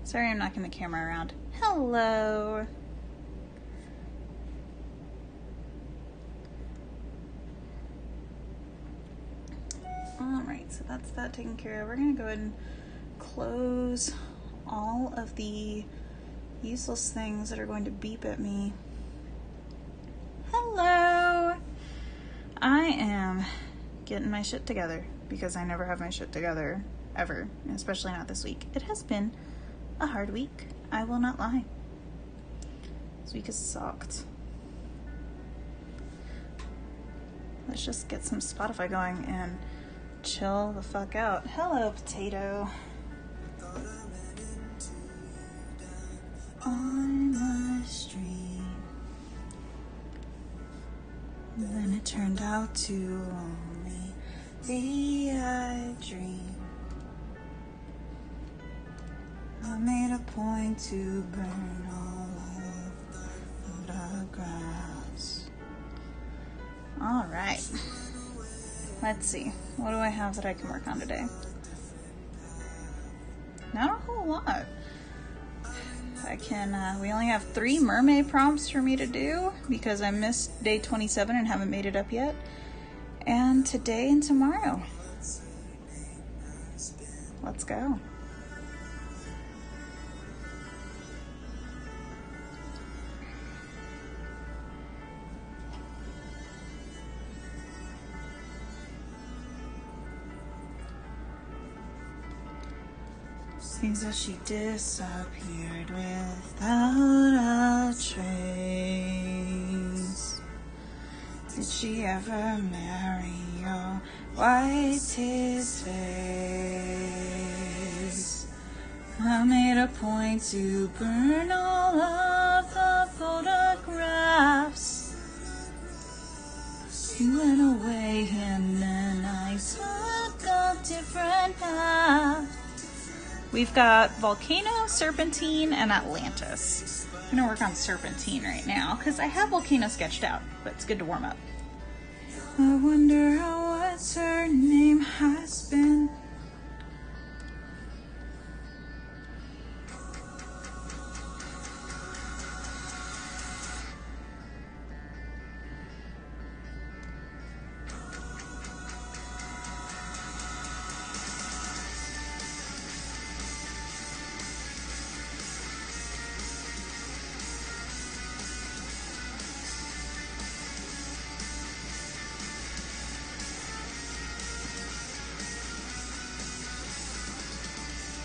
Sorry, I'm knocking the camera around. Hello. Alright, so that's that taken care of. We're going to go ahead and close all of the useless things that are going to beep at me. Hello! I am getting my shit together because I never have my shit together, ever, especially not this week. It has been a hard week. I will not lie. This week has sucked. Let's just get some Spotify going and chill the fuck out. Hello, potato. On the street. Then it turned out to only be a dream. I made a point to burn all of the photographs. Alright. Let's see. What do I have that I can work on today? Not a whole lot. I can, we only have 3 mermaid prompts for me to do because I missed day 27 and haven't made it up yet. And today and tomorrow. Let's go. Seems that she disappeared without a trace. Did she ever marry or wipe his face? I made a point to burn all of the photographs. You went away and then I took a different path. We've got Volcano, Serpentine, and Atlantis. I'm gonna work on Serpentine right now because I have Volcano sketched out, but it's good to warm up. I wonder what her name has been.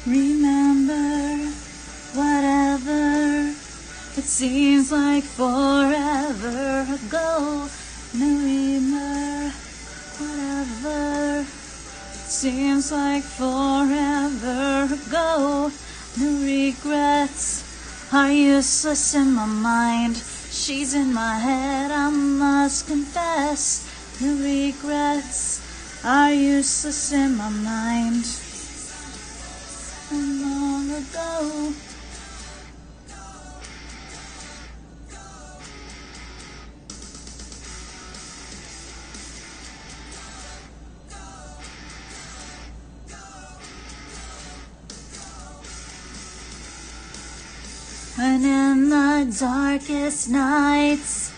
Remember, whatever, it seems like forever ago. Remember, whatever, it seems like forever ago. No regrets are useless in my mind. She's in my head, I must confess. No regrets are useless in my mind. Long ago. And in the darkest nights,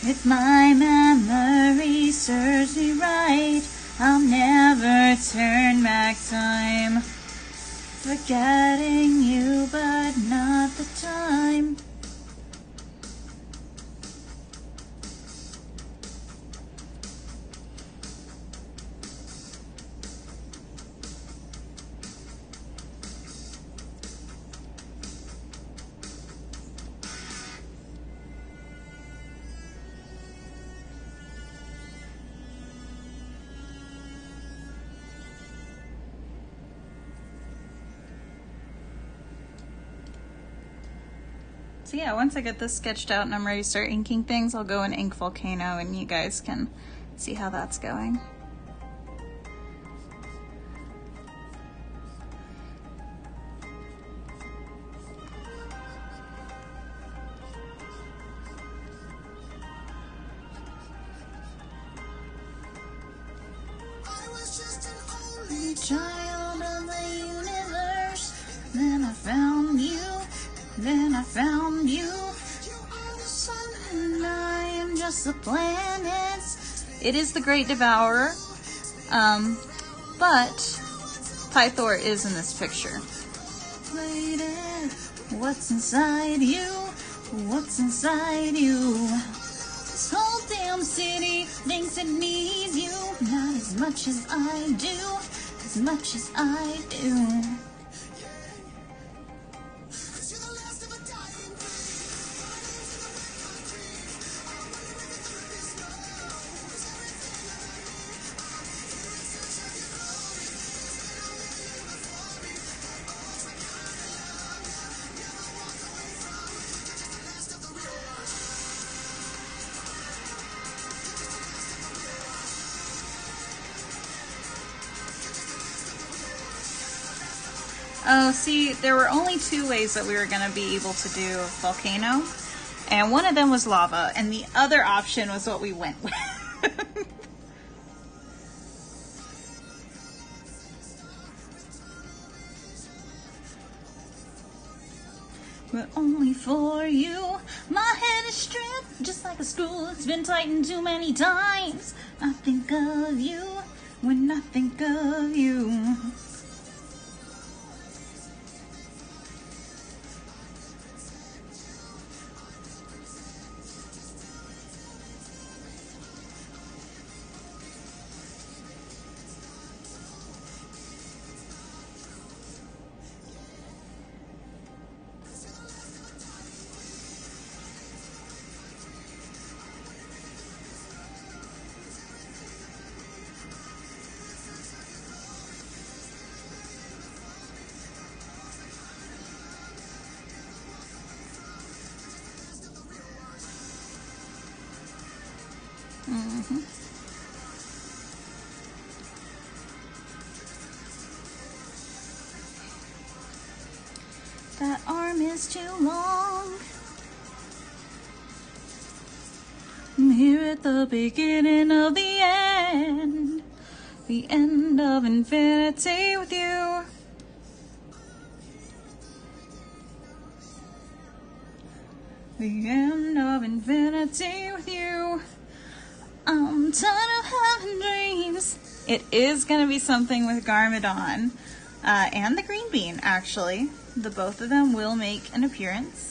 if my memory serves me right, I'll never turn back time. Forgetting you, but not the time. So yeah, once I get this sketched out and I'm ready to start inking things, I'll go and ink Volcano and you guys can see how that's going. Child of the universe, then I found you, then I found you. You are the sun and I am just the planets. It is the Great Devourer, but Pythor is in this picture. Lady, what's inside you? What's inside you? This whole damn city thinks it needs you, not as much as I do. As much as I do. Oh, see, there were only two ways that we were going to be able to do Volcano, and one of them was lava, and the other option was what we went with. But only for you, my head is stripped just like a screw. It's been tightened too many times. I think of you when I think of you. That arm is too long. I'm here at the beginning of the end of infinity with you. The end of infinity with you. I'm tired of having dreams. It is going to be something with Garmadon and the Green Bean, actually. The both of them will make an appearance.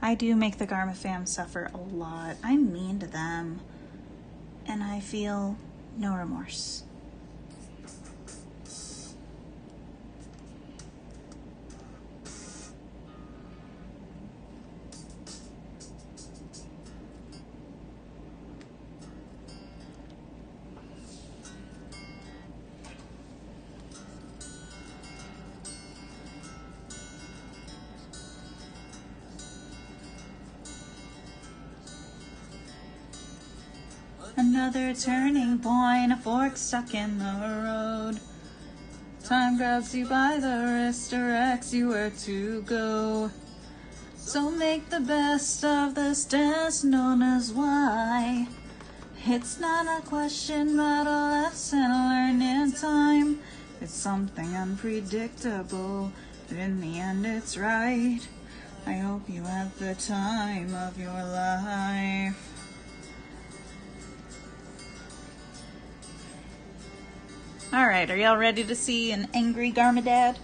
I do make the Garma fam suffer a lot. I'm mean to them, and I feel no remorse. Another turning point, a fork stuck in the road. Time grabs you by the wrist, directs you where to go. So make the best of this test known as why. It's not a question, but a lesson learned in time. It's something unpredictable, but in the end it's right. I hope you have the time of your life. Alright, are y'all ready to see an angry Garmadad?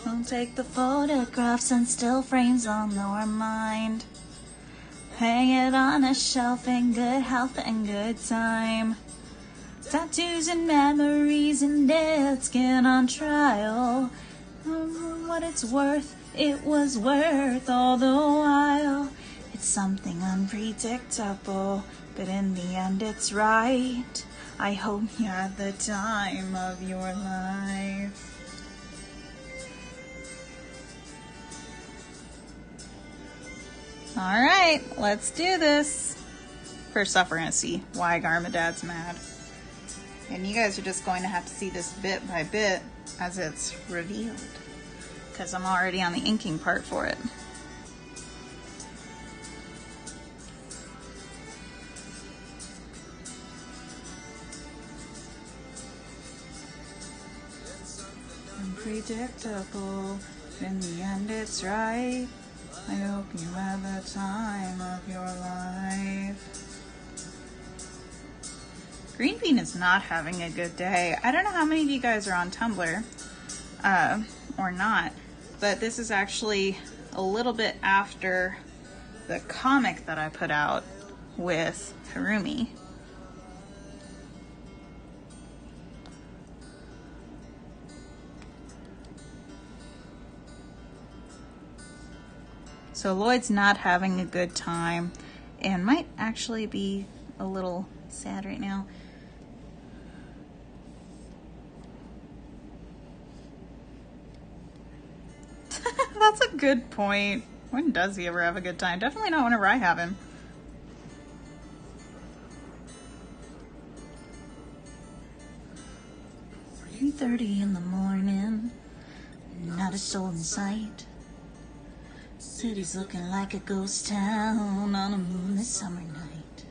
Don't take the photographs and still frames on your mind. Hang it on a shelf in good health and good time. Tattoos and memories and dead skin on trial. What it's worth, it was worth all the while. It's something unpredictable, but in the end it's right. I hope you had the time of your life. Alright, let's do this. First off, we're going to see why Garmadad's mad. And you guys are just going to have to see this bit by bit as it's revealed, because I'm already on the inking part for it. Unpredictable, in the end it's right. I hope you have the time of your life. Green Bean is not having a good day. I don't know how many of you guys are on Tumblr or not, but this is actually a little bit after the comic that I put out with Harumi. So Lloyd's not having a good time and might actually be a little sad right now. That's a good point. When does he ever have a good time? Definitely not whenever I have him. "3:30 in the morning, not a soul in sight. City's looking like a ghost town on a moonless summer night.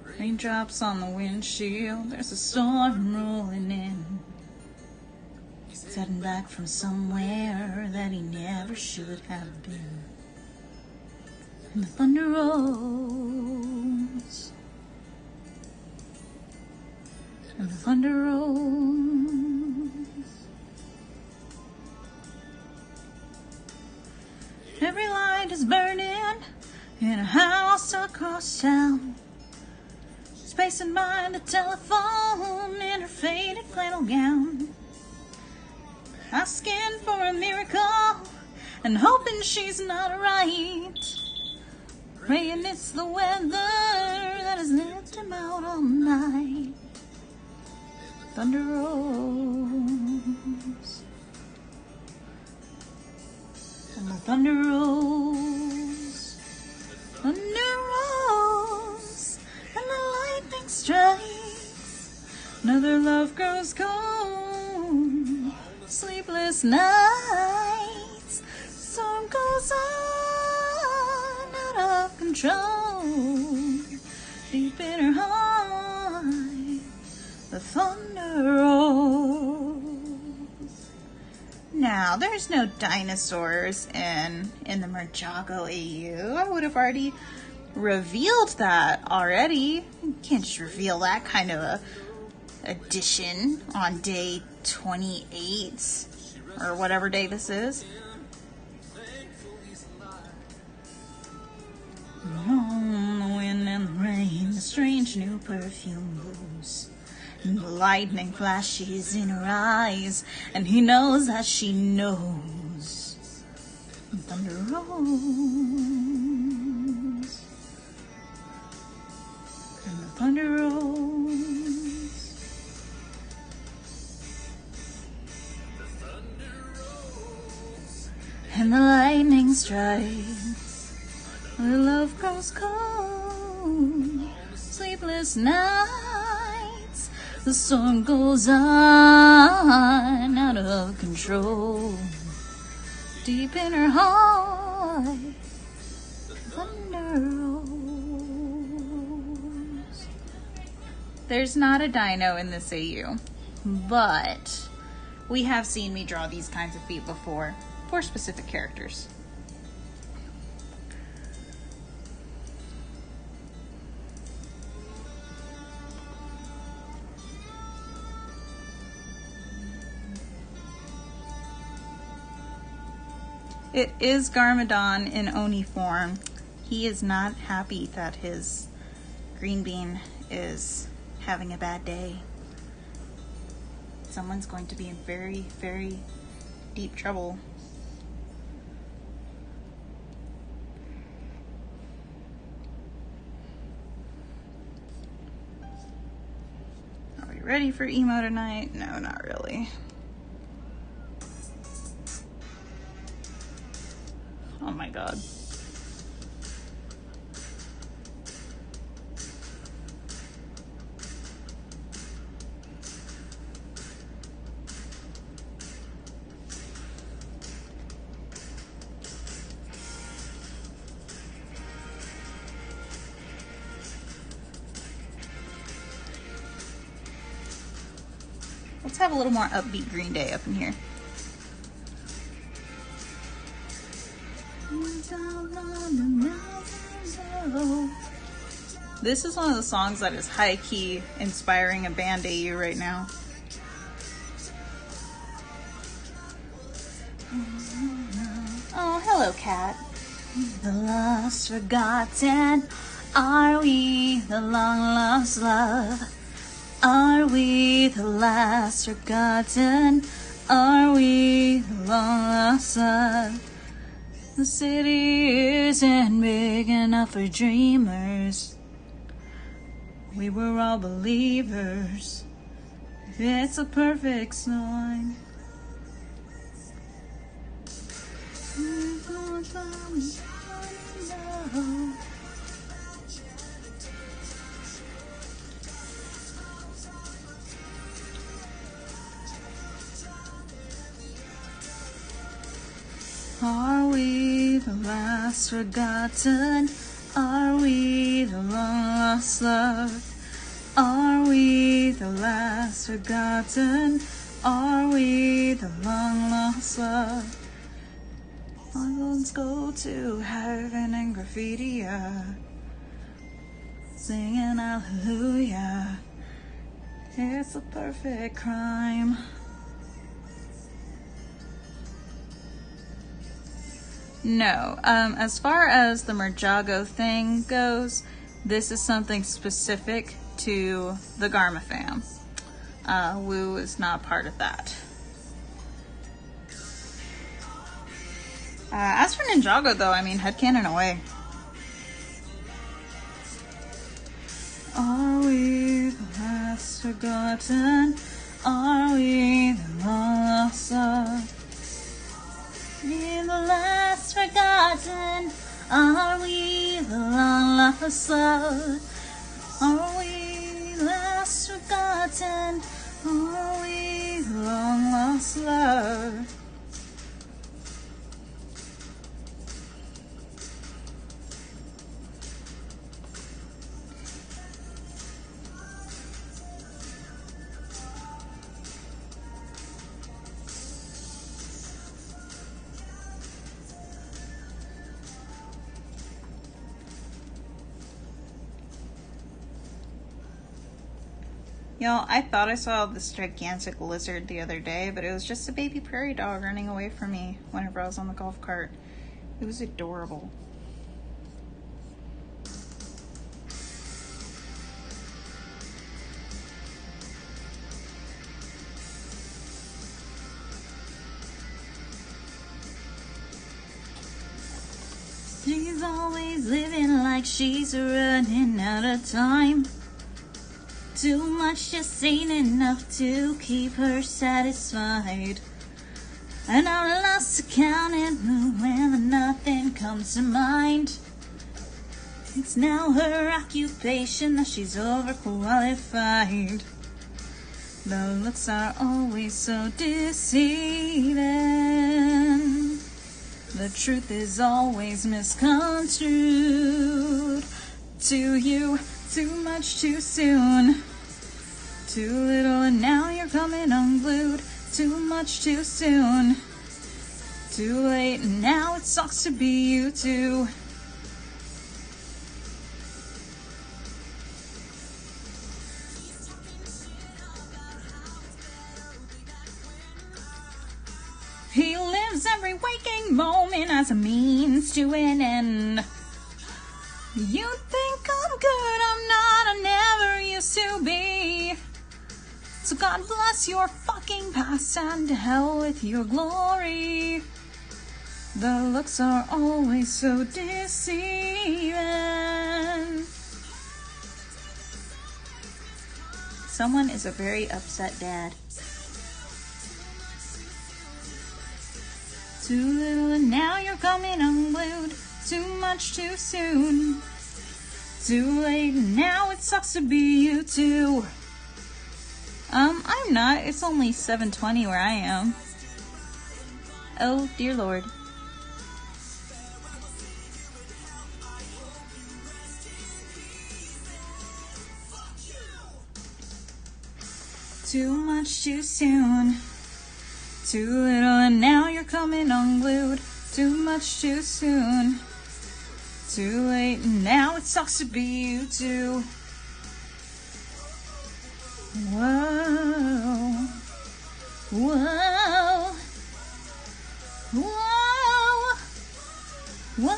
Raindrops on the windshield, there's a storm rolling in. He's heading back from somewhere that he never should have been. And the thunder rolls, and the thunder rolls. Every light is burning in a house across town. She's pacing by the telephone in her faded flannel gown, asking for a miracle and hoping she's not right. Praying it's the weather that has left him out all night. Thunder rolls, and the thunder rolls, and the lightning strikes. Another love grows cold, sleepless nights. Storm goes on, out of control. Deep in her heart, the thunder rolls. Now, there's no dinosaurs in the Merjago AU. I would have already revealed that already. You can't just reveal that kind of a addition on day 28 or whatever day this is. The wind and the rain, the strange new perfume blows. And the lightning flashes in her eyes, and he knows that she knows. And thunder rolls, and the thunder rolls, and the lightning strikes. The love grows cold, Sleepless nights, the storm goes on, out of control. Deep in her heart, thunder rolls. There's not a dino in this AU, but we have seen me draw these kinds of feet before for specific characters. It is Garmadon in Oni form. He is not happy that his green bean is having a bad day. Someone's going to be in very, very deep trouble. Are we ready for emo tonight? No, not really. Oh my god. Let's have a little more upbeat Green Day up in here. This is one of the songs that is high-key inspiring a band AU right now. Oh, hello, cat. The lost, forgotten, are we the long-lost love? Are we the last forgotten? Are we the long-lost love? The city isn't big enough for dreamers. We were all believers. It's a perfect sign. Are we the last forgotten? Are we the lost love? Are we the last forgotten? Are we the long lost love? Let's go to heaven and graffiti, singing hallelujah. It's a perfect crime. No, as far as the Merjago thing goes, this is something specific to the Garma fam. Wu is not part of that. As for Ninjago though, I mean, headcanon away. Are we the last forgotten? Are we the lost love? We the last forgotten? Are we the long lost love? Are we last forgotten? Are we the long lost love? Y'all, I thought I saw this gigantic lizard the other day, but it was just a baby prairie dog running away from me whenever I was on the golf cart. It was adorable. She's always living like she's running out of time. Too much just ain't enough to keep her satisfied. And I'm lost to counting when nothing comes to mind. It's now her occupation that she's overqualified. The looks are always so deceiving. The truth is always misconstrued. To you, too much too soon. Too little and now you're coming unglued. Too much too soon. Too late and now it sucks to be you too. He lives every waking moment as a means to an end. You think I'm good, I'm not, I never used to be. So God bless your fucking past and to hell with your glory. The looks are always so deceiving. Someone is a very upset dad. Too little and now you're coming unglued. Too much too soon. Too late and now it sucks to be you too. I'm not. It's only 7:20 where I am. Oh dear Lord. Too much too soon. Too little and now you're coming unglued. Too much too soon. Too late and now it sucks to be you too. Whoa. Whoa. Whoa. Whoa.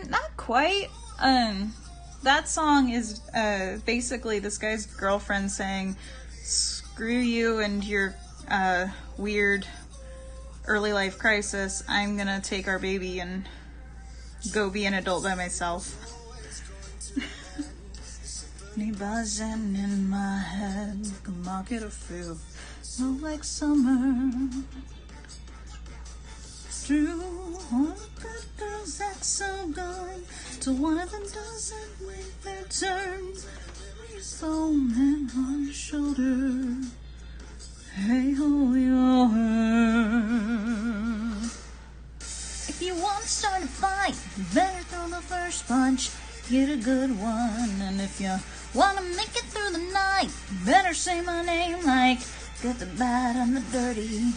Not quite. That song is basically this guy's girlfriend saying, "Screw you and your weird early life crisis. I'm gonna take our baby and go be an adult by myself." Me buzzing in my head like a market of feel, snow like summer. True, all the good girls act so good till one of them doesn't wait their turn. Foaming on your shoulder, hey, hold your hurt. If you want to start a fight, you better throw the first punch, get a good one. And if you want to make it through the night, you better say my name like good, the bad, and the dirty.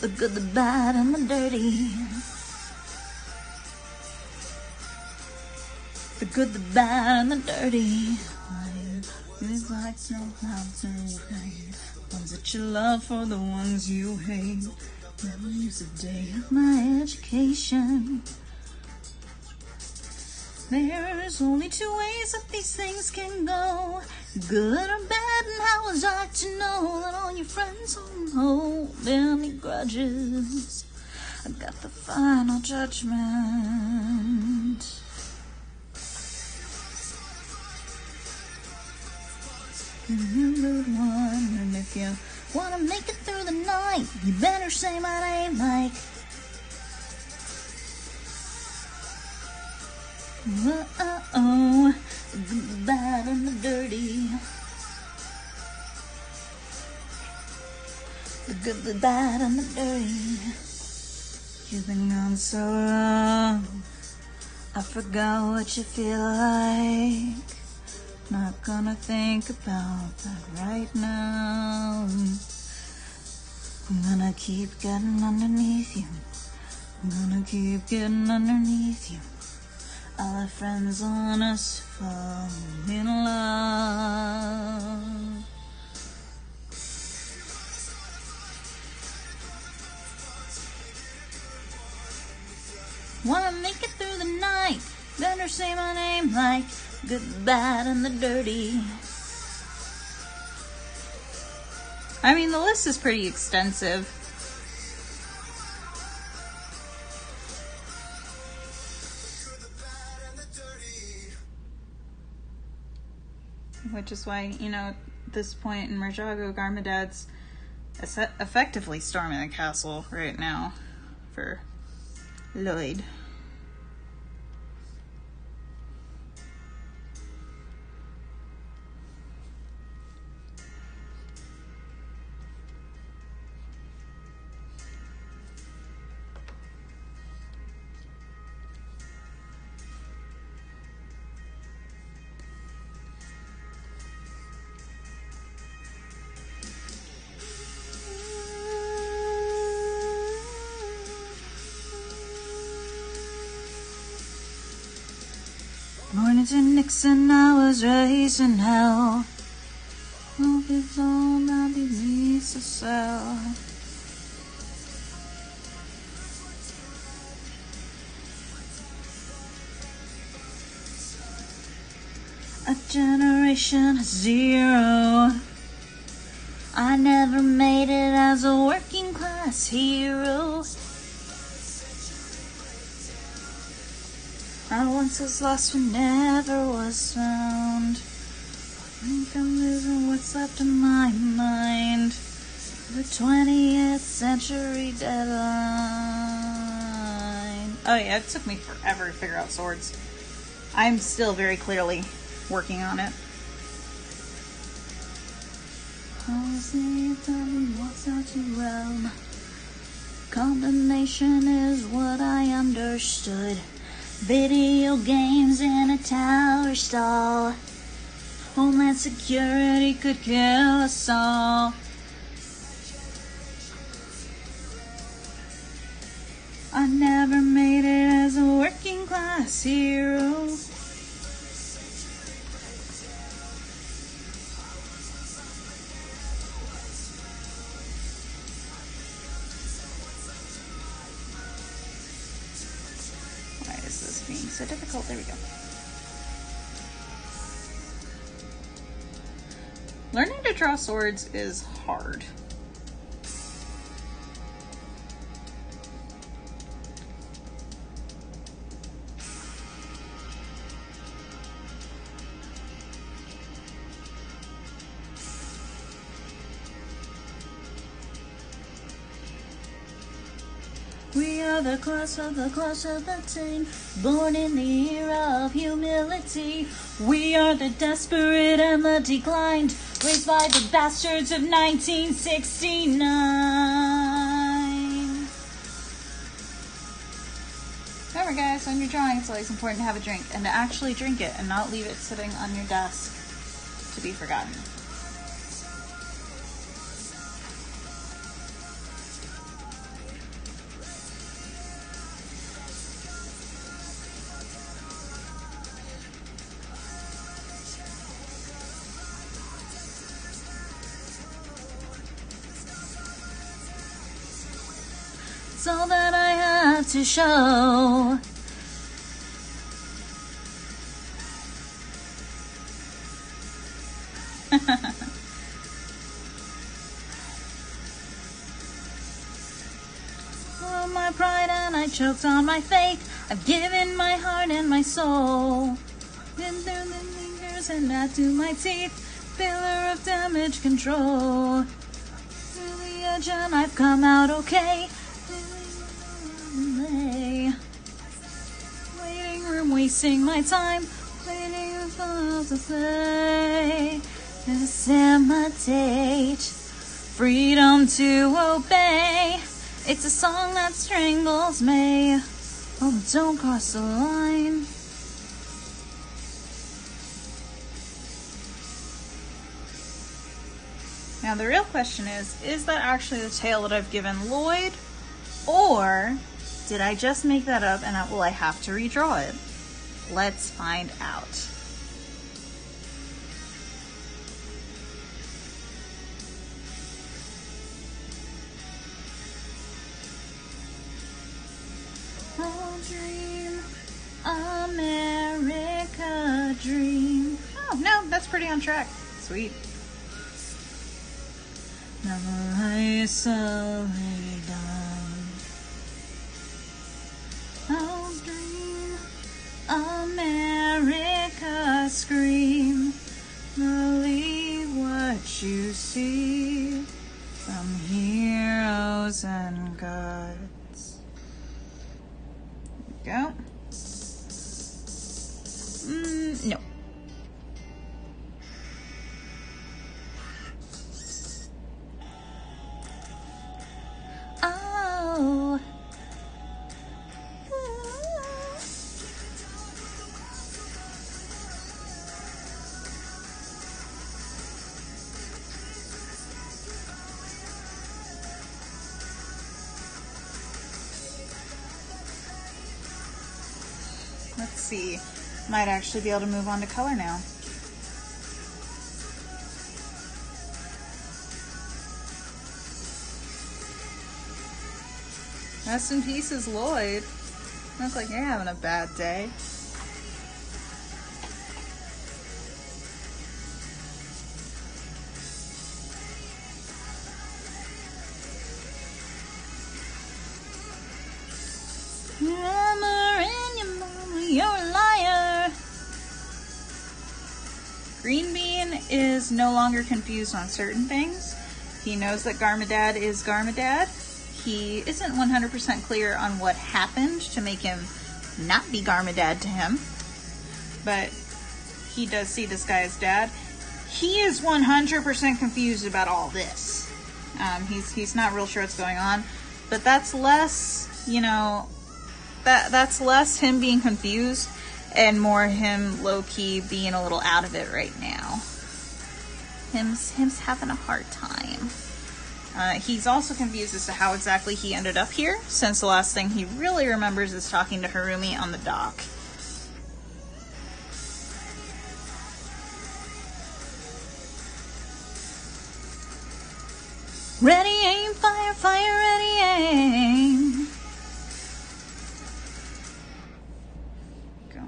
The good, the bad, and the dirty. The good, the bad, and the dirty. It's like snow clouds and pain. Ones that you love for the ones you hate. Never use a day of my education. There's only two ways that these things can go, good or bad, and how was I to know that all your friends don't hold any grudges? I got the final judgment. You're a good one, and if you want to make it through the night, you better say my name like whoa, the good, the bad, and the dirty. The good, the bad, and the dirty. You've been gone so long, I forgot what you feel like. Not gonna think about that right now. I'm gonna keep getting underneath you. I'm gonna keep getting underneath you. All our friends on us fall in love. Wanna make it through the night, better say my name like good, the bad, and the dirty. I mean, the list is pretty extensive. which is why, you know, at this point in Merjago, Garmadad's effectively storming the castle right now for Lloyd. Born to Nixon, I was raised in hell. Hope it's all that he needs to sell. A generation of zero. I never made it as a working class hero. I once was lost but never was found. I think I'm losing what's left in my mind. The 20th century deadline. Oh yeah, it took me forever to figure out swords. I'm still very clearly working on it. Policy walks out to realm. Combination is what I understood. Video games in a tower stall. Homeland Security could kill us all. I never made it as a working class hero. Why is this being so difficult? There we go. Learning to draw swords is hard. We are the class of the teen, born in the era of humility. We are the desperate and the declined, raised by the bastards of 1969. Remember guys, when you're drawing, it's always important to have a drink, and to actually drink it and not leave it sitting on your desk to be forgotten. It's all that I have to show. Oh, my pride and I choked on my faith. I've given my heart and my soul. Been through the fingers and not to my teeth. Failure of damage control. Through the edge and I've come out okay. Waiting room, wasting my time, waiting for to say, imitate, freedom to obey. It's a song that strangles me. Oh, don't cross the line. Now the real question is that actually the tale that I've given Lloyd? Or did I just make that up and will I have to redraw it? Let's find out. Oh, dream, America dream. Oh, no, that's pretty on track. Sweet. Never isolate down. Oh, dream, America scream. No. Oh. Let's see. Might actually be able to move on to color now. Rest in pieces, Lloyd. Looks like you're having a bad day. You're a liar. Green Bean is no longer confused on certain things. He knows that Garmadad is Garmadad. He isn't 100% clear on what happened to make him not be Garmadad to him. But he does see this guy as dad. He is 100% confused about all this. He's not real sure what's going on. But that's less, you know, that's less him being confused and more him low-key being a little out of it right now. Him's having a hard time. He's also confused as to how exactly he ended up here, since the last thing he really remembers is talking to Harumi on the dock. Ready, aim, fire, fire, ready, aim. Go.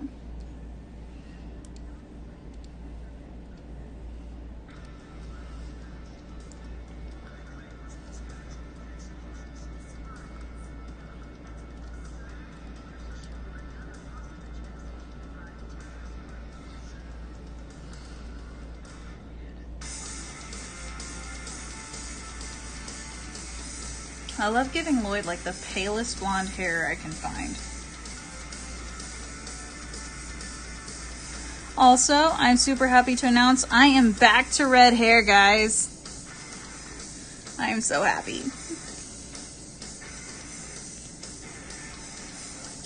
I love giving Lloyd like the palest blonde hair I can find. Also, I'm super happy to announce I am back to red hair, guys. I am so happy.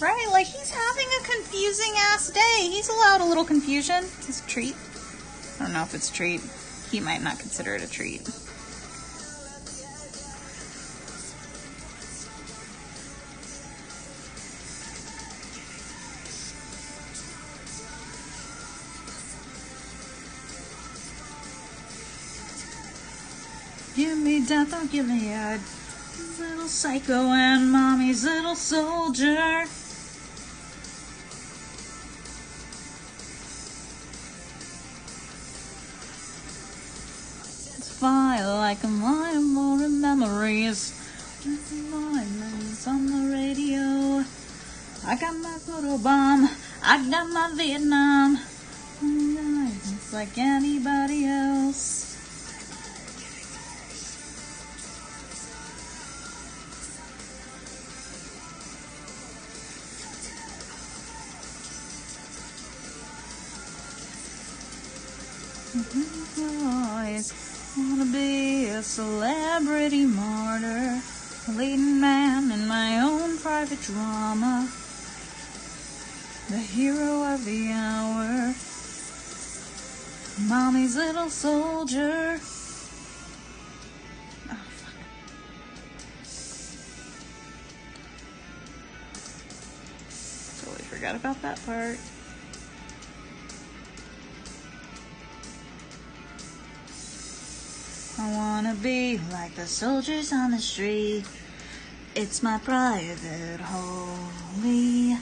Right, like he's having a confusing ass day. He's allowed a little confusion. It's a treat. I don't know if it's a treat. He might not consider it a treat. Give me death, don't give me a little psycho and mommy's little soldier. It's fire like a lion, more memories. Moments on the radio. I got my photo bomb, I got my Vietnam. It's like anybody else. Boys wanna be a celebrity martyr, a leading man in my own private drama, the hero of the hour, mommy's little soldier. Oh, fuck. Totally forgot about that part. I wanna be like the soldiers on the street. It's my private holy.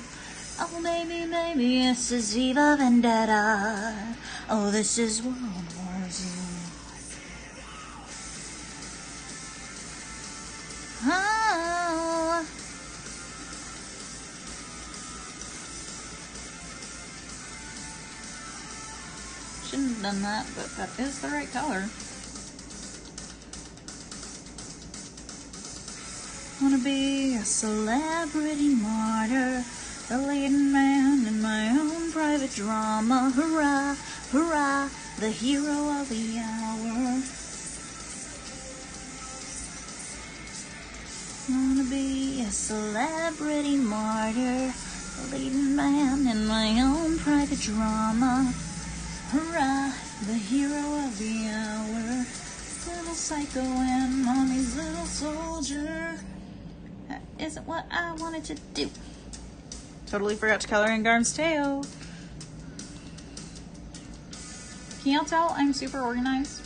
Oh baby, baby, this is Viva Vendetta. Oh, this is World War Z. Oh. Shouldn't have done that, but that is the right color. Wanna be a celebrity martyr, a leading man in my own private drama. Hurrah, hurrah, the hero of the hour. Wanna be a celebrity martyr, a leading man in my own private drama. Hurrah, the hero of the hour. Little psycho and mommy's little soldier. That isn't what I wanted to do. Totally forgot to color in Garm's tail. Can y'all tell I'm super organized?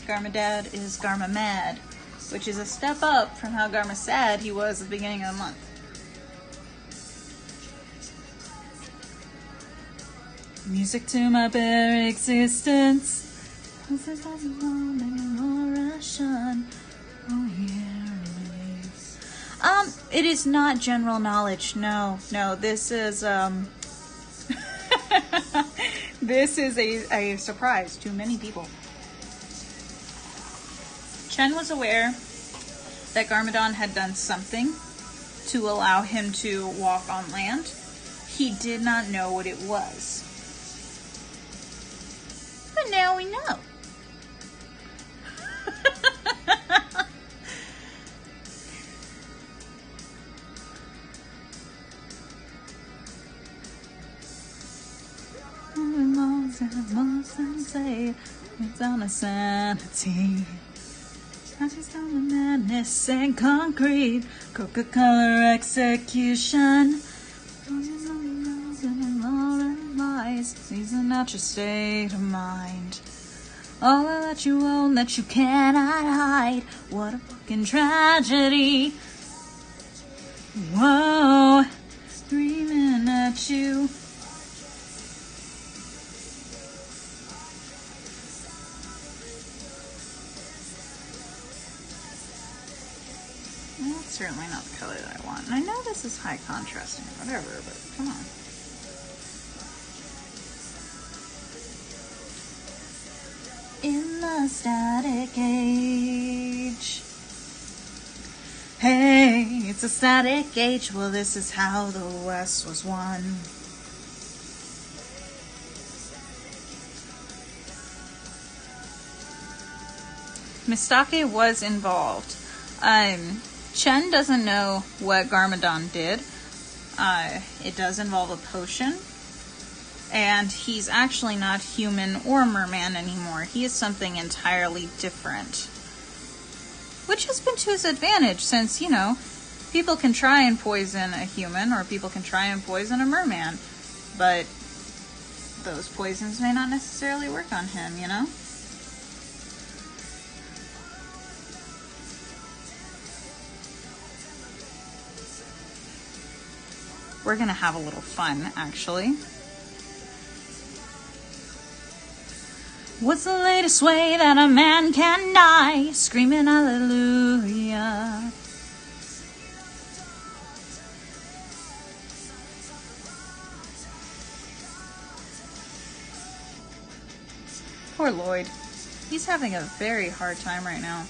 Garma Dad is Garma Mad, which is a step up from how Garma Sad he was at the beginning of the month. Music to my bare existence. This is more Russian. Oh yeah. It is not general knowledge. No. This is this is a surprise to many people. Chen was aware that Garmadon had done something to allow him to walk on land. He did not know what it was. But now we know. It's on a sanity. I just on the madness and concrete. Coca-Cola execution. Season out your state of mind. All that you own that you cannot hide. What a fucking tragedy. Whoa, screaming at you. That's certainly not the color that I want. And I know this is high contrasting or whatever, but come on. In the static age. Hey, it's a static age. Well, this is how the West was won. Mistake was involved. Chen doesn't know what Garmadon did. It does involve a potion. And he's actually not human or merman anymore. He is something entirely different. Which has been to his advantage since, you know, people can try and poison a human or people can try and poison a merman. But those poisons may not necessarily work on him, you know? We're gonna have a little fun, actually. What's the latest way that a man can die? Screaming hallelujah. Poor Lloyd. He's having a very hard time right now.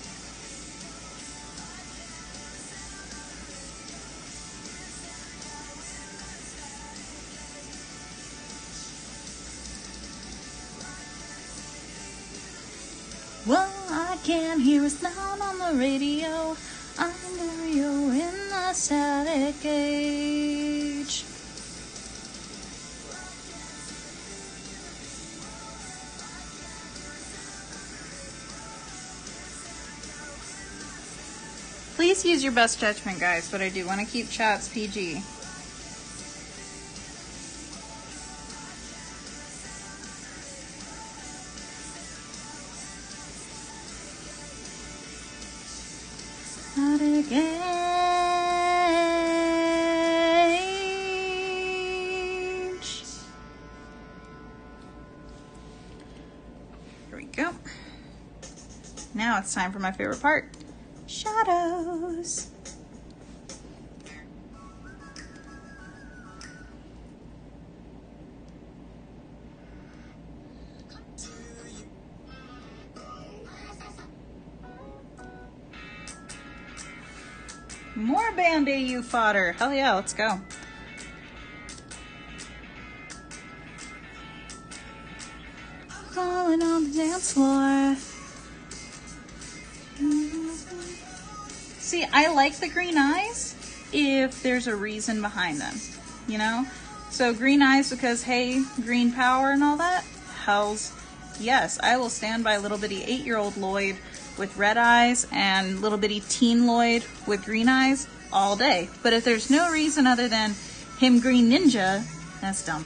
Well, I can hear a sound on the radio. I'm Mario in the static age. Please use your best judgment, guys, but I do want to keep chats PG. Static age. Here we go. Now it's time for my favorite part. Shadows. More Band AU fodder. Hell yeah, let's go. Falling on the dance floor. See, I like the green eyes if there's a reason behind them, you know? So green eyes because, hey, green power and all that? Hells yes. I will stand by little bitty 8-year-old Lloyd with red eyes and little bitty teen Lloyd with green eyes all day. But if there's no reason other than him green ninja, that's dumb.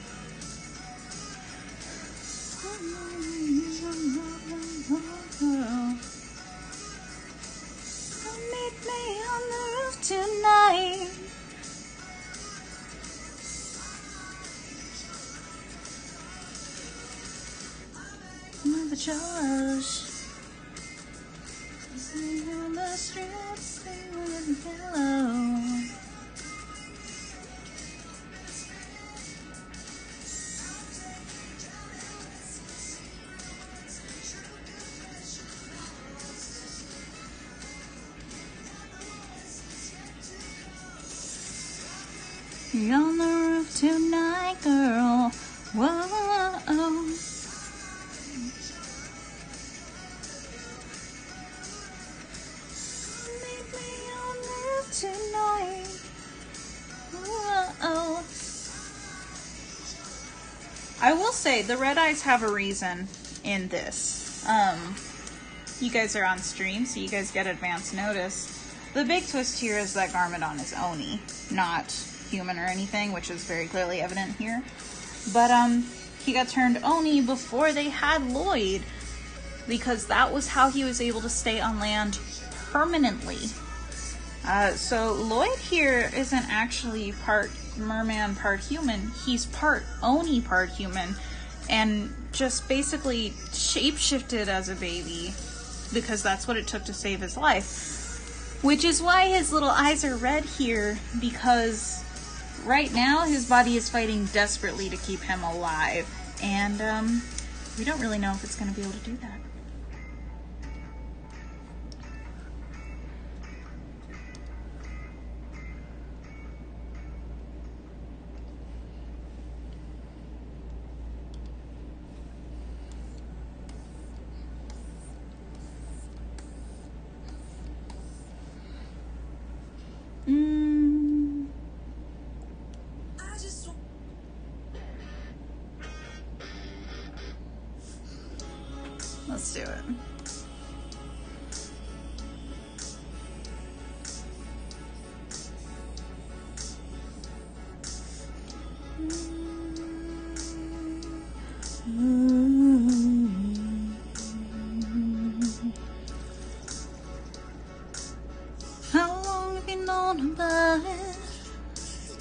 Meet me on the roof tonight. Mother Josh. Sing on the streets, sing with the pillow. You're on the roof tonight, girl. Whoa. Meet me on the roof tonight. Whoa. I will say the red eyes have a reason in this. You guys are on stream, so you guys get advance notice. The big twist here is that Garmadon is Oni, not human or anything, which is very clearly evident here. But he got turned Oni before they had Lloyd, because that was how he was able to stay on land permanently. So Lloyd here isn't actually part merman, part human. He's part Oni, part human, and just basically shapeshifted as a baby because that's what it took to save his life. Which is why his little eyes are red here, because right now his body is fighting desperately to keep him alive. And we don't really know if it's going to be able to do that. Let's do it. How long have you known about it?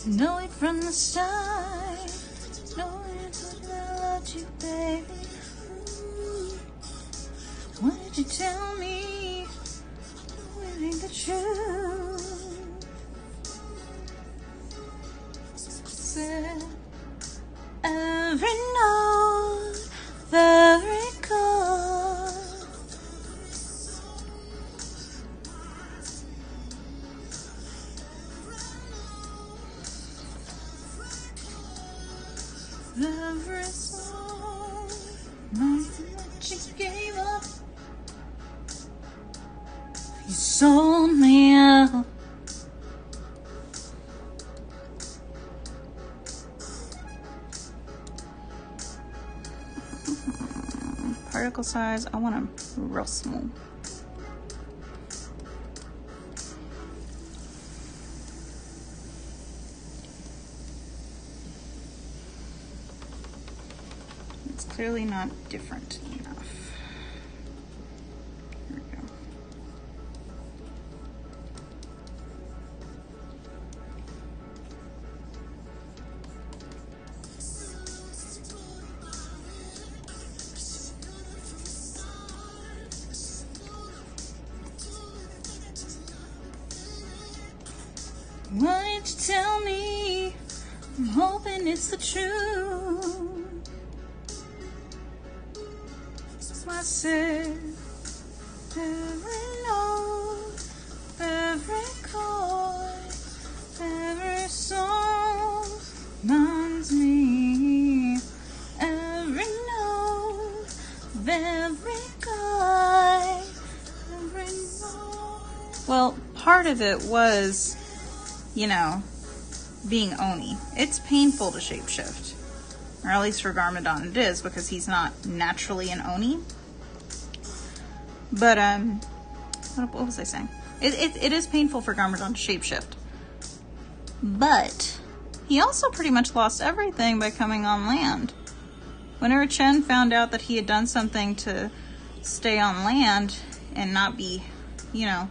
Know it from the start. Know it when I loved you, baby. What did you tell me? It ain't the truth. Said every note, every chord. Every song, nothing that you gave up. You sold me out. Particle size, I want them real small. It's clearly not different enough. Here we go. What did you tell me? I'm hoping it's the truth. I said every note, every chord. Well, part of it was, you know, being Oni. It's painful to shapeshift. Or at least for Garmadon it is, because he's not naturally an Oni. But, what was I saying? It is painful for Garmadon to shapeshift. But he also pretty much lost everything by coming on land. Whenever Chen found out that he had done something to stay on land and not be, you know,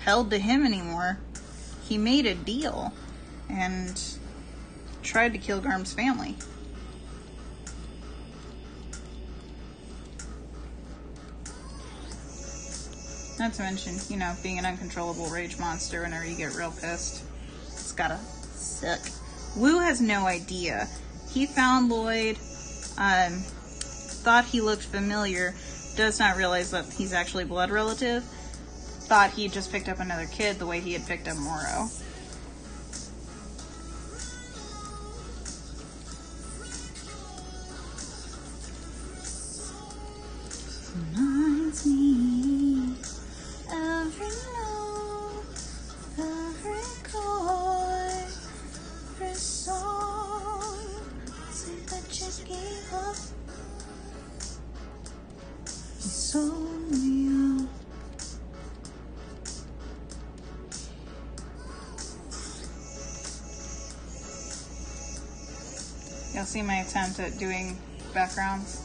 held to him anymore, he made a deal and tried to kill Garm's family. Not to mention, you know, being an uncontrollable rage monster whenever you get real pissed. It's gotta suck. Wu has no idea. He found Lloyd, thought he looked familiar, does not realize that he's actually blood relative, thought he had just picked up another kid the way he had picked up Moro. Reminds me every note, every chord, every song. Say that you gave up. You sold me out. You'll see my attempt at doing backgrounds.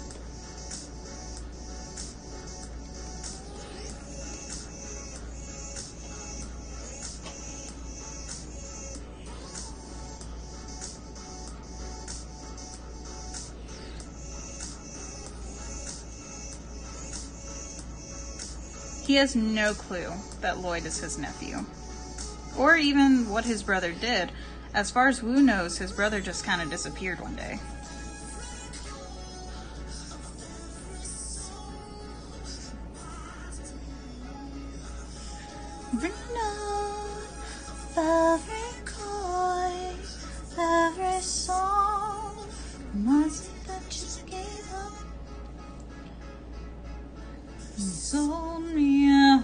He has no clue that Lloyd is his nephew, or even what his brother did. As far as Wu knows, his brother just kind of disappeared one day. Every note, every chord, every song reminds me that you just gave up. You sold me out.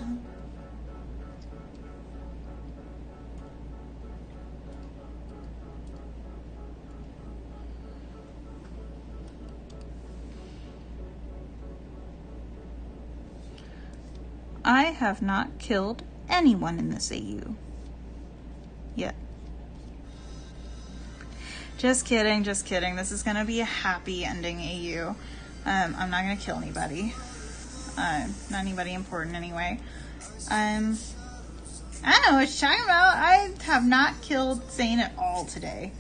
I have not killed anyone in this AU yet. Just kidding, just kidding. This is gonna be a happy ending AU. I'm not gonna kill anybody. Not anybody important anyway. I don't know what you're talking about. I have not killed Zane at all today.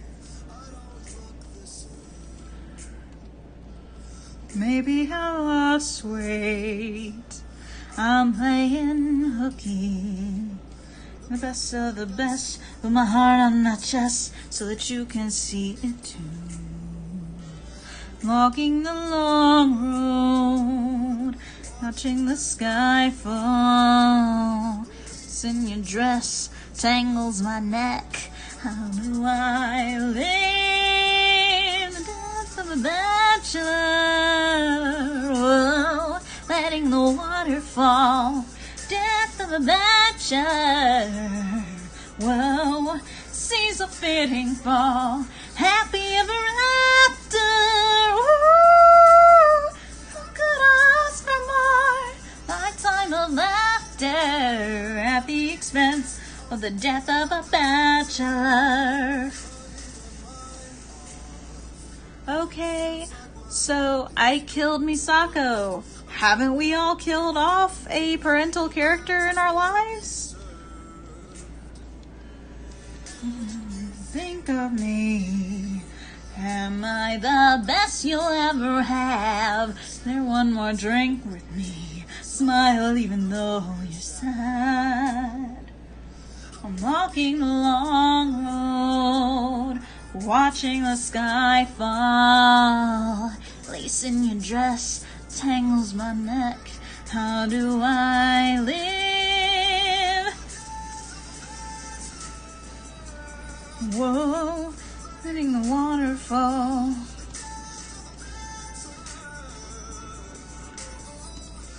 Maybe I lost weight. I'm playing hooky. The best of the best, with my heart on my chest, so that you can see it too. Walking the long road, watching the sky fall. It's in your dress, tangles my neck. How do I live? The dance of a bachelor. Whoa, letting the water fall. Death of a bachelor. Whoa, seems a fitting fall. Happy ever after. Woo, who could ask for more? Lifetime of laughter at the expense of the death of a bachelor. Okay, so I killed Misako. Haven't we all killed off a parental character in our lives? Think of me. Am I the best you'll ever have? Is there one more drink with me? Smile even though you're sad. I'm walking the long road, watching the sky fall. Lace in your dress tangles my neck. How do I live? Whoa, letting the waterfall.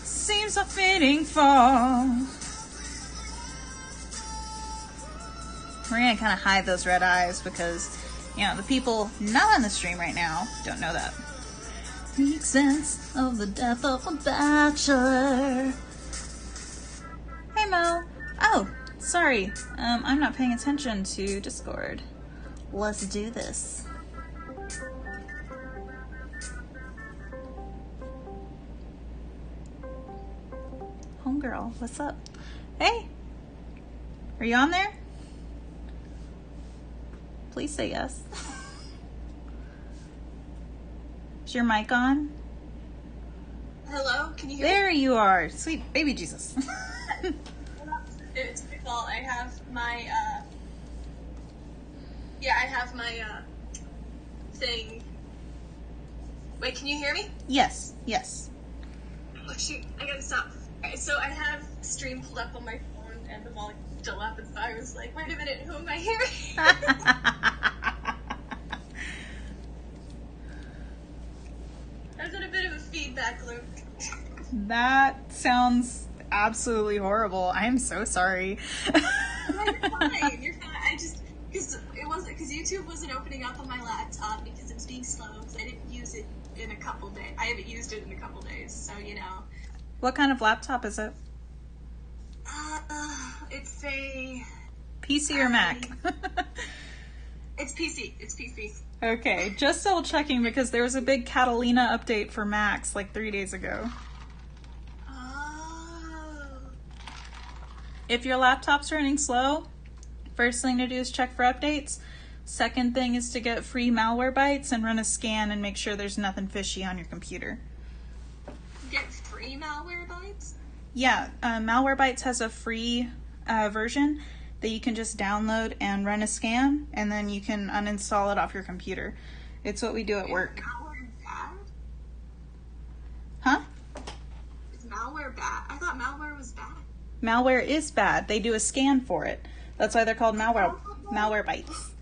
Seems a fitting fall. We're gonna kind of hide those red eyes because, you know, the people not on the stream right now don't know that. Make sense of the death of a bachelor. Hey Mo. Oh, sorry. I'm not paying attention to Discord. Let's do this. Homegirl, what's up? Hey, are you on there? Please say yes. Is your mic on? Hello, can you hear me? There you are. Sweet baby Jesus. It's my fault. I have my, thing. Wait, can you hear me? Yes, yes. Oh, shoot, I gotta stop. Alright, so I have stream pulled up on my phone and the volume still up, and so I was like, wait a minute, who am I hearing? I was in a bit of a feedback loop. That sounds absolutely horrible. I'm so sorry. No, you're fine. You're fine. I just, because YouTube wasn't opening up on my laptop because it was being slow, because I didn't use it in a couple days. I haven't used it in a couple days, so you know. What kind of laptop is it? It's a PC or Mac? It's PC. It's PC. Okay, just double checking because there was a big Catalina update for Macs like 3 days ago. Oh. If your laptop's running slow, first thing to do is check for updates. Second thing is to get free malware bytes and run a scan and make sure there's nothing fishy on your computer. Get free malware bytes? Yeah, Malware Bytes has a free version that you can just download and run a scan, and then you can uninstall it off your computer. It's what we do at work. Is malware bad? Huh? Is malware bad? I thought malware was bad. Malware is bad. They do a scan for it. That's why they're called Malware Bytes.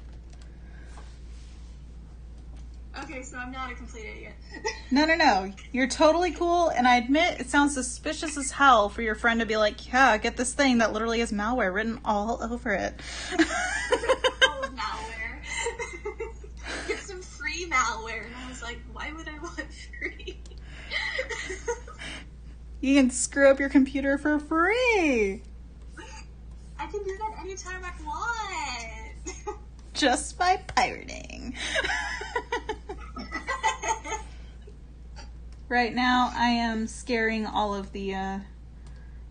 Okay, so I'm not a complete idiot. No. You're totally cool, and I admit it sounds suspicious as hell for your friend to be like, yeah, get this thing that literally has malware written all over it. Full of malware. Get some free malware. And I was like, why would I want free? You can screw up your computer for free. I can do that anytime I want. Just by pirating. Right now, I am scaring all of the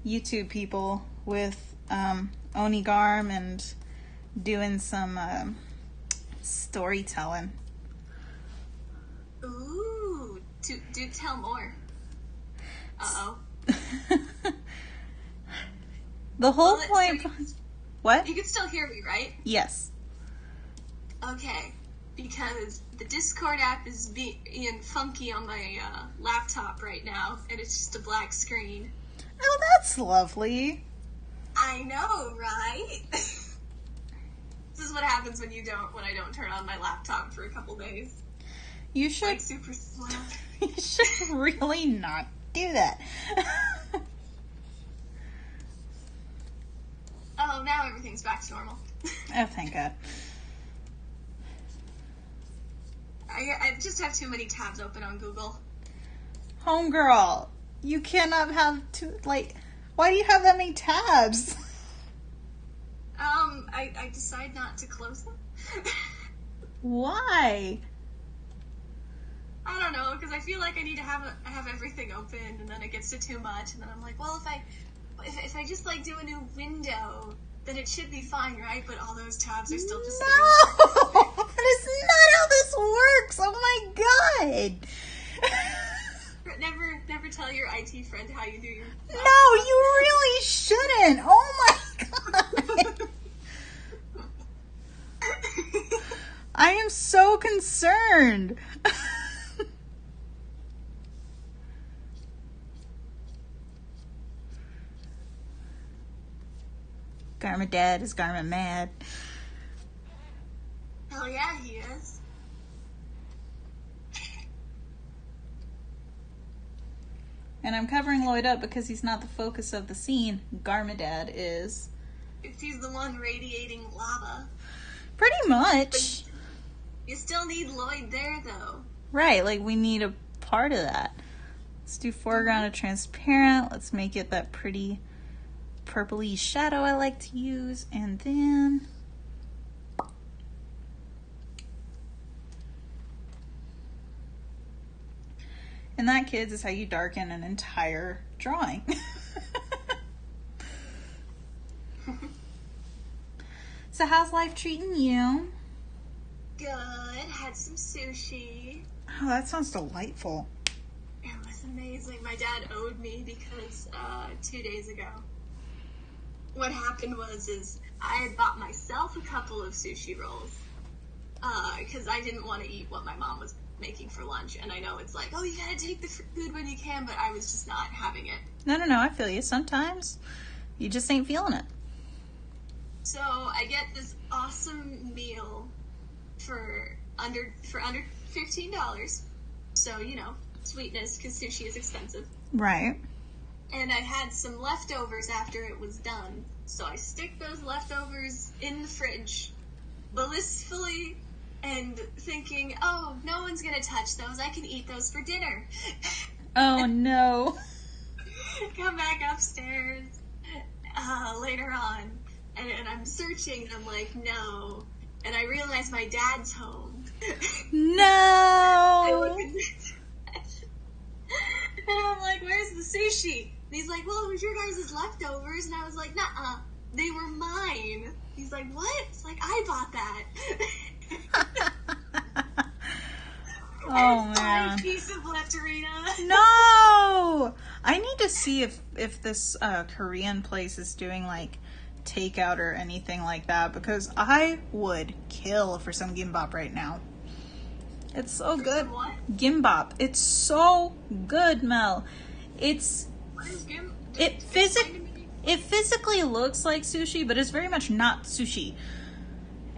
YouTube people with Onigarm and doing some storytelling. Ooh, do tell more. Uh-oh. The whole Well, point... so What? You can still hear me, right? Yes. Okay, because the Discord app is being funky on my laptop right now, and it's just a black screen. Oh, that's lovely. I know, right? This is what happens when I don't turn on my laptop for a couple days. You should... Like super slow. You should really not do that. Oh, now everything's back to normal. Oh, thank God. I just have too many tabs open on Google. Homegirl, you cannot have why do you have that many tabs? I decide not to close them. Why? I don't know, because I feel like I need to have everything open, and then it gets to too much, and then I'm like, well, if I just like do a new window, then it should be fine, right? But all those tabs are still just No, that is not how this works. Oh my God. Never tell your IT friend how you do your... No, you really shouldn't. Oh my God. I am so concerned. Garma dead is Garma mad. Hell yeah, he is. And I'm covering Lloyd up because he's not the focus of the scene. Garma dad is. if he's the one radiating lava. Pretty much. You still need Lloyd there, though. Right, like we need a part of that. Let's do foreground of transparent. Let's make it that pretty purpley shadow I like to use. And then... And that, kids, is how you darken an entire drawing. So how's life treating you? Good. Had some sushi. Oh, that sounds delightful. It was amazing. My dad owed me because 2 days ago, what happened is I had bought myself a couple of sushi rolls because I didn't want to eat what my mom was making for lunch. And I know it's like, oh, you gotta take the food when you can, but I was just not having it. No, I feel you. Sometimes you just ain't feeling it. So I get this awesome meal for under $15. So, you know, sweetness, because sushi is expensive. Right. And I had some leftovers after it was done. So I stick those leftovers in the fridge, blissfully, and thinking, oh, no one's gonna touch those. I can eat those for dinner. Oh, no. Come back upstairs later on, and I'm searching, and I'm like, no. And I realize my dad's home. No! And I'm like, where's the sushi? And he's like, well, it was your guys' leftovers. And I was like, nuh-uh, they were mine. He's like, what? It's like, I bought that. Oh, man. 5 pieces left, Arena. No! I need to see if this Korean place is doing, like, takeout or anything like that, because I would kill for some gimbap right now. It's so good. What? Gimbap. It's so good, Mel. What is It physically looks like sushi, but it's very much not sushi.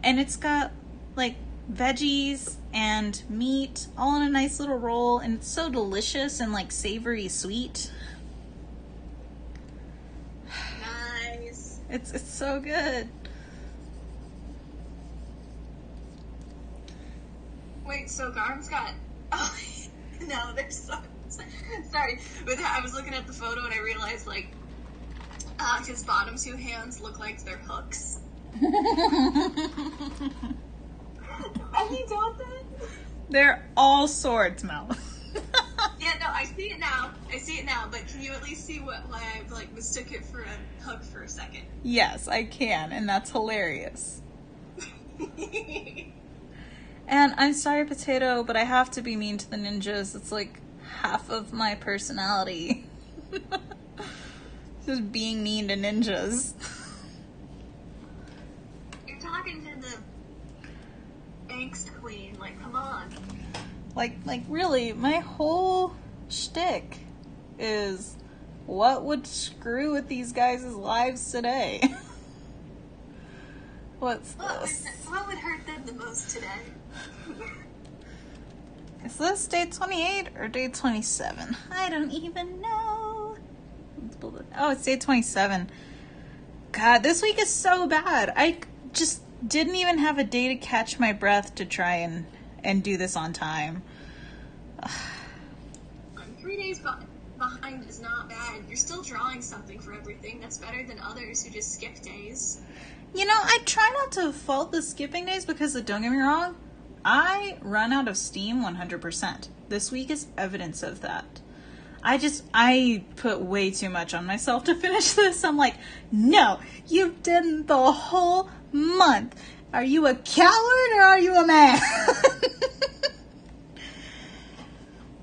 And it's got like veggies and meat all in a nice little roll, and it's so delicious and like savory sweet. Nice. It's so good. Wait, so Garm's got... Oh, no, there's so... Sorry, but I was looking at the photo and I realized, like, his bottom two hands look like they're hooks. Have you got that? They're all swords, Mel. Yeah, no, I see it now. But can you at least see why I, like, mistook it for a hook for a second? Yes, I can, and that's hilarious. And I'm sorry, Potato, but I have to be mean to the ninjas. It's like half of my personality. Just being mean to ninjas. You're talking to the angst queen. Like, come on. Like really, my whole shtick is what would screw with these guys' lives today? What's this? What would hurt them the most today? Is this day 28 or day 27? I don't even know. Oh, it's day 27. God, this week is so bad. I just didn't even have a day to catch my breath to try and do this on time. 3 days behind is not bad. You're still drawing something for everything. That's better than others who just skip days. You know, I try not to fault the skipping days because, don't get me wrong, I run out of steam 100%. This week is evidence of that. I put way too much on myself to finish this. I'm like, no, you've done the whole month. Are you a coward or are you a man?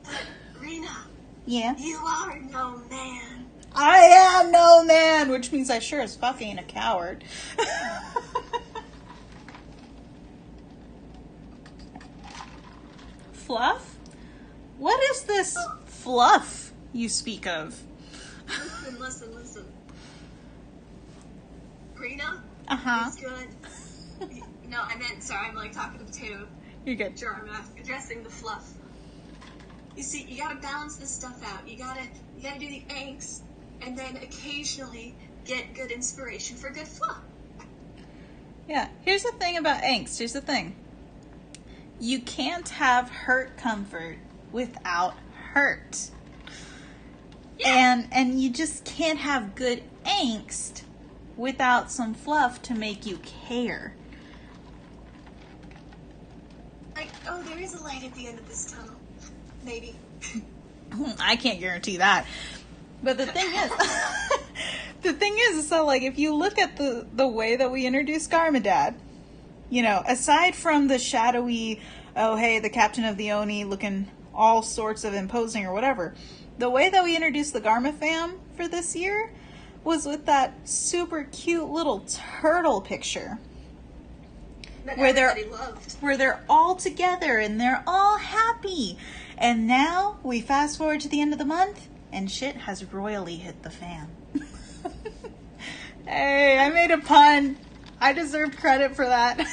But, Rena. Yeah? You are no man. I am no man, which means I sure as fuck ain't a coward. Fluff? What is this fluff you speak of? Listen. Rena? Uh-huh. It's good. No, I meant, sorry, I'm like talking to Potato. You're good. Sure, I'm addressing the fluff. You see, you gotta balance this stuff out. You gotta do the angst, and then occasionally get good inspiration for good fluff. Yeah, here's the thing about angst. Here's the thing. You can't have hurt comfort without hurt. Yeah. And you just can't have good angst without some fluff to make you care. Like, oh, there is a light at the end of this tunnel. Maybe. I can't guarantee that. But the thing is, so like if you look at the way that we introduce Garmadad, you know, aside from the shadowy, oh hey, the captain of the Oni looking all sorts of imposing or whatever, the way that we introduced the Garma fam for this year was with that super cute little turtle picture. That where everybody loved. Where they're all together and they're all happy. And now we fast forward to the end of the month and shit has royally hit the fan. Hey, I made a pun. I deserve credit for that.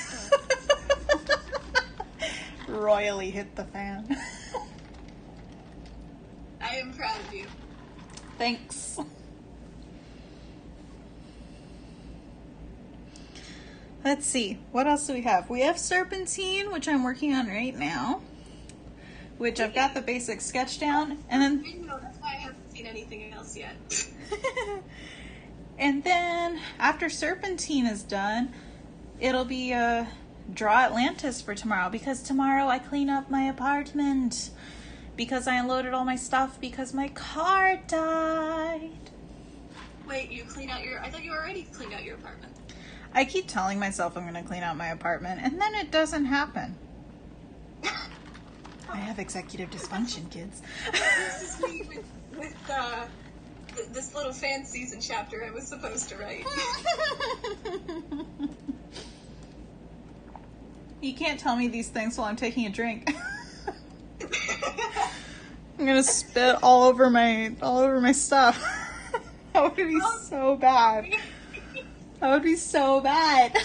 Royally hit the fan. I am proud of you. Thanks. Let's see. What else do we have? We have Serpentine, which I'm working on right now. Which I've got the basic sketch down. And then... That's why I haven't seen anything else yet. And then, after Serpentine is done, it'll be Draw Atlantis for tomorrow. Because tomorrow I clean up my apartment. Because I unloaded all my stuff because my car died. Wait, you clean out your... I thought you already cleaned out your apartment. I keep telling myself I'm going to clean out my apartment, and then it doesn't happen. I have executive dysfunction, kids. This is me with this little fan season chapter I was supposed to write. You can't tell me these things while I'm taking a drink. I'm gonna spit all over my stuff. That would be so bad. That would be so bad.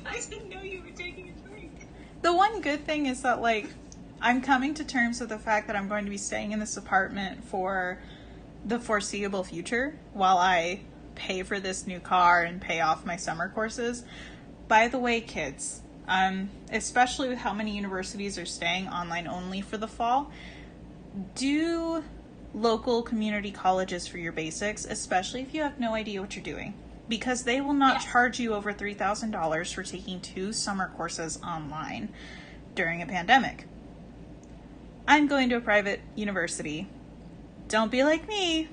I didn't know you were taking a drink. The one good thing is that, like, I'm coming to terms with the fact that I'm going to be staying in this apartment for the foreseeable future while I pay for this new car and pay off my summer courses. By the way, kids, especially with how many universities are staying online only for the fall, do local community colleges for your basics, especially if you have no idea what you're doing. Because they will not charge you over $3,000 for taking 2 summer courses online during a pandemic. I'm going to a private university. Don't be like me.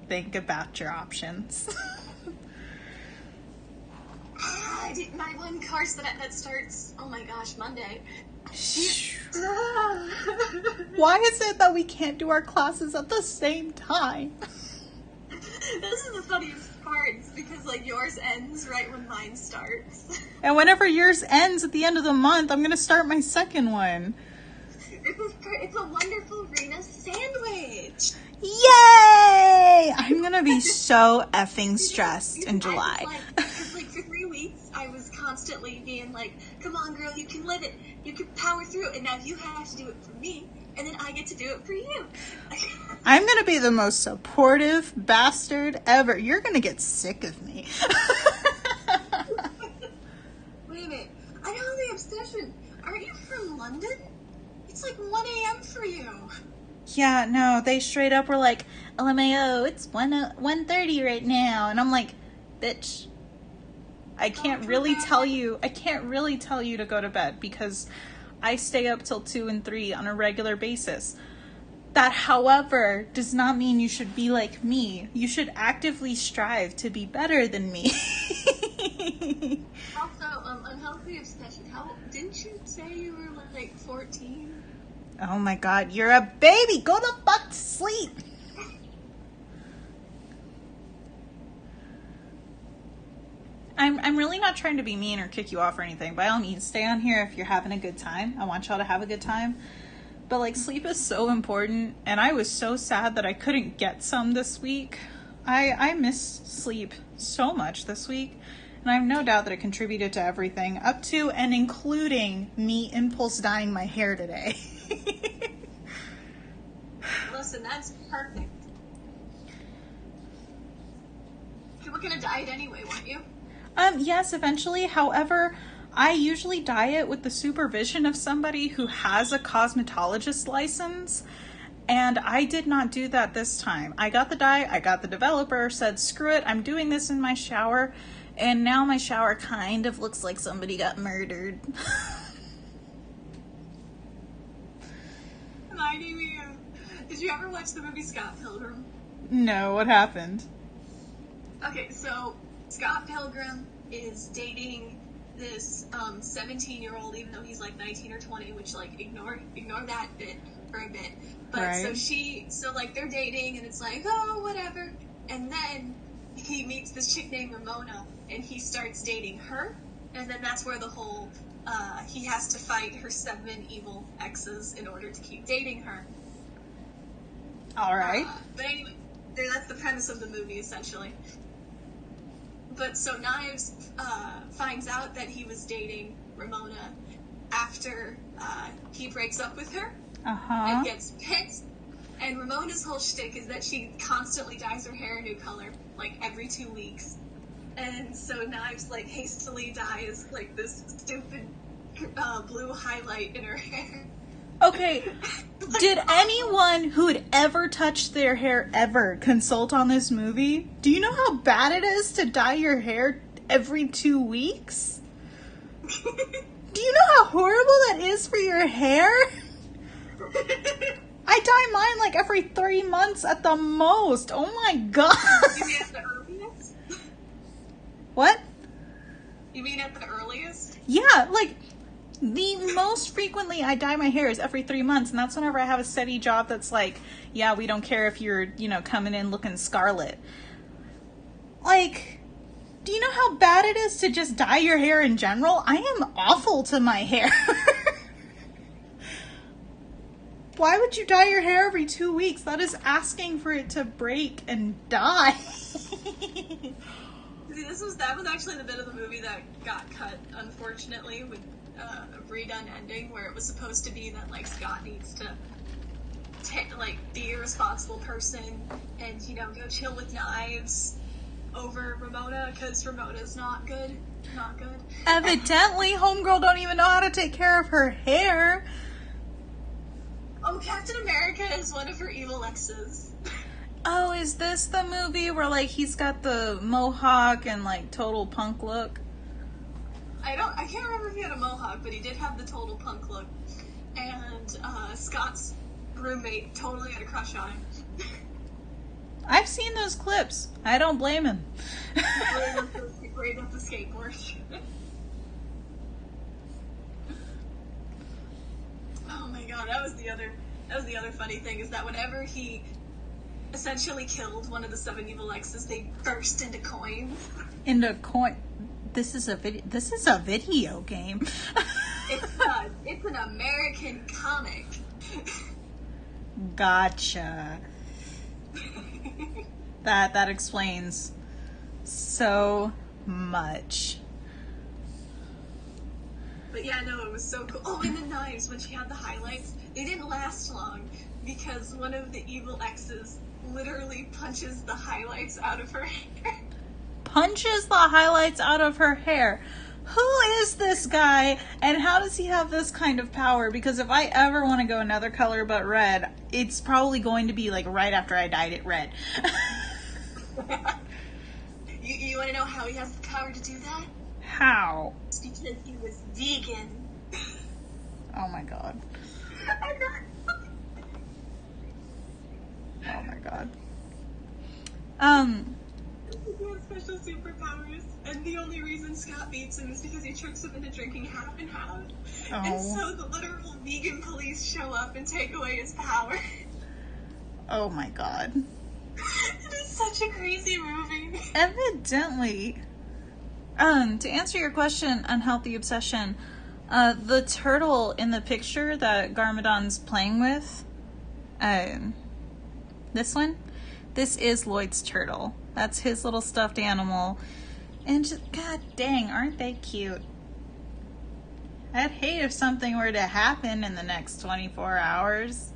Think about your options. My one course that starts, oh my gosh, Monday. Why is it that we can't do our classes at the same time? This is the funniest part. It's because, like, yours ends right when mine starts. And whenever yours ends at the end of the month, I'm going to start my second one. It's a wonderful Rena sandwich. Yay! I'm going to be so effing stressed in July. Because, like, for 3 weeks, I was constantly being like, come on, girl, you can live it. You can power through it. And now you have to do it for me. And then I get to do it for you. I'm going to be the most supportive bastard ever. You're going to get sick of me. Wait a minute. I know the obsession. Aren't you from London? It's like 1 a.m. for you. Yeah, no, they straight up were like, LMAO, it's 1:30 right now. And I'm like, bitch, I can't really tell you to go to bed because I stay up till 2 and 3 on a regular basis. That, however, does not mean you should be like me. You should actively strive to be better than me. Also, unhealthy obsession. Didn't you say you were like 14? Oh my god, you're a baby! Go the fuck to sleep! I'm really not trying to be mean or kick you off or anything. By all means, stay on here if you're having a good time. I want y'all to have a good time. But, like, sleep is so important, and I was so sad that I couldn't get some this week. I missed sleep so much this week, and I have no doubt that it contributed to everything, up to and including me impulse dyeing my hair today. Listen, that's perfect. gonna dye it anyway, weren't you? Yes, eventually. However, I usually dye it with the supervision of somebody who has a cosmetologist license. And I did not do that this time. I got the dye, I got the developer, said, screw it, I'm doing this in my shower. And now my shower kind of looks like somebody got murdered. Reminding me of, did you ever watch the movie Scott Pilgrim? No, what happened? Okay, so Scott Pilgrim is dating this 17-year-old, even though he's like 19 or 20, which like ignore that bit for a bit. But right. so like they're dating and it's like, oh, whatever. And then he meets this chick named Ramona and he starts dating her. And then that's where the whole, he has to fight her 7 evil exes in order to keep dating her. All right. But anyway, that's the premise of the movie, essentially. But so Knives finds out that he was dating Ramona after he breaks up with her. And gets pissed. And Ramona's whole shtick is that she constantly dyes her hair a new color, like every 2 weeks. And so Knives like hastily dyes like this stupid blue highlight in her hair. Okay, did anyone who had ever touched their hair ever consult on this movie? Do you know how bad it is to dye your hair every 2 weeks? Do you know how horrible that is for your hair? I dye mine like every 3 months at the most. Oh my god. You mean at the earliest? What? You mean at the earliest? Yeah, like the most frequently I dye my hair is every 3 months, and that's whenever I have a steady job that's like, yeah, we don't care if you're, coming in looking scarlet. Like, do you know how bad it is to just dye your hair in general? I am awful to my hair. Why would you dye your hair every 2 weeks? That is asking for it to break and die. See, that was actually the bit of the movie that got cut, unfortunately, with a redone ending where it was supposed to be that like Scott needs to be a responsible person and go chill with Knives over Ramona because Ramona's not good. Evidently, homegirl don't even know how to take care of her hair. Oh, Captain America is one of her evil exes. Oh, is this the movie where, like, he's got the mohawk and, like, total punk look? I can't remember if he had a mohawk, but he did have the total punk look. And, Scott's roommate totally had a crush on him. I've seen those clips. I don't blame him. Right up the skateboard. Oh my god, that was the other funny thing, is that whenever he essentially killed one of the 7 evil exes, they burst into coins. This is a video game. It's an American comic. Gotcha. That explains so much. But yeah, no, it was so cool. Oh, and the Knives, when she had the highlights, they didn't last long because one of the evil exes literally punches the highlights out of her hair. Punches the highlights out of her hair. Who is this guy and how does he have this kind of power? Because if I ever want to go another color but red, it's probably going to be like right after I dyed it red. You want to know how he has the power to do that? How? It's because he was vegan. Oh my god. Oh my god. He has special superpowers, and the only reason Scott beats him is because he tricks him into drinking half and half. Oh. And so the literal vegan police show up and take away his power. Oh my god. It is such a crazy movie. Evidently. To answer your question, Unhealthy Obsession, the turtle in the picture that Garmadon's playing with, this one, this is Lloyd's turtle. That's his little stuffed animal. And just, god dang, aren't they cute? I'd hate if something were to happen in the next 24 hours.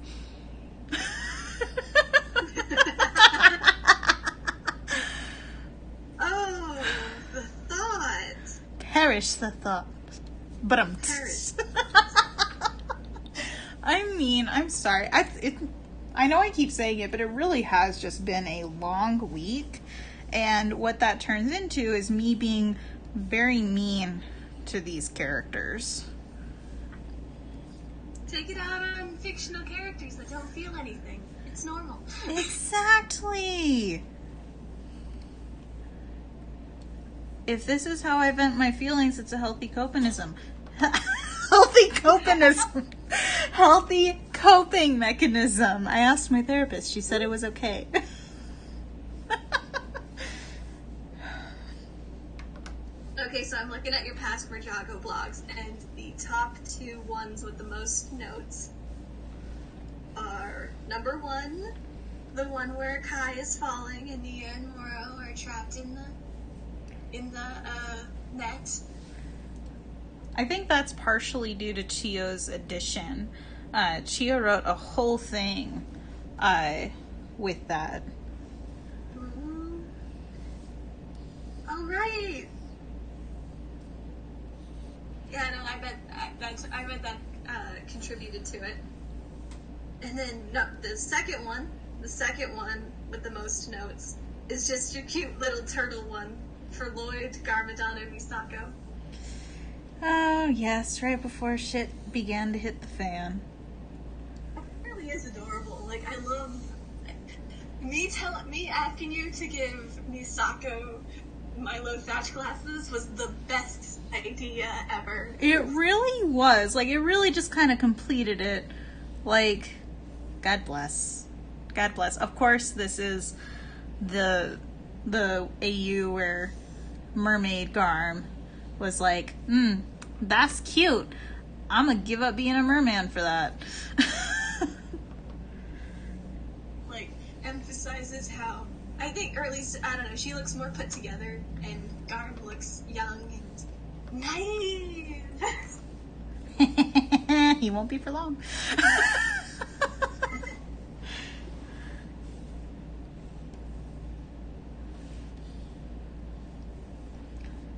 Perish the thought. But Perish. I mean, I'm sorry. I know I keep saying it, but it really has just been a long week. And what that turns into is me being very mean to these characters. Take it out on fictional characters that don't feel anything. It's normal. Exactly. If this is how I vent my feelings, it's a healthy copinism. Healthy copinism. Healthy coping mechanism. I asked my therapist. She said it was okay. Okay, so I'm looking at your past Merjago blogs, and the top 2 ones with the most notes are number 1, the one where Kai is falling and Nia and Moro are trapped in the net. I think that's partially due to Chio's addition. Chio wrote a whole thing with that. Mm-hmm. Oh, right. Yeah, no, I bet that contributed to it. And then, no, the second one with the most notes is just your cute little turtle one for Lloyd, Garmadon, and Misako. Oh, yes, right before shit began to hit the fan. It really is adorable. Like, I love me asking you to give Misako Milo Thatch glasses was the best idea ever. It really was. Like, it really just kind of completed it. Like, God bless. God bless. Of course, this is the AU where Mermaid Garm was like, that's cute. I'm gonna give up being a merman for that. Like, emphasizes how, I think, or at least, I don't know, she looks more put together, and Garm looks young and naive. He won't be for long.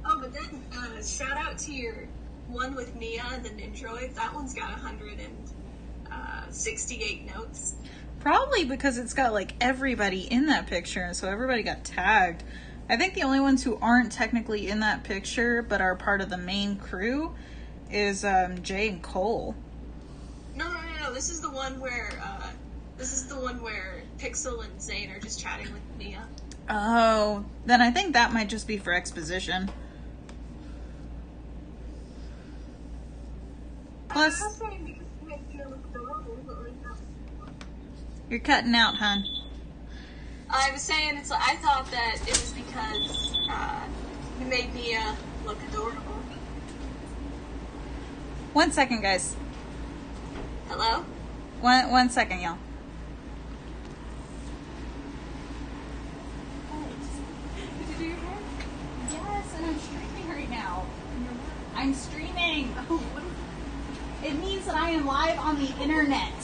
Oh, but then, shout out to your one with Mia and the Nindroid. That one's got 168 notes. Probably because it's got like everybody in that picture, and so everybody got tagged. I think the only ones who aren't technically in that picture but are part of the main crew is Jay and Cole. No. This is the one where Pixel and Zane are just chatting with Mia. Oh, then I think that might just be for exposition. Plus, you're cutting out, hon. I was saying I thought that it was because it made Mia look adorable. 1 second, guys. Hello? One second, y'all. Did you do your hair? Yes, and I'm streaming right now. I'm streaming. It means that I am live on the internet.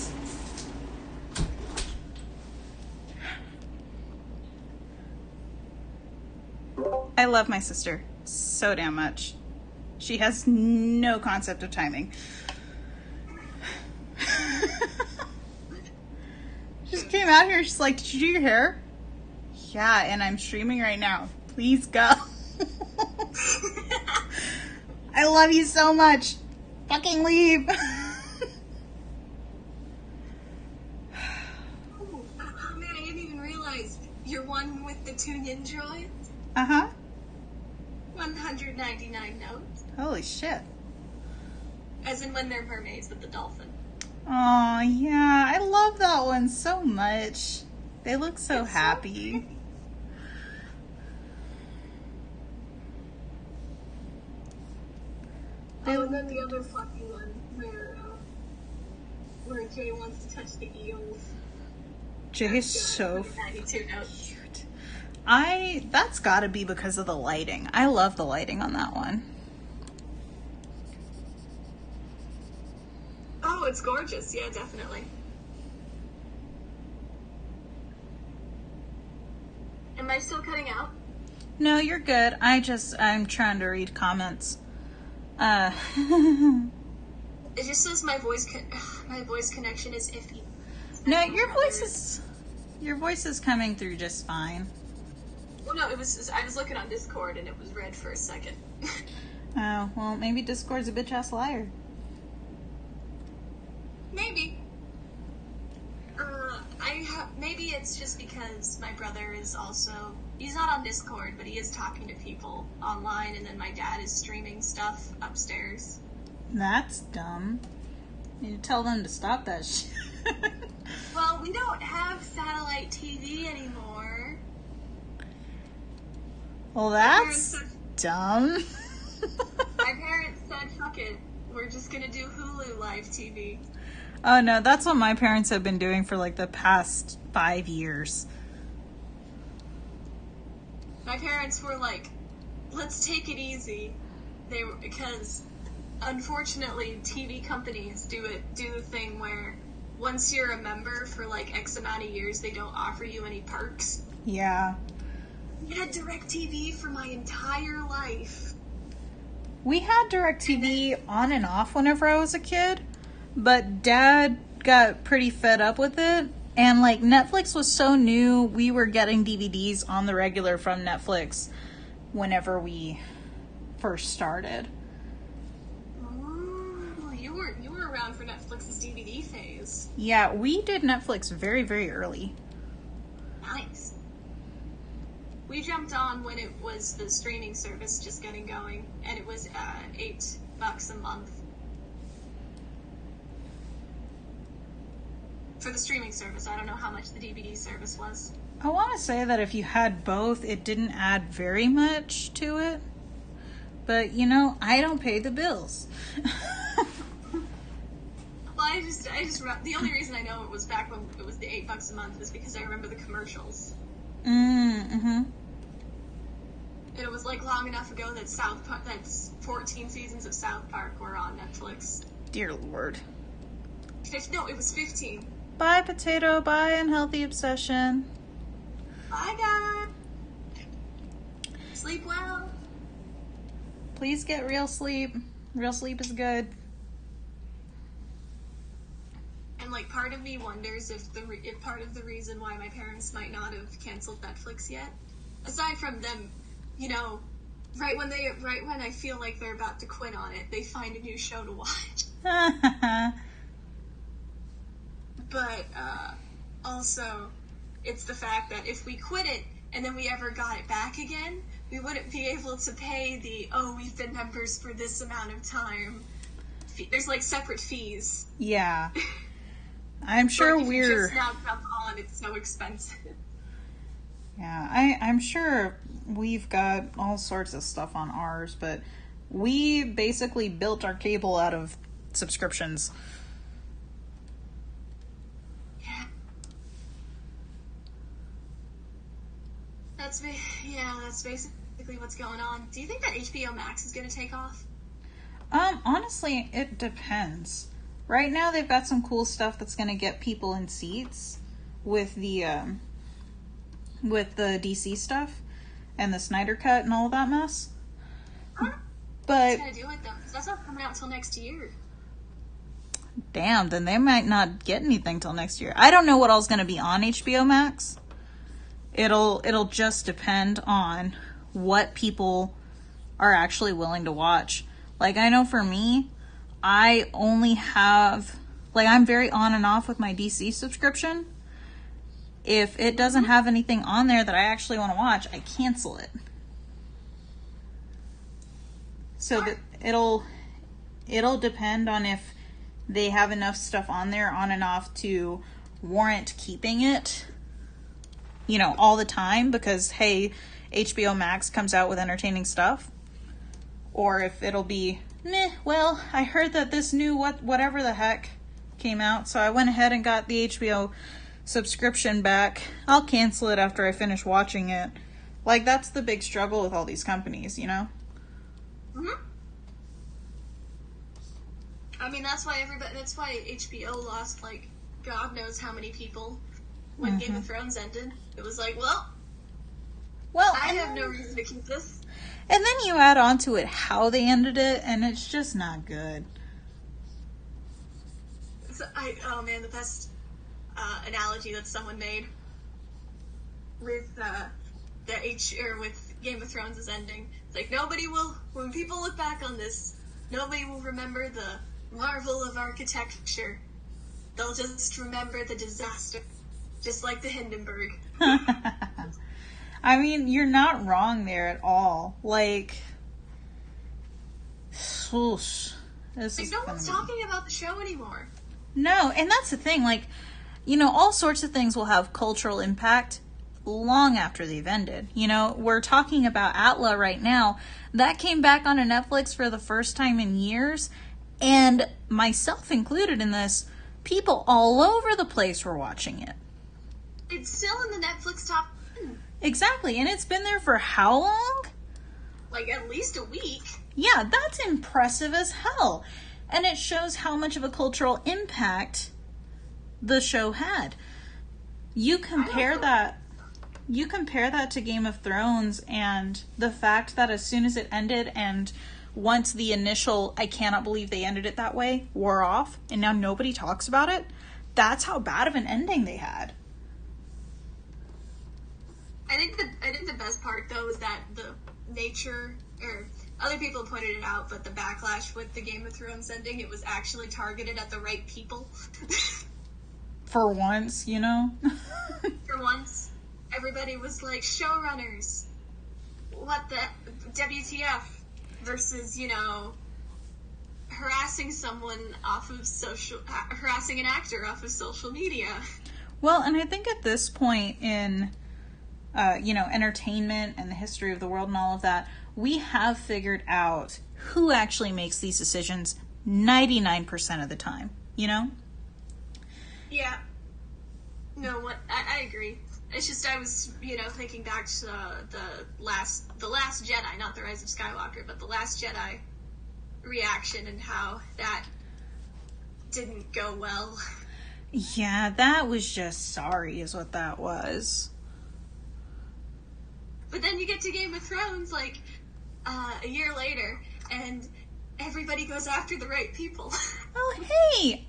I love my sister so damn much. She has no concept of timing. Just came out here, she's like, did you do your hair? Yeah, and I'm streaming right now. Please go. I love you so much. Fucking leave. Oh man, I didn't even realize you're one with the 2 Nindroids. Uh-huh. 199 notes. Holy shit. As in when they're mermaids with the dolphin. Oh, yeah. I love that one so much. They look so happy. Oh, and then the other fluffy one where Jay wants to touch the eels. Jay is so 92 notes. cute. That's gotta be because of the lighting. I love the lighting on that one. Oh, it's gorgeous. Yeah, definitely. Am I still cutting out? No, you're good. I'm trying to read comments. Uh, It just says my voice connection is iffy. no, your voice is coming through just fine. Well, no, I was looking on Discord and it was red for a second. Oh, well, maybe Discord's a bitch-ass liar. Maybe. Maybe it's just because my brother is also, he's not on Discord, but he is talking to people online, and then my dad is streaming stuff upstairs. That's dumb. You need to tell them to stop that shit. Well, we don't have satellite TV anymore. Well, that's dumb. My parents said, fuck it, we're just gonna do Hulu live TV. Oh no, that's what my parents have been doing for like the past 5 years. My parents were like, let's take it easy. Because unfortunately TV companies do the thing where once you're a member for like X amount of years, they don't offer you any perks. Yeah. I had DirecTV for my entire life. We had DirecTV on and off whenever I was a kid, but Dad got pretty fed up with it. And like Netflix was so new, we were getting DVDs on the regular from Netflix whenever we first started. Oh, you were around for Netflix's DVD phase. Yeah, we did Netflix very, very early. Nice. We jumped on when it was the streaming service just getting going, and it was $8 a month. For the streaming service, I don't know how much the DVD service was. I want to say that if you had both, it didn't add very much to it. But, you know, I don't pay the bills. Well, the only reason I know it was back when it was the $8 a month is because I remember the commercials. Mm-hmm. It was like long enough ago that that's 14 seasons of South Park were on Netflix. Dear Lord. No, it was 15. Bye, Potato. Bye, Unhealthy Obsession. Bye, God. Sleep well. Please get real sleep. Real sleep is good. And like, part of me wonders if part of the reason why my parents might not have canceled Netflix yet, aside from them, you know, right when I feel like they're about to quit on it, they find a new show to watch. But also, it's the fact that if we quit it and then we ever got it back again, we wouldn't be able to pay we've been members for this amount of time. There's like separate fees. Yeah. I'm sure if we're... you just now jump on, it's so expensive. Yeah, I'm sure we've got all sorts of stuff on ours, but we basically built our cable out of subscriptions. Yeah. That's basically what's going on. Do you think that HBO Max is going to take off? Honestly, it depends. Right now, they've got some cool stuff that's going to get people in seats with the DC stuff and the Snyder Cut and all that mess. But what's going to do with them? Because that's not coming out until next year. Damn, then they might not get anything till next year. I don't know what all's going to be on HBO Max. It'll just depend on what people are actually willing to watch. Like, I know for me, I only have, like, I'm very on and off with my DC subscription. If it doesn't have anything on there that I actually want to watch, I cancel it. So that it'll depend on if they have enough stuff on there on and off to warrant keeping it, you know, all the time, because hey, HBO Max comes out with entertaining stuff. Or if it'll be, meh, well, I heard that this new whatever the heck came out, so I went ahead and got the HBO subscription back. I'll cancel it after I finish watching it. Like, that's the big struggle with all these companies, you know? Mm-hmm. I mean, that's why HBO lost, like, God knows how many people when Game of Thrones ended. It was like, well, Well, I have no reason to keep this. And then you add on to it how they ended it, and it's just not good. Oh man, the best analogy that someone made with with Game of Thrones' ending. It's like, when people look back on this, nobody will remember the marvel of architecture. They'll just remember the disaster, just like the Hindenburg. I mean, you're not wrong there at all. Like, whoosh, no one's talking about the show anymore. No, and that's the thing. Like, all sorts of things will have cultural impact long after they've ended. We're talking about Atla right now. That came back onto Netflix for the first time in years, and myself included in this, people all over the place were watching it. It's still in the Netflix top 10. Exactly, and it's been there for how long? Like at least a week. Yeah, that's impressive as hell. And it shows how much of a cultural impact the show had. You compare that to Game of Thrones, and the fact that as soon as it ended, and once the initial "I cannot believe they ended it that way" wore off, and now nobody talks about it, that's how bad of an ending they had. I think the best part though is that the nature, or other people have pointed it out, but the backlash with the Game of Thrones ending, it was actually targeted at the right people. For once, For once, everybody was like, showrunners, what the WTF, versus, harassing an actor off of social media. Well, and I think at this point in entertainment and the history of the world and all of that, we have figured out who actually makes these decisions 99% of the time, Yeah. No, I agree. It's just I was, thinking back to the last Jedi, not the Rise of Skywalker, but the Last Jedi reaction and how that didn't go well. Yeah, that was just sorry is what that was. But then you get to Game of Thrones, like, a year later, and everybody goes after the right people. Oh, hey!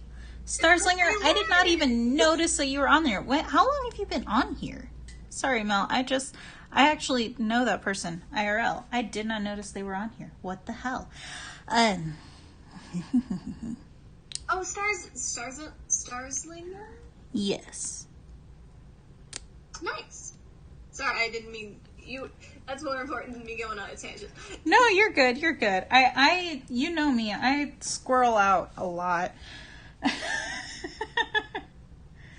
Starslinger, I did not even notice that you were on there. How long have you been on here? Sorry, Mel, I actually know that person, IRL. I did not notice they were on here. What the hell? Oh, Starslinger? Yes. Nice. Sorry, I didn't mean... That's more important than me going on a tangent. No, you're good. You're good. You know me. I squirrel out a lot.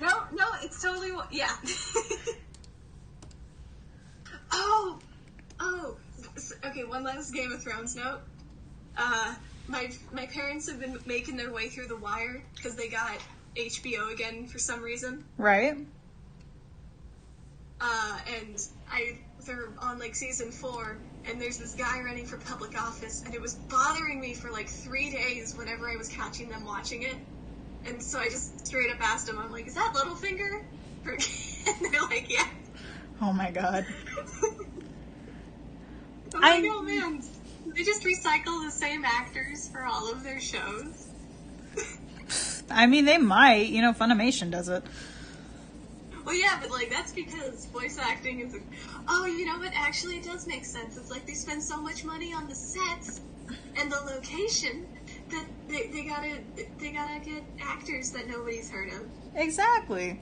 No, it's totally... Yeah. Oh. Okay, one last Game of Thrones note. My parents have been making their way through The Wire because they got HBO again for some reason. Right. And they're on like season 4, and there's this guy running for public office, and it was bothering me for like 3 days whenever I was catching them watching it. And so I just straight up asked them, I'm like, is that Littlefinger? And they're like, yeah. Oh my god. I'm like, oh man, they just recycle the same actors for all of their shows. I mean, they might. Funimation does it. Well, yeah, but like that's because voice acting is. Oh, you know what? Actually, it does make sense. It's like they spend so much money on the sets and the location that they gotta get actors that nobody's heard of. Exactly.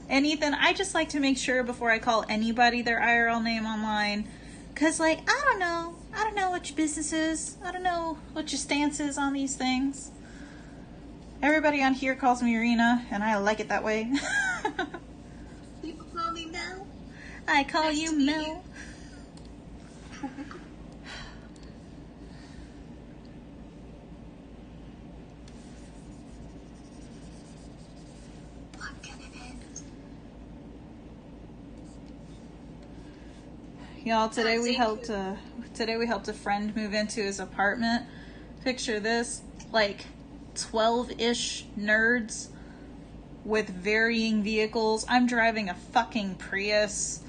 And Ethan, I just like to make sure before I call anybody their IRL name online, because I don't know what your business is. I don't know what your stance is on these things. Everybody on here calls me Irina, and I like it that way. People call me Mel. I call you Mel. What can it end? Y'all, today we helped a friend move into his apartment. Picture this, like 12-ish nerds with varying vehicles. I'm driving a fucking Prius.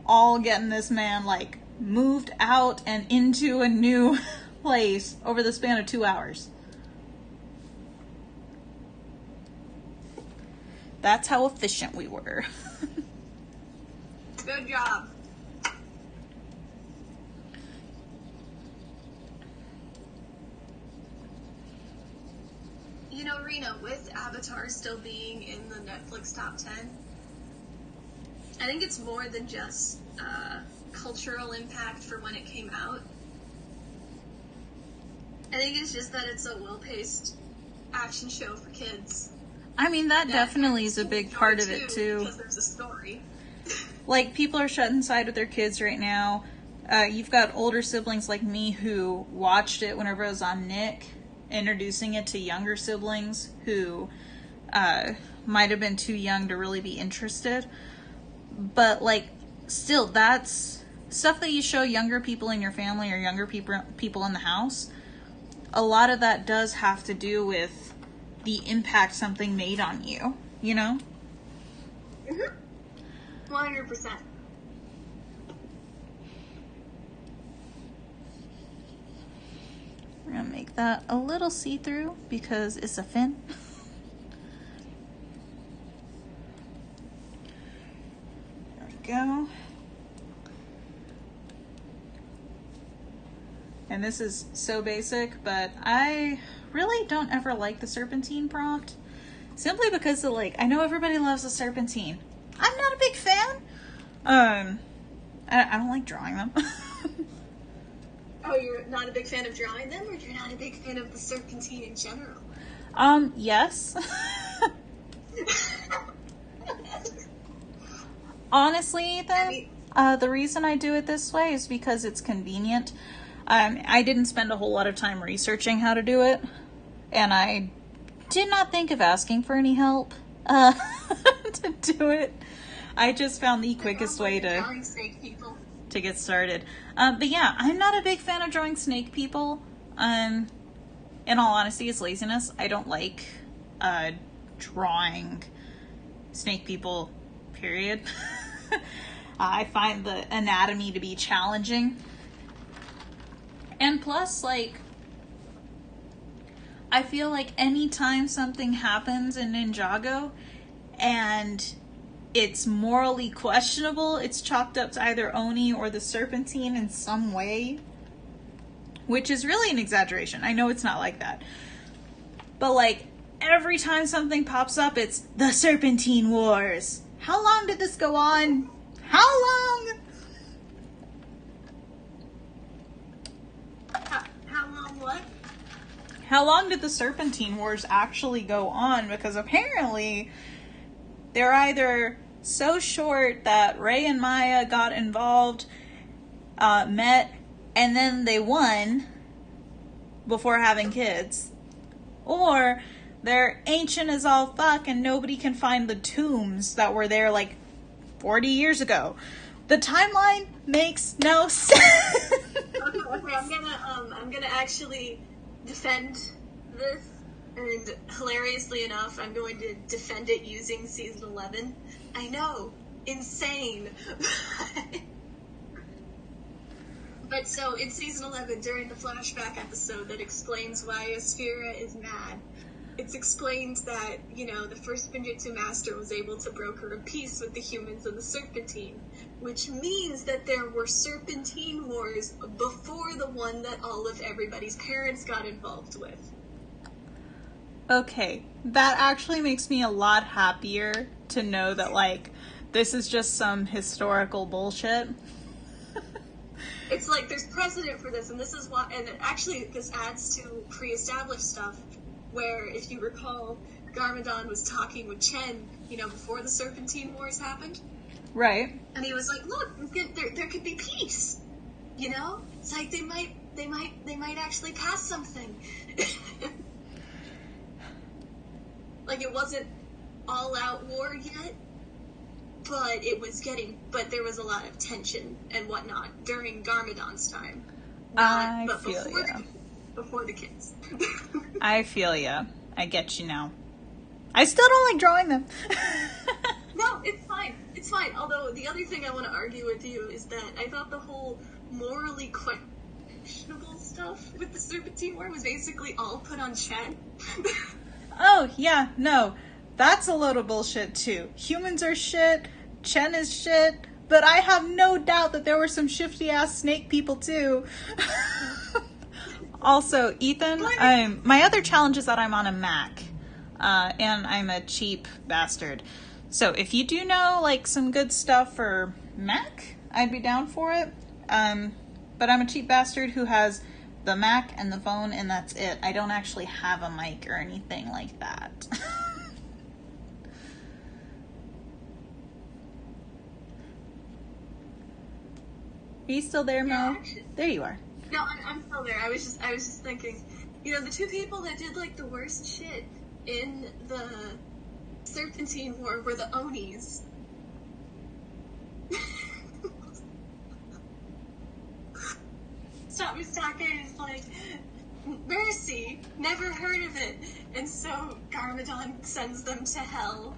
all getting this man, like, moved out and into a new place over the span of 2 hours. That's how efficient we were. Good job. You know, Rena, with Avatar still being in the Netflix top 10, I think it's more than just cultural impact for when it came out. I think it's just that it's a well-paced action show for kids. I mean, that definitely is a big part of it, too. Because there's a story. Like, people are shut inside with their kids right now. You've got older siblings like me who watched it whenever it was on Nick, introducing it to younger siblings who might have been too young to really be interested. But, like, still, that's stuff that you show younger people in your family or younger people in the house. A lot of that does have to do with the impact something made on you, you know? 100%. We're gonna make that a little see-through because it's a fin. There we go. And this is so basic, but I really don't ever like the serpentine prompt. Simply because of, like, I know everybody loves the serpentine. I'm not a big fan. I don't like drawing them. Oh, you're not a big fan of drawing them, or you're not a big fan of the serpentine in general? Yes. Honestly, Ethan, the reason I do it this way is because it's convenient. I didn't spend a whole lot of time researching how to do it, and I did not think of asking for any help to do it. I just found the quickest way to get started. But yeah, I'm not a big fan of drawing snake people. In all honesty, it's laziness. I don't like drawing snake people, period. I find the anatomy to be challenging. And plus, like, I feel like anytime something happens in Ninjago and it's morally questionable, it's chalked up to either Oni or the serpentine in some way, which is really an exaggeration. I know it's not like that. But, like, every time something pops up, it's the Serpentine Wars. How long did this go on? How long? How long did the Serpentine Wars actually go on? Because apparently they're either so short that Ray and Maya got involved, met, and then they won before having kids. Or they're ancient as all fuck and nobody can find the tombs that were there like 40 years ago. The timeline makes no sense. Okay, I'm gonna actually defend this, and hilariously enough, I'm going to defend it using season 11. I know, insane. But so in season 11, during the flashback episode that explains why Asphira is mad, it's explained that, you know, the first Spinjitzu master was able to broker a peace with the humans and the Serpentine, which means that there were Serpentine wars before the one that all of everybody's parents got involved with. Okay, that actually makes me a lot happier to know that, like, this is just some historical bullshit. It's like, there's precedent for this, and this is why, and actually this adds to pre-established stuff, where, if you recall, Garmadon was talking with Chen, you know, before the Serpentine Wars happened. Right. And he was like, look, there could be peace, you know? It's like, they might actually pass something. Like, it wasn't all-out war yet, but there was a lot of tension and whatnot during Garmadon's time. Before the kids. I feel ya. I get you now. I still don't like drawing them. No, it's fine. It's fine. Although the other thing I want to argue with you is that I thought the whole morally questionable stuff with the Serpentine War was basically all put on Chen. Oh, yeah, no. That's a load of bullshit, too. Humans are shit, Chen is shit, but I have no doubt that there were some shifty-ass snake people, too. Also, Ethan, my other challenge is that I'm on a Mac, and I'm a cheap bastard. So if you do know, like, some good stuff for Mac, I'd be down for it. But I'm a cheap bastard who has the Mac and the phone, and that's it. I don't actually have a mic or anything like that. Are you still there, Mo? Yeah, actually, there you are. no, I'm still there. I was just thinking, you know, the two people that did like the worst shit in the Serpentine War were the Onis. Stop Mustaka is like, mercy, never heard of it. And so Garmadon sends them to hell.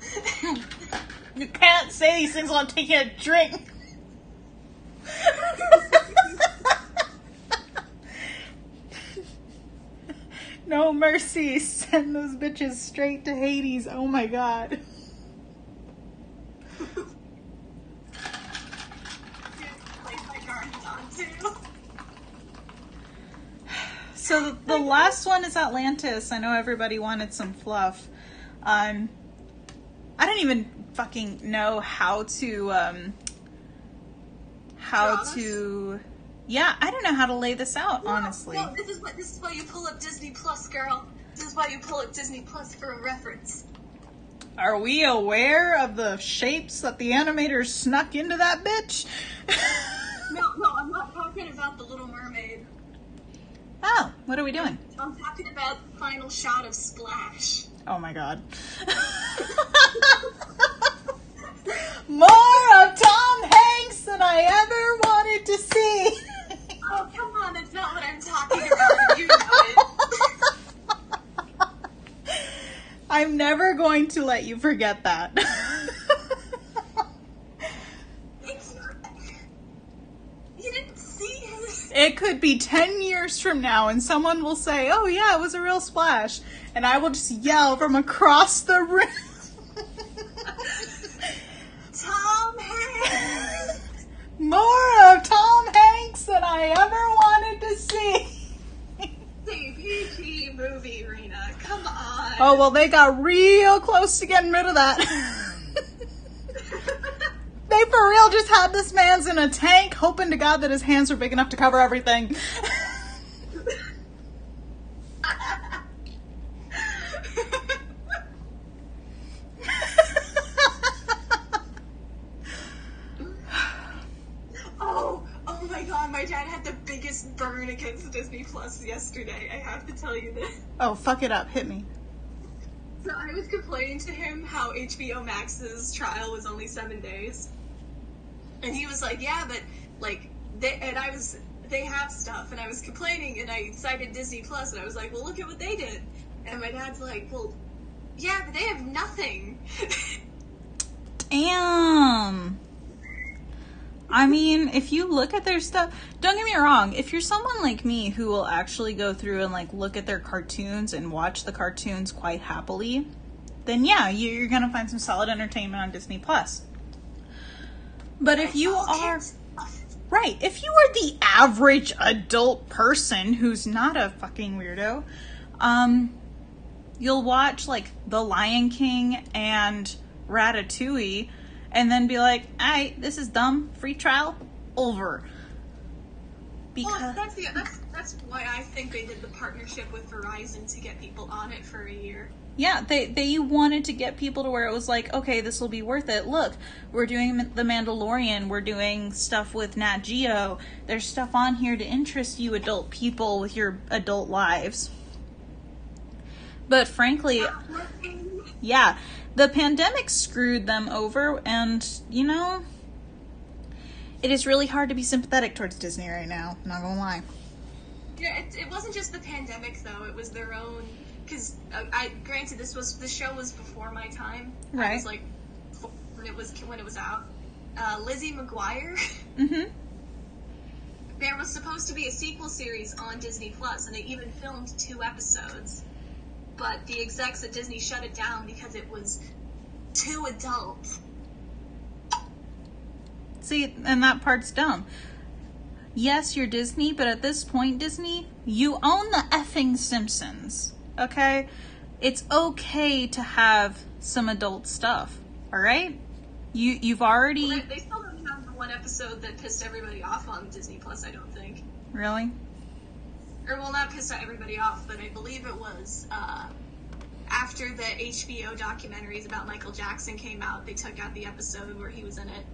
You can't say these things while I'm taking a drink. No mercy, send those bitches straight to Hades. Oh my god. So the last one is Atlantis. I know everybody wanted some fluff. I don't even fucking know how to yeah, I don't know how to lay this out, honestly. No, this is why you pull up Disney Plus, girl. This is why you pull up Disney Plus for a reference. Are we aware of the shapes that the animators snuck into that bitch? No, I'm not talking about The Little Mermaid. Oh, what are we doing? I'm talking about the final shot of Splash. Oh my god. More of Tom Hanks than I ever wanted to see. Oh, come on, that's not what I'm talking about. You know it. I'm never going to let you forget that. You didn't see it. It could be 10 years from now and someone will say, oh yeah, it was a real splash. And I will just yell from across the room. Tom Hanks! More of Tom Hanks than I ever wanted to see. PG movie, Rena. Come on. Oh, well, they got real close to getting rid of that. They for real just had this man's in a tank, hoping to God that his hands were big enough to cover everything. Oh my god, my dad had the biggest burn against Disney Plus yesterday. I have to tell you this. Oh, fuck it up. Hit me. So I was complaining to him how HBO Max's trial was only 7 days. And he was like, yeah, but, like, they have stuff. And I was complaining, and I cited Disney Plus, and I was like, well, look at what they did. And my dad's like, well, yeah, but they have nothing. Damn. I mean, if you look at their stuff, don't get me wrong, if you're someone like me who will actually go through and like look at their cartoons and watch the cartoons quite happily, then yeah, you're gonna find some solid entertainment on Disney Plus. But if you are, right, if you are the average adult person who's not a fucking weirdo, you'll watch like The Lion King and Ratatouille and then be like, alright, this is dumb, free trial, over. Because well, that's why I think they did the partnership with Verizon to get people on it for a year. Yeah, they wanted to get people to where it was like, okay, this will be worth it. Look, we're doing The Mandalorian, we're doing stuff with Nat Geo. There's stuff on here to interest you adult people with your adult lives. But frankly, yeah, the pandemic screwed them over, and, you know, it is really hard to be sympathetic towards Disney right now, not gonna lie. Yeah, it wasn't just the pandemic, though. It was their own... Because, granted, the show was before my time. Right. I was, like, 4 when it was out. Lizzie McGuire. Mm-hmm. There was supposed to be a sequel series on Disney Plus, and they even filmed 2 episodes. But the execs at Disney shut it down because it was too adult. See, and that part's dumb. Yes, you're Disney, but at this point, Disney, you own the effing Simpsons, okay? It's okay to have some adult stuff, all right? You've already... Well, they still don't have the one episode that pissed everybody off on Disney Plus, I don't think. Really? Or, well, not pissed everybody off, but I believe it was, after the HBO documentaries about Michael Jackson came out, they took out the episode where he was in it.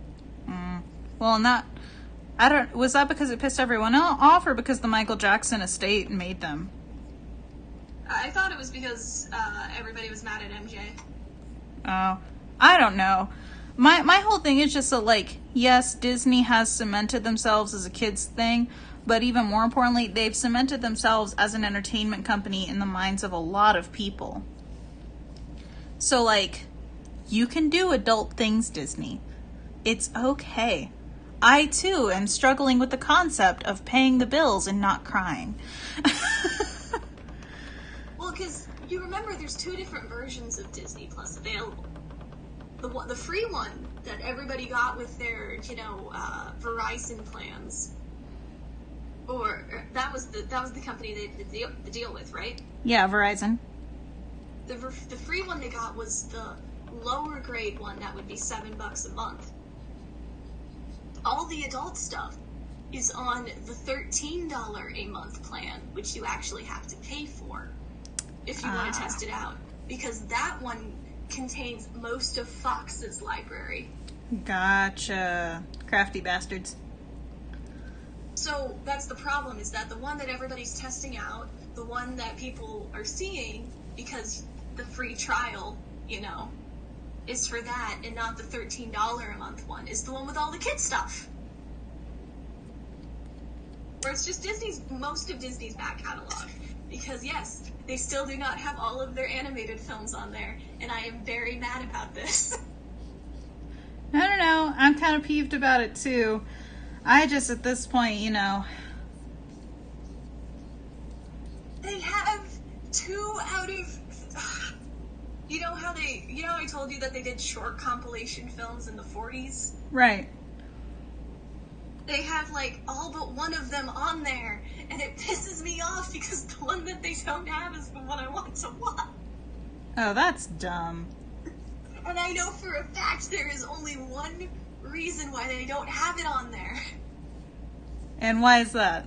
Well, and that... was that because it pissed everyone off, or because the Michael Jackson estate made them? I thought it was because, everybody was mad at MJ. Oh, I don't know. My whole thing is just that, like, yes, Disney has cemented themselves as a kid's thing, but even more importantly, they've cemented themselves as an entertainment company in the minds of a lot of people. So, like, you can do adult things, Disney. It's okay. I, too, am struggling with the concept of paying the bills and not crying. Well, because you remember there's 2 different versions of Disney Plus available. The free one that everybody got with their, Verizon plans. Or that was the company they did the deal with, right? Yeah, Verizon. The free one they got was the lower grade one that would be $7 a month. All the adult stuff is on the $13 a month plan, which you actually have to pay for if you want to test it out, because that one contains most of Fox's library. Gotcha. Crafty bastards. So that's the problem, is that the one that everybody's testing out, the one that people are seeing, because the free trial, is for that, and not the $13 a month one, is the one with all the kid stuff. Where it's just most of Disney's back catalog. Because yes, they still do not have all of their animated films on there, and I am very mad about this. I don't know. I'm kind of peeved about it too. I just, at this point, They have 2 out of... You know how I told you that they did short compilation films in the 40s? Right. They have, all but one of them on there, and it pisses me off because the one that they don't have is the one I want to watch. Oh, that's dumb. And I know for a fact there is only one reason why they don't have it on there. And why is that?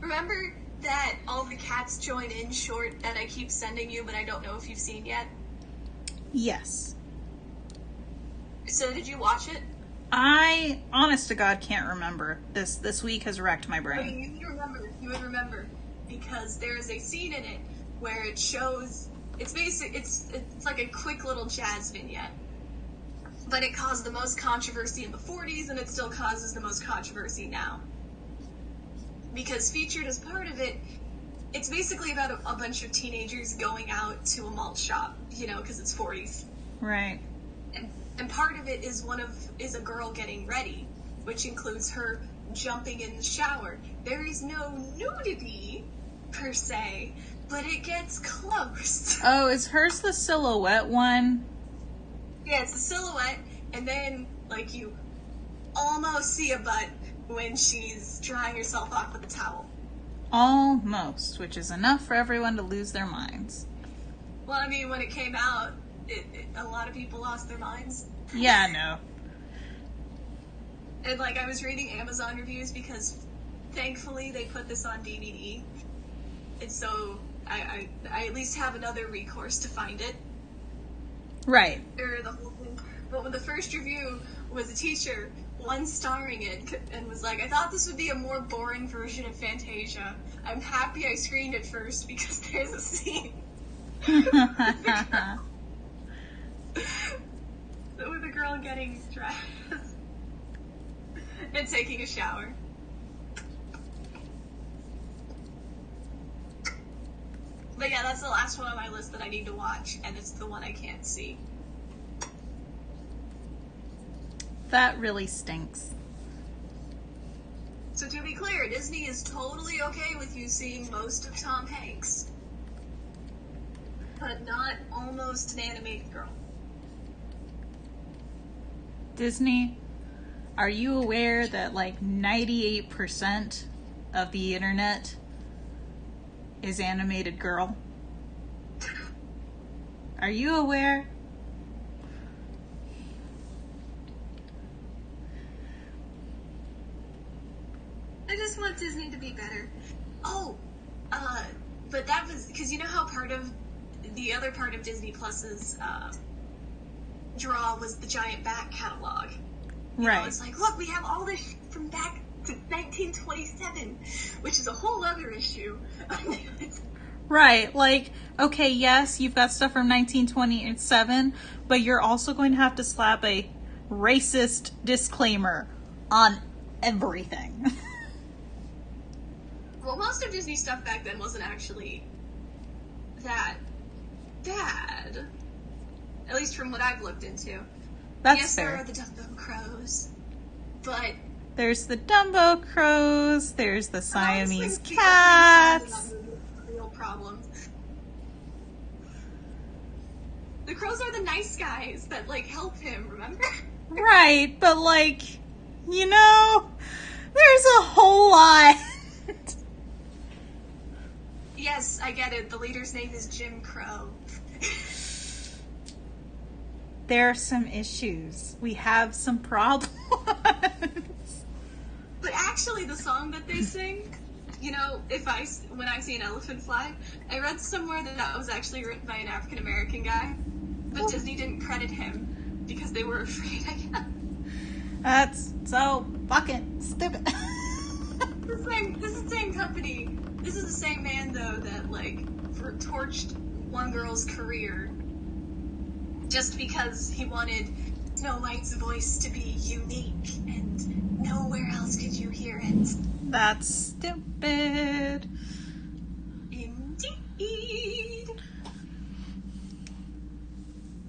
Remember that All the Cats Join In short that I keep sending you, but I don't know if you've seen yet? Yes. So did you watch it? I, honest to God, can't remember. This week has wrecked my brain. Okay, you would remember, because there is a scene in it where it shows, it's like a quick little jazz vignette. But it caused the most controversy in the 40s, and it still causes the most controversy now. Because featured as part of it, it's basically about a bunch of teenagers going out to a malt shop, because it's 40s. Right. And part of it is a girl getting ready, which includes her jumping in the shower. There is no nudity, per se, but it gets close. Oh, is hers the silhouette one? Yeah, it's a silhouette, and then, you almost see a butt when she's drying herself off with a towel. Almost, which is enough for everyone to lose their minds. Well, I mean, when it came out, a lot of people lost their minds. Yeah, I know. And, I was reading Amazon reviews because, thankfully, they put this on DVD. And so, I at least have another recourse to find it. Right. Or the whole thing. But when the first review was a teacher, starring it, and was like, I thought this would be a more boring version of Fantasia. I'm happy I screened it first because there's a scene with a girl getting dressed and taking a shower. But yeah, that's the last one on my list that I need to watch, and it's the one I can't see. that really stinks. So to be clear, Disney is totally okay with you seeing most of Tom Hanks, but not almost an animated girl. Disney, are you aware that like 98% of the internet is animated girl? Are you aware? I just want Disney to be better. Oh, but that was, because you know how the other part of Disney Plus's draw was the giant back catalog. You know, it's like, look, we have all this from back to 1927, which is a whole other issue. Right, like, okay, yes, you've got stuff from 1927, but you're also going to have to slap a racist disclaimer on everything. Well, most of Disney stuff back then wasn't actually that bad. At least from what I've looked into. That's yes, fair. There are the Dumbo crows, but... There's the Dumbo crows, there's the Siamese honestly, cats. The real problem. The crows are the nice guys that, like, help him, remember? Right, but, like, you know, there's a whole lot. Yes, I get it. The leader's name is Jim Crow. There are some issues. We have some problems. But actually, the song that they sing, you know, when I see an elephant fly, I read somewhere that was actually written by an African American guy, but Disney didn't credit him because they were afraid, I guess. That's so fucking stupid. This is the same company. This is the same man, though, that, like, torched one girl's career just because he wanted Snow White's voice to be unique and nowhere else could you hear it. That's stupid. Indeed.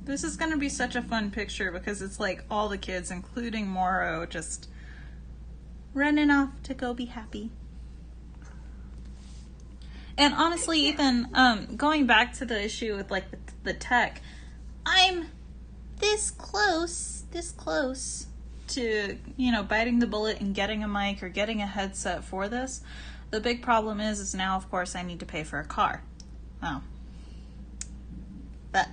This is going to be such a fun picture because it's like all the kids, including Moro, just running off to go be happy. And honestly, Ethan, going back to the issue with like the tech, I'm this close to, you know, biting the bullet and getting a mic or getting a headset for this. The big problem is now, of course, I need to pay for a car. Oh. Fuck.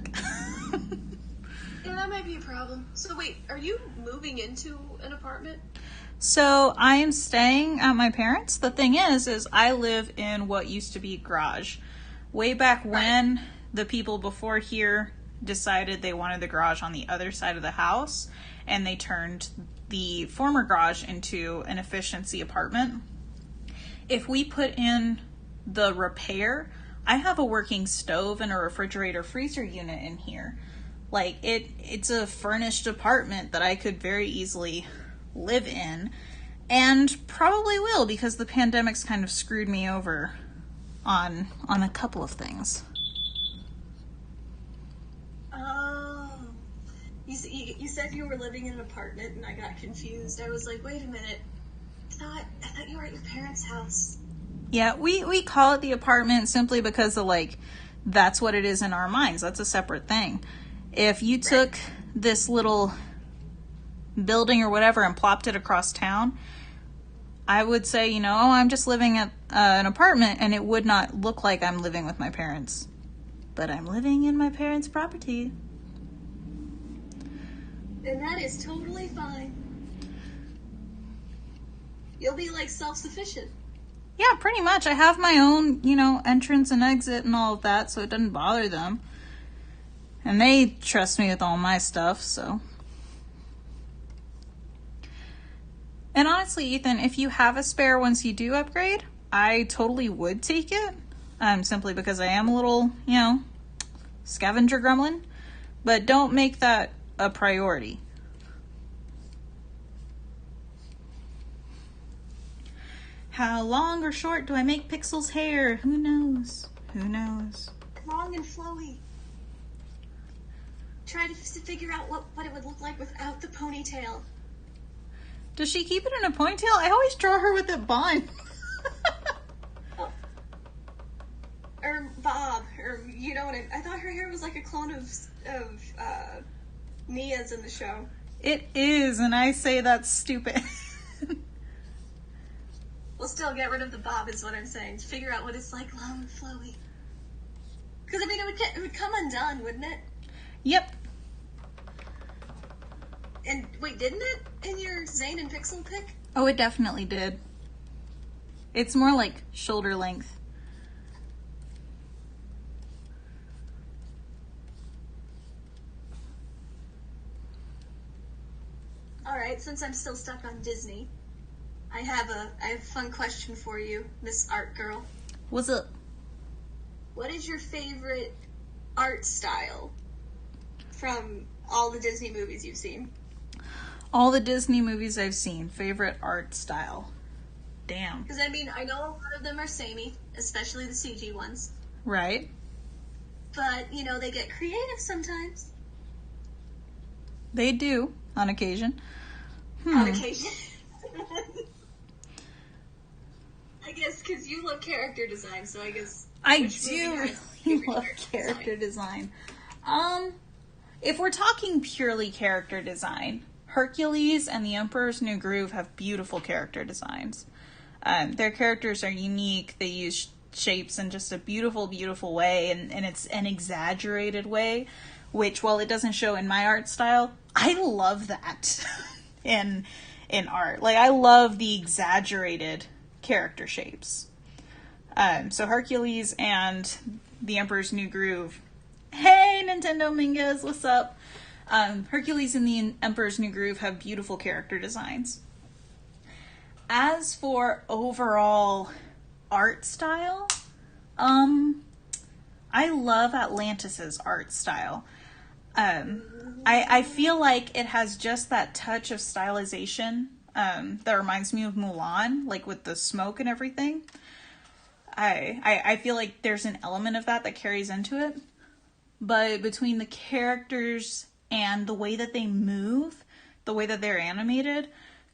Yeah, that might be a problem. So wait, are you moving into an apartment? So I am staying at my parents'. The thing is I live in what used to be a garage. Way back when the people before here decided they wanted the garage on the other side of the house, and they turned the former garage into an efficiency apartment. If we put in the repair, I have a working stove and a refrigerator freezer unit in here. Like, it's a furnished apartment that I could very easily live in, and probably will, because the pandemic's kind of screwed me over on a couple of things. Oh, you said you were living in an apartment, and I got confused. I was like, wait a minute, I thought you were at your parents' house. Yeah, we call it the apartment simply because of, like, that's what it is in our minds. That's a separate thing. If you took this little building or whatever and plopped it across town, I would say, you know, oh, I'm just living at an apartment, and it would not look like I'm living with my parents. But I'm living in my parents' property. And that is totally fine. You'll be, like, self-sufficient. Yeah, pretty much. I have my own, you know, entrance and exit and all of that, so it doesn't bother them. And they trust me with all my stuff, so. And honestly, Ethan, if you have a spare once you do upgrade, I totally would take it. Simply because I am a little, you know, scavenger gremlin. But don't make that a priority. How long or short do I make Pixel's hair? Who knows? Who knows? Long and flowy. Try to figure out what it would look like without the ponytail. Does she keep it in a ponytail? I always draw her with a bun. Or bob, or you know what I thought her hair was like a clone of Nia's in the show. It is, and I say that's stupid. Well, still, get rid of the bob is what I'm saying. Figure out what it's like, long and flowy. Because, I mean, it would come undone, wouldn't it? Yep. And, wait, didn't it in your Zane and Pixel pick? Oh, it definitely did. It's more like shoulder length. Alright, since I'm still stuck on Disney, I have a fun question for you, Miss Art Girl. What's up? What is your favorite art style from all the Disney movies you've seen? All the Disney movies I've seen. Favorite art style. Damn. Because, I mean, I know a lot of them are samey, especially the CG ones. Right. But, you know, they get creative sometimes. They do, on occasion. On occasion. I guess because you love character design, so I guess... I do really love character design. If we're talking purely character design, Hercules and the Emperor's New Groove have beautiful character designs. Their characters are unique. They use shapes in just a beautiful, beautiful way, and it's an exaggerated way, which, while it doesn't show in my art style, I love that in art. Like, I love the exaggerated character shapes. So Hercules and the Emperor's New Groove. Hey, Nintendo Mingas, what's up? Hercules and the Emperor's New Groove have beautiful character designs. As for overall art style, I love Atlantis's art style. I feel like it has just that touch of stylization that reminds me of Mulan, like with the smoke and everything. I feel like there's an element of that carries into it. But between the characters and the way that they move, the way that they're animated,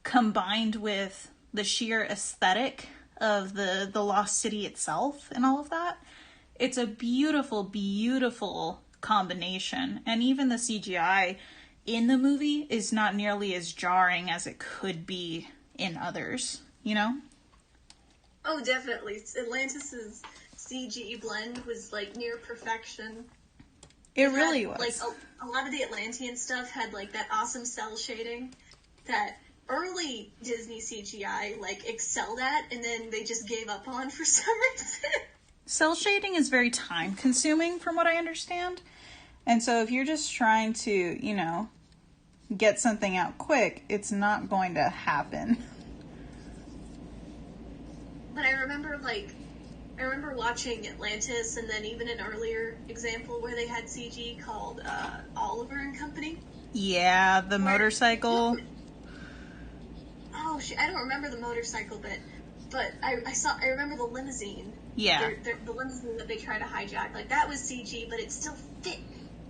combined with the sheer aesthetic of the Lost City itself and all of that, it's a beautiful, beautiful combination. And even the CGI in the movie is not nearly as jarring as it could be in others, you know? Oh, definitely. Atlantis's CG blend was, like, near perfection. It really was. Like, a lot of the Atlantean stuff had, like, that awesome cell shading that early Disney CGI, like, excelled at, and then they just gave up on for some reason. Cell shading is very time consuming, from what I understand. And so if you're just trying to, you know, get something out quick, it's not going to happen. But I remember watching Atlantis, and then even an earlier example where they had CG called Oliver and Company. Yeah, the motorcycle. Oh shit! I don't remember the motorcycle bit, but I remember the limousine. Yeah. The limousine that they try to hijack, like that was CG, but it still fit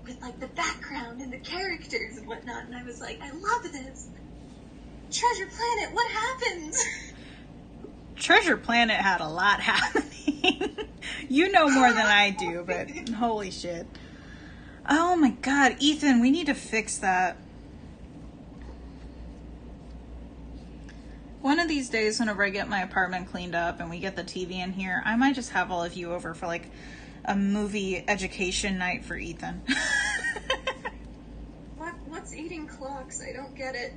with like the background and the characters and whatnot. And I was like, I love this. Treasure Planet, what happened? Treasure Planet had a lot happening. You know more than I do, but holy shit. Oh my god, Ethan, we need to fix that. One of these days, whenever I get my apartment cleaned up and we get the TV in here, I might just have all of you over for like a movie education night for Ethan. What's eating clocks? I don't get it.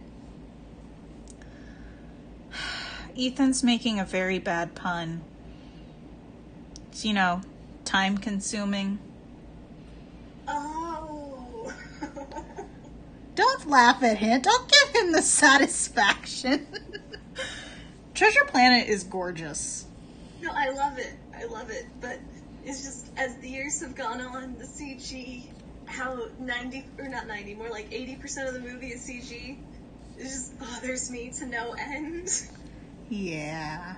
Ethan's making a very bad pun. It's, you know, time consuming. Oh. Don't laugh at him. Don't give him the satisfaction. Treasure Planet is gorgeous. No, I love it. But it's just, as the years have gone on, the CG, how 90, or not 90, more like 80% of the movie is CG, it just bothers me to no end. Yeah.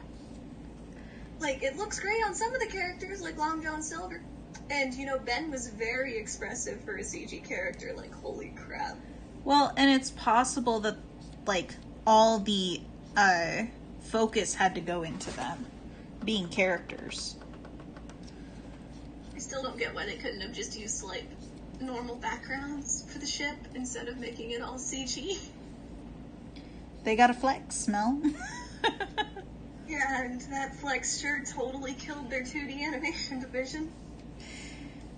Like, it looks great on some of the characters, like Long John Silver. And, you know, Ben was very expressive for a CG character, like, holy crap. Well, and it's possible that, like, all the focus had to go into them being characters. I still don't get why they couldn't have just used, like, normal backgrounds for the ship instead of making it all CG. They got a flex, Mel. Yeah, and that flex sure totally killed their 2D animation division.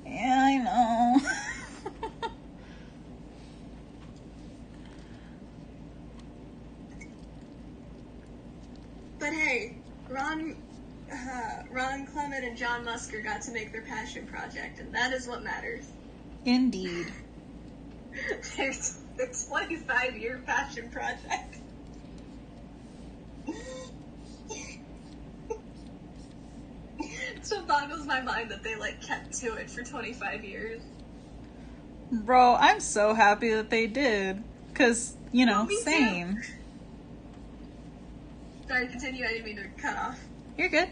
Yeah, I know. But hey, Ron Clement and John Musker got to make their passion project, and that is what matters. Indeed. Their 25-year passion project. So it boggles my mind that they, like, kept to it for 25 years. Bro, I'm so happy that they did. Because, you know, Me same. too. Sorry, continue. I didn't mean to cut off. You're good.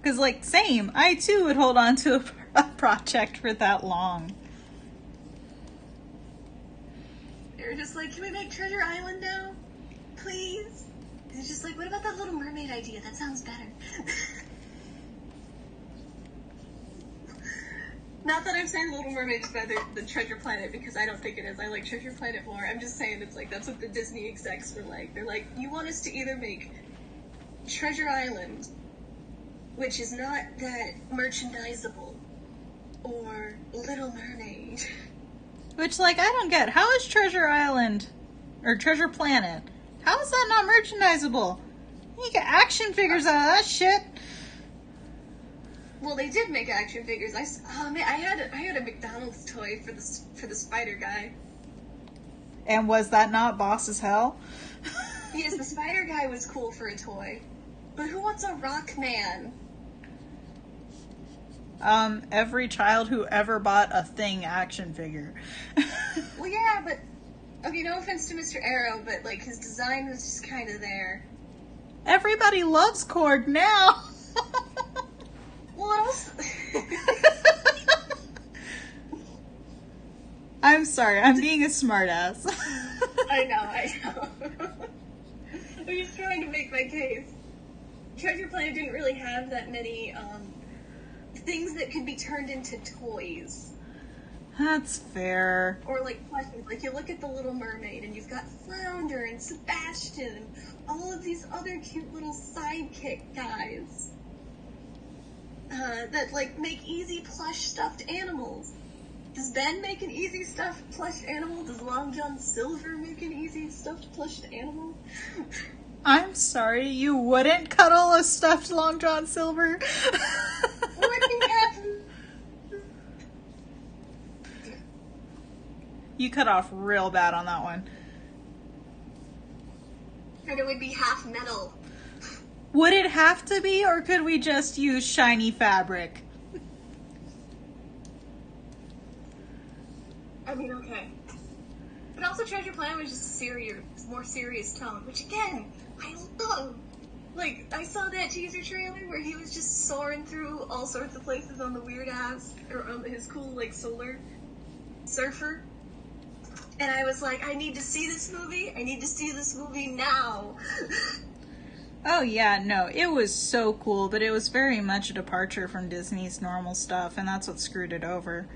Because, like, same. I, too, would hold on to a project for that long. They were just like, can we make Treasure Island now? Please? And it's just like, what about that Little Mermaid idea? That sounds better. Not that I'm saying Little Mermaid is better than Treasure Planet, because I don't think it is. I like Treasure Planet more. I'm just saying it's like, that's what the Disney execs were like. They're like, you want us to either make Treasure Island, which is not that merchandisable, or Little Mermaid. Which, like, I don't get. How is Treasure Island, or Treasure Planet, how is that not merchandisable? You get action figures out of that shit. Well, they did make action figures. I had a McDonald's toy for the spider guy. And was that not boss as hell? Yes, the spider guy was cool for a toy. But who wants a rock man? Every child who ever bought a Thing action figure. Well, yeah, but... Okay, no offense to Mr. Arrow, but, like, his design was just kind of there. Everybody loves Korg now. What else? I'm sorry, I'm being a smartass. I know. I'm just trying to make my case. Treasure Planet didn't really have that many, things that could be turned into toys. That's fair. Or, like, plushies. Like, you look at The Little Mermaid, and you've got Flounder and Sebastian, and all of these other cute little sidekick guys. That, like, make easy plush stuffed animals. Does Ben make an easy stuffed plush animal? Does Long John Silver make an easy stuffed plush animal? I'm sorry, you wouldn't cuddle a stuffed Long John Silver? You cut off real bad on that one. And it would be half metal. Would it have to be, or could we just use shiny fabric? I mean, okay. But also Treasure Planet was just more serious tone, which again, I love. Like, I saw that teaser trailer where he was just soaring through all sorts of places on the weird ass, or on his cool, like, solar surfer. And I was like, I need to see this movie. I need to see this movie now. Oh yeah, no, it was so cool, but it was very much a departure from Disney's normal stuff, and that's what screwed it over.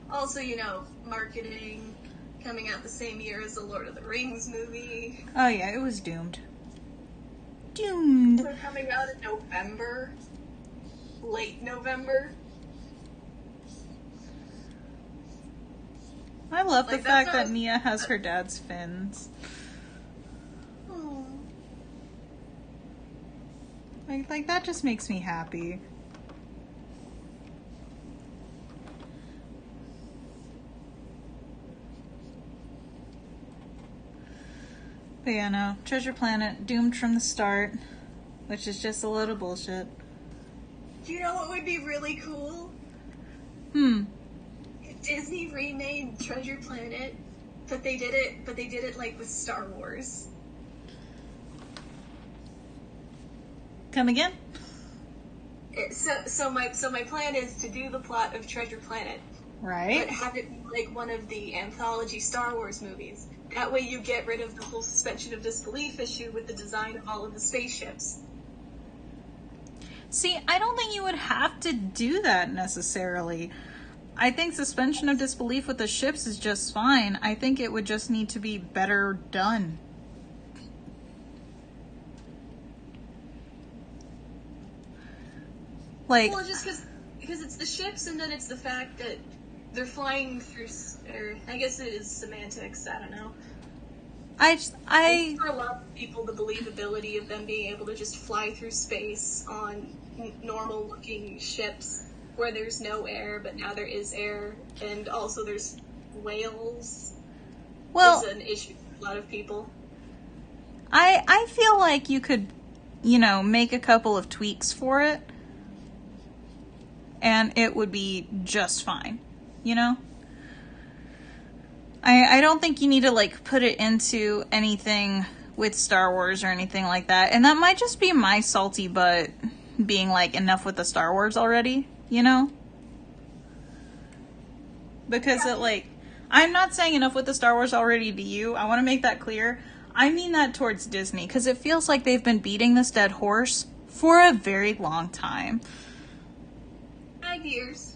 Also, you know, marketing, coming out the same year as the Lord of the Rings movie. Oh yeah, it was doomed. Doomed. They're coming out in November. Late November. I love the Like, fact that's that Mia has her dad's fins. Oh. Like that just makes me happy. But yeah, no, Treasure Planet doomed from the start, which is just a load of bullshit. Do you know what would be really cool? If Disney remade Treasure Planet, but they did it like with Star Wars. Come again? So my plan is to do the plot of Treasure Planet, Right. but have it be like one of the anthology Star Wars movies. That way you get rid of the whole suspension of disbelief issue with the design of all of the spaceships. See, I don't think you would have to do that necessarily. I think suspension of disbelief with the ships is just fine. I think it would just need to be better done. Like, well, just because it's the ships, and then it's the fact that they're flying through, or I guess it is semantics, I don't know. For a lot of people, the believability of them being able to just fly through space on normal looking ships where there's no air, but now there is air, and also there's whales, is an issue for a lot of people. I feel like you could, make a couple of tweaks for it, and it would be just fine, I don't think you need to, put it into anything with Star Wars or anything like that. And that might just be my salty butt being, enough with the Star Wars already, Because I'm not saying enough with the Star Wars already to you. I want to make that clear. I mean that towards Disney, because it feels like they've been beating this dead horse for a very long time. 5 years.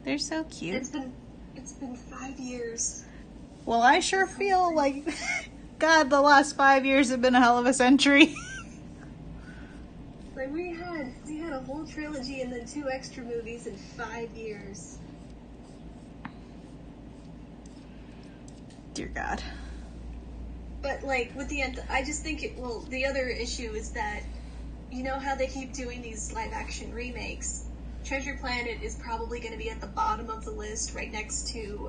They're so cute. It's been 5 years. Well, I sure feel like, God, the last 5 years have been a hell of a century. Like we had a whole trilogy and then 2 extra movies in 5 years. Dear God. But with the end, I just think the other issue is that, how they keep doing these live action remakes. Treasure Planet is probably going to be at the bottom of the list, right next to,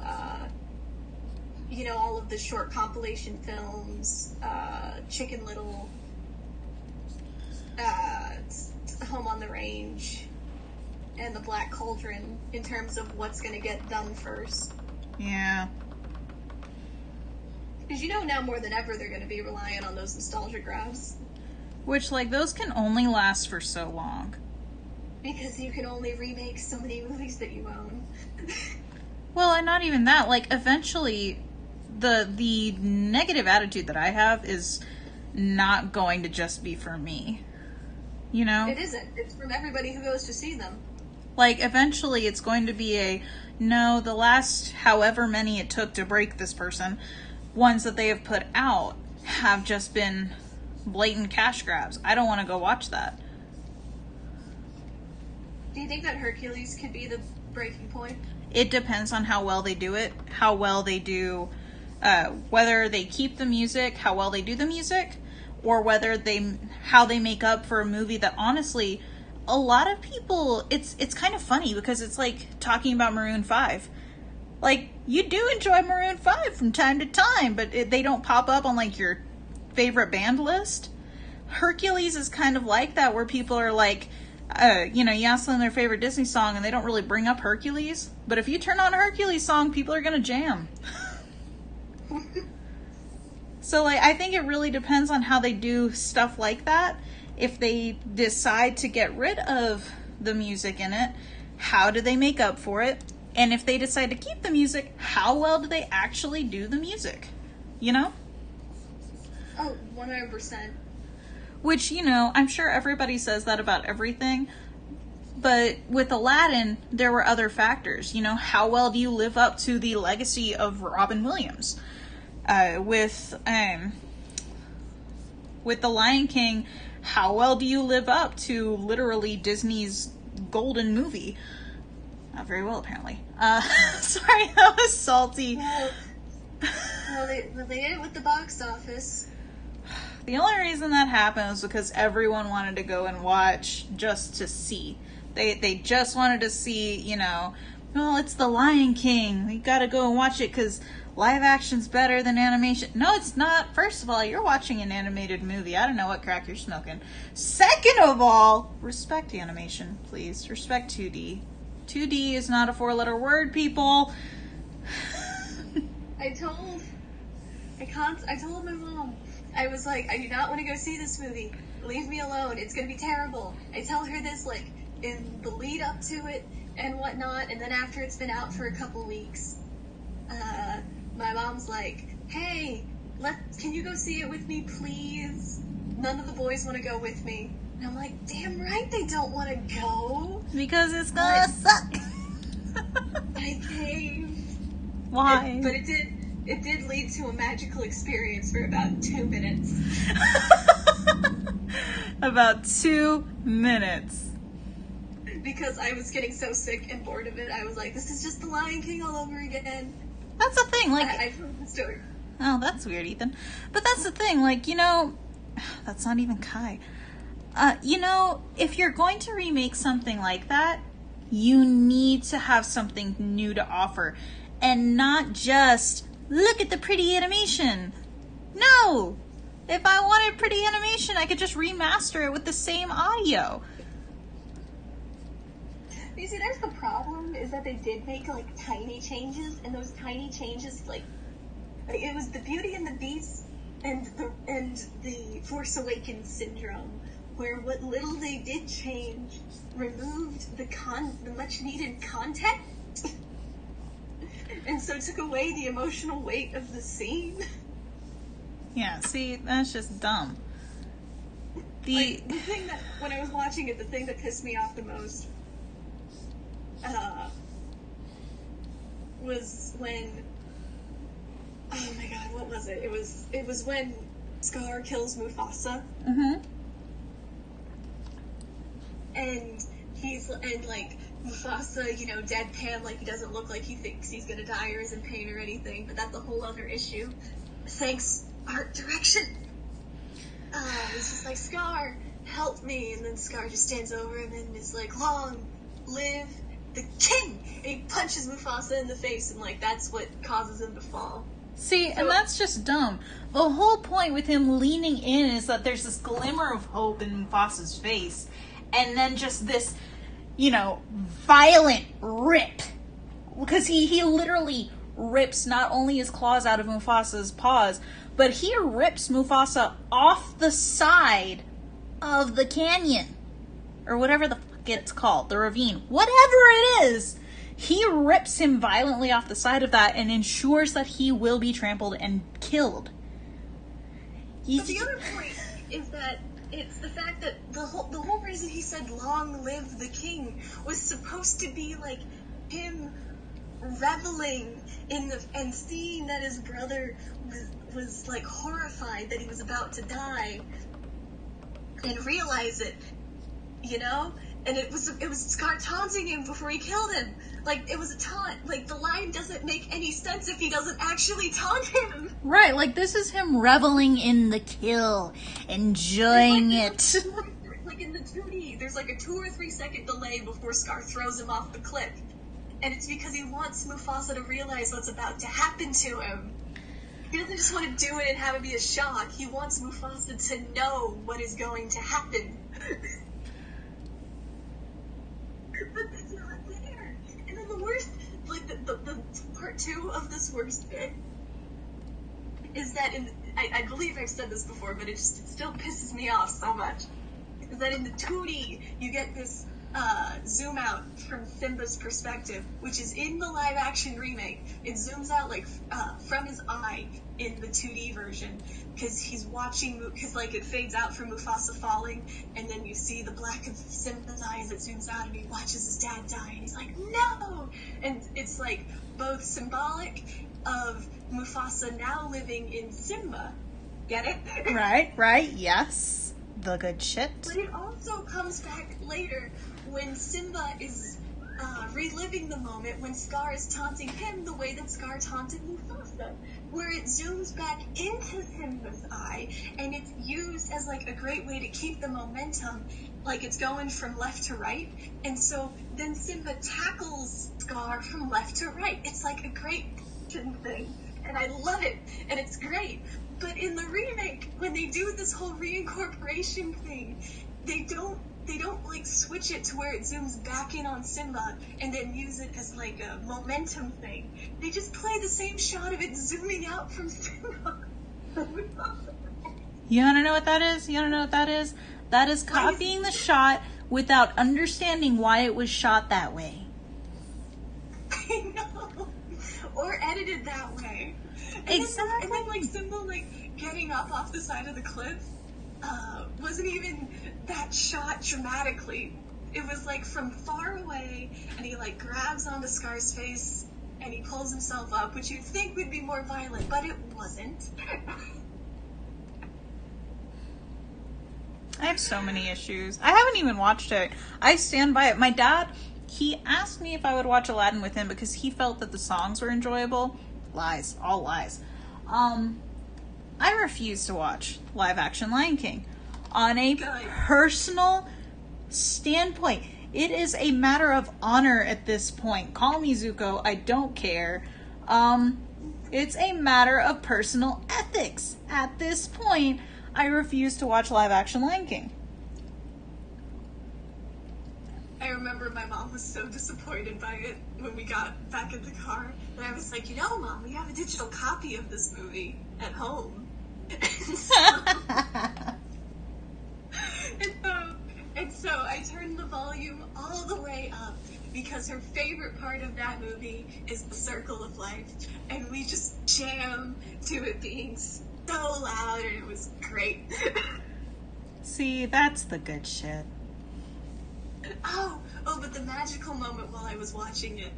all of the short compilation films, Chicken Little, Home on the Range, and The Black Cauldron, in terms of what's going to get done first. Yeah. Because now more than ever they're going to be relying on those nostalgia grabs. Which, those can only last for so long. Because you can only remake so many movies that you own. Well, and not even that. Eventually, the negative attitude that I have is not going to just be for me. It isn't. It's from everybody who goes to see them. Eventually it's going to be no, the last however many it took to break this person, ones that they have put out have just been blatant cash grabs. I don't want to go watch that. Do you think that Hercules could be the breaking point? It depends on how well they do it, how well they do, whether they keep the music, how well they do the music, or how they make up for a movie that honestly, a lot of people, it's kind of funny because it's talking about Maroon 5. You do enjoy Maroon 5 from time to time, but they don't pop up on your favorite band list. Hercules is kind of like that, where people are you ask them their favorite Disney song and they don't really bring up Hercules. But if you turn on a Hercules song, people are going to jam. So, I think it really depends on how they do stuff like that. If they decide to get rid of the music in it, how do they make up for it? And if they decide to keep the music, how well do they actually do the music? Oh, 100%. Which, I'm sure everybody says that about everything. But with Aladdin, there were other factors. How well do you live up to the legacy of Robin Williams? With The Lion King, how well do you live up to literally Disney's golden movie? Not very well, apparently. Sorry, that was salty. Well, they did it with the box office. The only reason that happened was because everyone wanted to go and watch just to see. They just wanted to see, well, it's The Lion King. We gotta go and watch it because live action's better than animation. No, it's not. First of all, you're watching an animated movie. I don't know what crack you're smoking. Second of all, respect animation, please. Respect 2D. 2D is not a 4-letter word, people. I told my mom, I was like, I do not want to go see this movie. Leave me alone. It's going to be terrible. I tell her this, in the lead up to it and whatnot, and then after it's been out for a couple weeks, my mom's like, hey, can you go see it with me, please? None of the boys want to go with me. And I'm like, damn right they don't want to go. Because it's gonna suck. I came. Why? But it did lead to a magical experience for about 2 minutes. About 2 minutes. Because I was getting so sick and bored of it, I was like, this is just the Lion King all over again. That's the thing, like... I've heard the story. Oh, that's weird, Ethan. But that's the thing, like, you know... That's not even Kai. You know, if you're going to remake something like that, you need to have something new to offer. And not just, look at the pretty animation. No! If I wanted pretty animation, I could just remaster it with the same audio. You see, there's the problem, is that they did make, like, tiny changes, and those tiny changes, like it was the Beauty and the Beast and the Force Awakens syndrome, where what little they did change removed the much needed context, and so took away the emotional weight of the scene. Yeah, see, that's just dumb. The thing that, when I was watching it, the thing that pissed me off the most was when, oh my god, what was it? It was when Scar kills Mufasa. Mm-hmm. And like Mufasa, you know, deadpan, like he doesn't look like he thinks he's gonna die or is in pain or anything, but that's a whole other issue. Thanks, art direction. It's just like, Scar, help me, and then Scar just stands over him and is like, long live the king! And he punches Mufasa in the face, and like, that's what causes him to fall. See, and that's just dumb. The whole point with him leaning in is that there's this glimmer of hope in Mufasa's face, and then just this, you know, violent rip. Because he literally rips not only his claws out of Mufasa's paws, but he rips Mufasa off the side of the canyon. Or whatever the fuck it's called, the ravine. Whatever it is! He rips him violently off the side of that and ensures that he will be trampled and killed. But the other point is that it's the fact that the whole reason he said long live the king was supposed to be like him reveling in and seeing that his brother was like horrified that he was about to die and realize it, you know? And it was Scar taunting him before he killed him. Like, it was a taunt. Like, the line doesn't make any sense if he doesn't actually taunt him. Right, like, this is him reveling in the kill, enjoying it. Like, in the 2D, there's like a 2 or 3 second delay before Scar throws him off the cliff. And it's because he wants Mufasa to realize what's about to happen to him. He doesn't just want to do it and have it be a shock. He wants Mufasa to know what is going to happen. But it's not there. And then the worst, like the part 2 of this worst bit is that I believe I've said this before, but it still pisses me off so much. Is that in the 2D you get this zoom out from Simba's perspective, which is in the live action remake. It zooms out like from his eye in the 2D version, because he's watching, because like it fades out from Mufasa falling, and then you see the black of Simba's eyes. It zooms out and he watches his dad die, and he's like, no! And it's like both symbolic of Mufasa now living in Simba. Get it? Right, yes. The good shit. But it also comes back later when Simba is reliving the moment when Scar is taunting him the way that Scar taunted Mufasa, where it zooms back into Simba's eye, and it's used as like a great way to keep the momentum, like it's going from left to right, and so then Simba tackles Scar from left to right. It's like a great thing, and I love it, and it's great. But in the remake, when they do this whole reincorporation thing, they don't like switch it to where it zooms back in on Simba and then use it as like a momentum thing. They just play the same shot of it zooming out from Simba. You wanna know what that is? That is copying the shot without understanding why it was shot that way. I know. or edited that way. Exactly. And then like Simba like getting up off the side of the cliff wasn't even that shot dramatically. It was like from far away, and he like grabs onto Scar's face and he pulls himself up, which you'd think would be more violent, but it wasn't. I have so many issues. I haven't even watched it. I stand by it. My dad, he asked me if I would watch Aladdin with him because he felt that the songs were enjoyable. Lies. All lies. I refuse to watch live action Lion King. On a personal standpoint, it is a matter of honor at this point. Call me Zuko, I don't care. It's a matter of personal ethics. At this point, I refuse to watch live action Lion King. I remember my mom was so disappointed by it when we got back in the car. And I was like, you know, Mom, we have a digital copy of this movie at home. And so I turned the volume all the way up because her favorite part of that movie is the Circle of Life. And we just jam to it being so loud, and it was great. See, that's the good shit. Oh, but the magical moment while I was watching it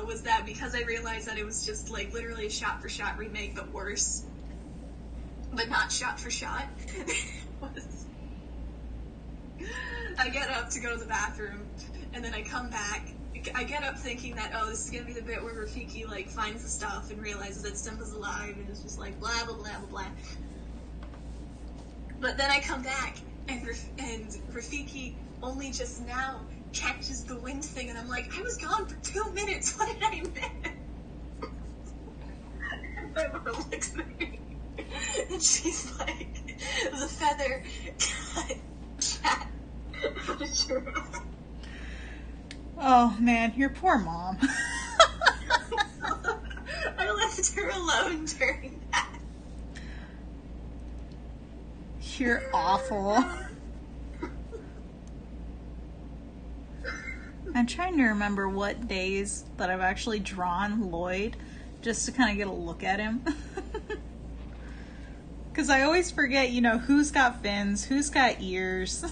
was that because I realized that it was just like literally a shot-for-shot remake, but worse. But not shot-for-shot. I get up to go to the bathroom, and then I come back. I get up thinking that, oh, this is gonna be the bit where Rafiki, like, finds the stuff and realizes that Simba's alive, and it's just like, blah, blah, blah, blah, blah. But then I come back, and Rafiki only just now catches the wind thing, and I'm like, I was gone for 2 minutes, what did I miss? And my mom looks at me, and she's like, the feather got cat out of your head. Oh man, your poor mom. I left her alone during that. You're awful. I'm trying to remember what days that I've actually drawn Lloyd just to kind of get a look at him. Because I always forget, you know, who's got fins, who's got ears.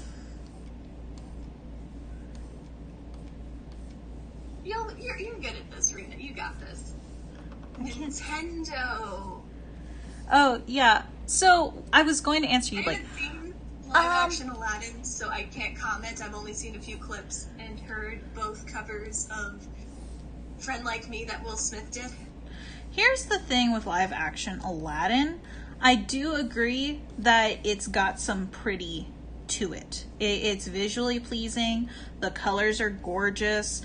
You're good at this, Rena. You got this. Nintendo. Oh, yeah. So, I was going to answer you, I but... haven't seen live-action Aladdin, so I can't comment. I've only seen a few clips and heard both covers of Friend Like Me that Will Smith did. Here's the thing with live-action Aladdin. I do agree that it's got some pretty to it. It's visually pleasing. The colors are gorgeous.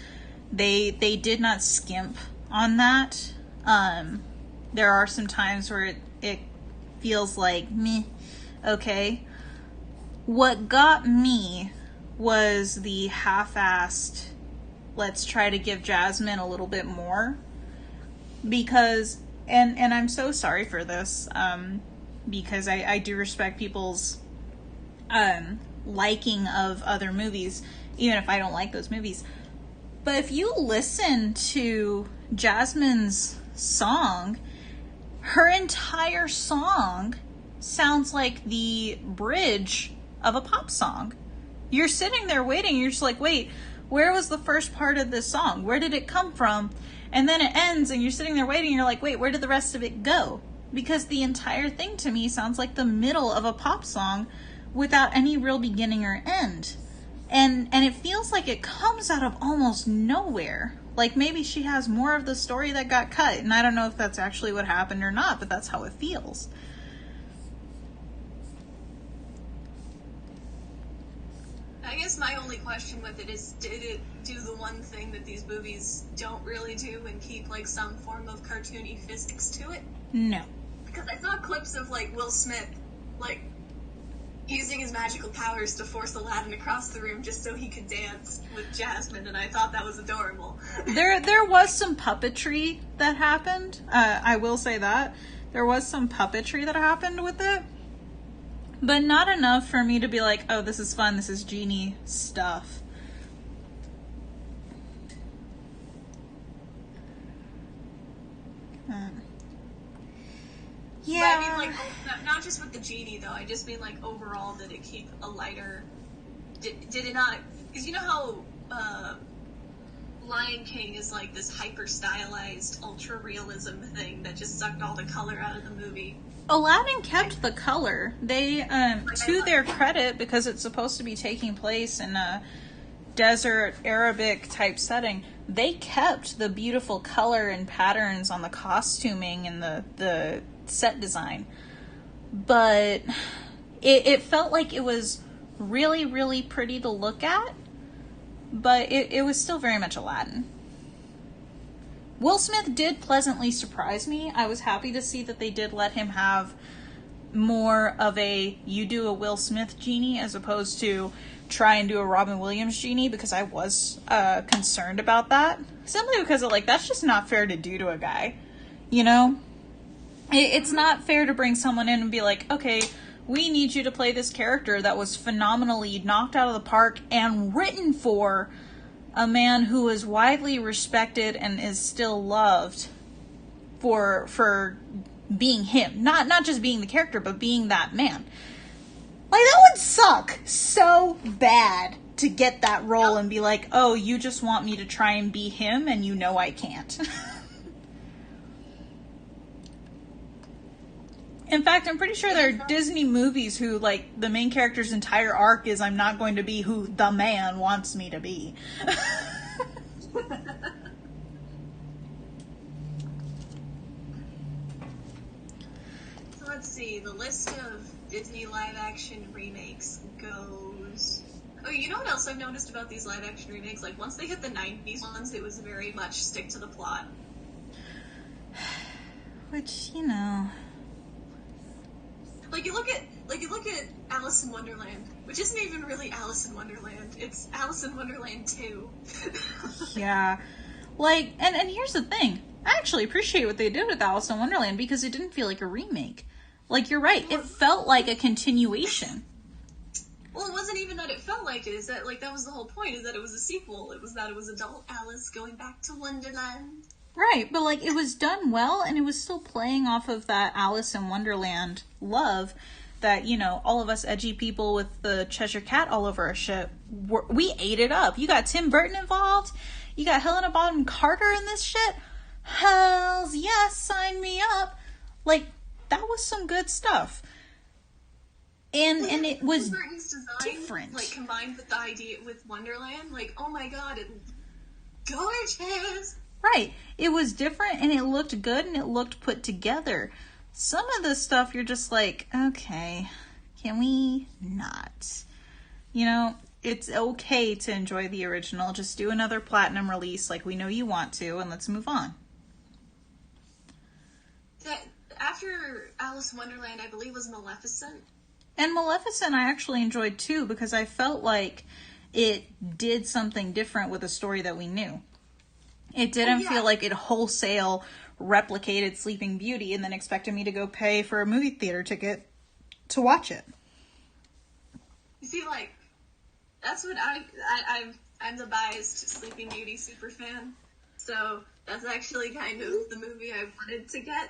They did not skimp on that. There are some times where it feels like, meh, okay. What got me was the half-assed, let's try to give Jasmine a little bit more. Because, and I'm so sorry for this, because I do respect people's liking of other movies, even if I don't like those movies. But if you listen to Jasmine's song, her entire song sounds like the bridge of a pop song. You're sitting there waiting, you're just like, wait, where was the first part of this song? Where did it come from? And then it ends and you're sitting there waiting, you're like, wait, where did the rest of it go? Because the entire thing to me sounds like the middle of a pop song without any real beginning or end. And it feels like it comes out of almost nowhere. Like maybe she has more of the story that got cut, and I don't know if that's actually what happened or not, but that's how it feels. I guess my only question with it is, did it do the one thing that these movies don't really do and keep like some form of cartoony physics to it? No. Because I saw clips of like Will Smith like using his magical powers to force Aladdin across the room just so he could dance with Jasmine, and I thought that was adorable. There was some puppetry that happened. I will say that. There was some puppetry that happened with it. But not enough for me to be like, oh, this is fun, this is genie stuff. Yeah. But I mean, like, not just with the genie, though. I just mean, like, overall, did it keep a lighter... Did it not... Because you know how Lion King is, like, this hyper-stylized, ultra-realism thing that just sucked all the color out of the movie. Aladdin kept the color. They, to their credit, because it's supposed to be taking place in a desert Arabic type setting, they kept the beautiful color and patterns on the costuming and the set design. But it felt like it was really, really pretty to look at, but it was still very much Aladdin. Will Smith did pleasantly surprise me. I was happy to see that they did let him have more of a you do a Will Smith genie as opposed to try and do a Robin Williams genie, because I was concerned about that. Simply because of, like, that's just not fair to do to a guy. You know? It's not fair to bring someone in and be like, okay, we need you to play this character that was phenomenally knocked out of the park and written for a man who is widely respected and is still loved for being him. Not just being the character, but being that man. Like, that would suck so bad to get that role and be like, oh, you just want me to try and be him and you know I can't. In fact, I'm pretty sure there are Disney movies who, like, the main character's entire arc is I'm not going to be who the man wants me to be. So let's see, the list of Disney live-action remakes goes... Oh, you know what else I've noticed about these live-action remakes? Like, once they hit the 90s ones, it was very much stick to the plot. Which, you know... Like, you look at Alice in Wonderland, which isn't even really Alice in Wonderland. It's Alice in Wonderland 2. Yeah. Like, and here's the thing. I actually appreciate what they did with Alice in Wonderland because it didn't feel like a remake. Like, you're right. It felt like a continuation. Well, it wasn't even that it felt like it. Is that, like, that was the whole point, is that it was a sequel. It was that it was adult Alice going back to Wonderland. Right, but, like, it was done well, and it was still playing off of that Alice in Wonderland love that, you know, all of us edgy people with the Cheshire Cat all over our shit, we ate it up. You got Tim Burton involved. You got Helena Bonham Carter in this shit. Hells yes, sign me up. Like, that was some good stuff. And it was Burton's design, different. Like, combined with the idea with Wonderland, like, oh my god, it's gorgeous. Right. It was different and it looked good and it looked put together. Some of the stuff you're just like, okay, can we not? You know, it's okay to enjoy the original. Just do another platinum release like we know you want to, and let's move on. After Alice in Wonderland, I believe, was Maleficent. And Maleficent I actually enjoyed too, because I felt like it did something different with a story that we knew. It didn't feel like it wholesale replicated Sleeping Beauty and then expected me to go pay for a movie theater ticket to watch it. You see, like, that's what I'm the biased Sleeping Beauty super fan. So that's actually kind of the movie I wanted to get.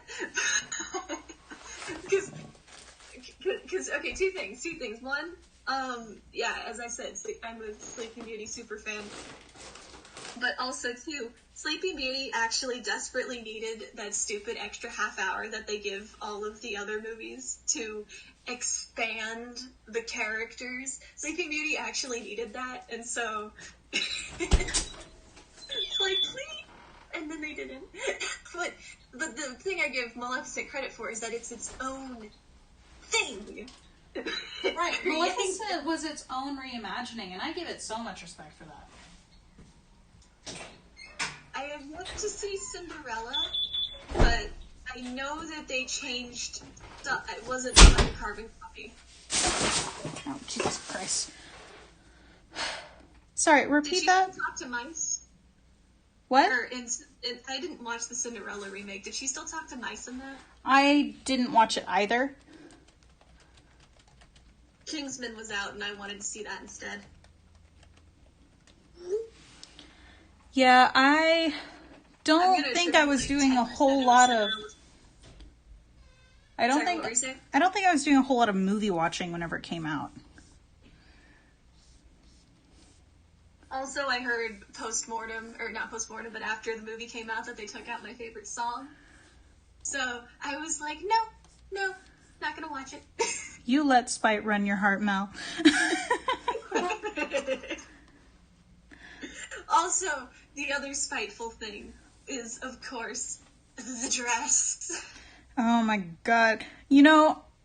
Because, okay, two things. One, as I said, I'm a Sleeping Beauty super fan. But also, too, Sleeping Beauty actually desperately needed that stupid extra half hour that they give all of the other movies to expand the characters. Sleeping Beauty actually needed that, and so... it's like, please! And then they didn't. But the thing I give Maleficent credit for is that it's its own thing. Right, Maleficent was its own reimagining, and I give it so much respect for that. I have yet to see Cinderella, but I know that they changed stuff. It wasn't like a carbon copy. Oh, Jesus Christ. Sorry, repeat that? Did she talk to mice? What? I didn't watch the Cinderella remake. Did she still talk to mice in that? I didn't watch it either. Kingsman was out, and I wanted to see that instead. Yeah, I don't think I was doing a whole lot of... I don't think I was doing a whole lot of movie watching whenever it came out. Also, I heard post-mortem, or not post-mortem, but after the movie came out, that they took out my favorite song. So I was like, no, not gonna watch it. You let spite run your heart, Mel. Also, the other spiteful thing is, of course, the dress. Oh my god.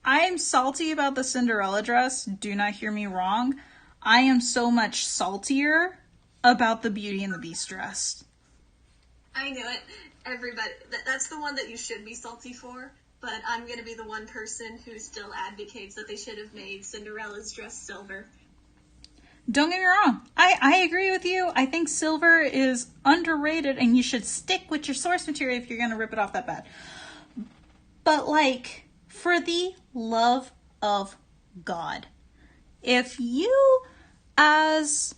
I'm salty about the Cinderella dress. Do not hear me wrong. I am so much saltier about the Beauty and the Beast dress. I knew it. Everybody, that's the one that you should be salty for, but I'm gonna be the one person who still advocates that they should have made Cinderella's dress silver. Don't get me wrong. I agree with you. I think silver is underrated and you should stick with your source material if you're gonna rip it off that bad. But for the love of God, if you, as,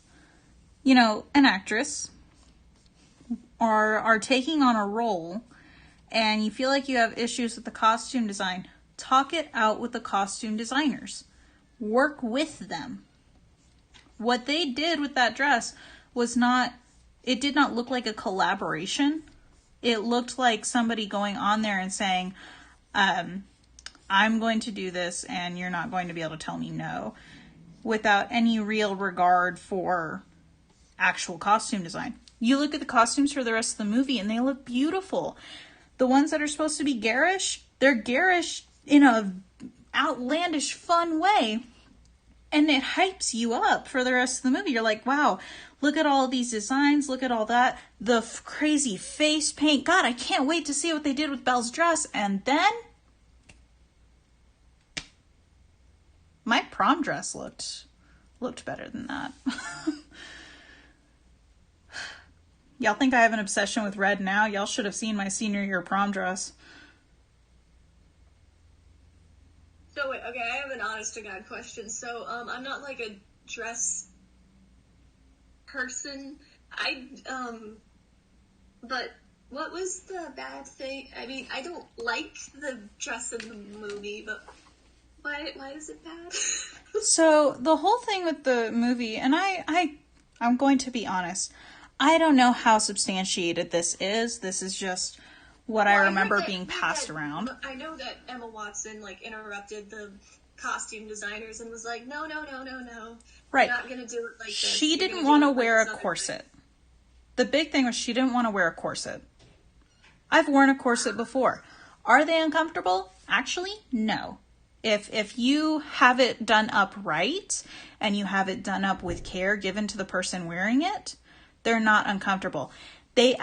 an actress, are taking on a role and you feel like you have issues with the costume design, talk it out with the costume designers. Work with them. What they did with that dress it did not look like a collaboration. It looked like somebody going on there and saying, I'm going to do this and you're not going to be able to tell me no, without any real regard for actual costume design. You look at the costumes for the rest of the movie and they look beautiful. The ones that are supposed to be garish, they're garish in a outlandish, fun way. And it hypes you up for the rest of the movie. You're like, wow, look at all of these designs. Look at all that. The crazy face paint. God, I can't wait to see what they did with Belle's dress. And then my prom dress looked better than that. Y'all think I have an obsession with red now? Y'all should have seen my senior year prom dress. So wait, okay, I have an honest to God question. So, I'm not like a dress person. But what was the bad thing? I mean, I don't like the dress in the movie, but why is it bad? So, the whole thing with the movie, and I'm going to be honest, I don't know how substantiated this is. This is just what I remember being passed around. I know that Emma Watson interrupted the costume designers and was like, no. Right. You're not going to do it like this. She didn't want to wear a corset. The big thing was she didn't want to wear a corset. I've worn a corset before. Are they uncomfortable? Actually, no. If you have it done up right and you have it done up with care given to the person wearing it, they're not uncomfortable. The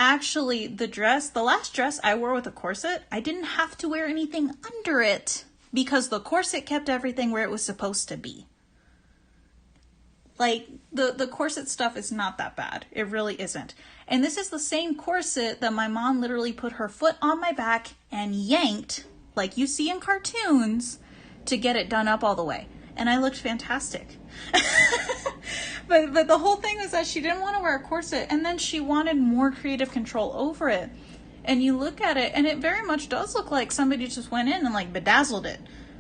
last dress I wore with a corset, I didn't have to wear anything under it because the corset kept everything where it was supposed to be. The corset stuff is not that bad. It really isn't. And this is the same corset that my mom literally put her foot on my back and yanked, like you see in cartoons, to get it done up all the way. And I looked fantastic. But the whole thing was that she didn't want to wear a corset, and then she wanted more creative control over it. And you look at it, and it very much does look like somebody just went in and bedazzled it.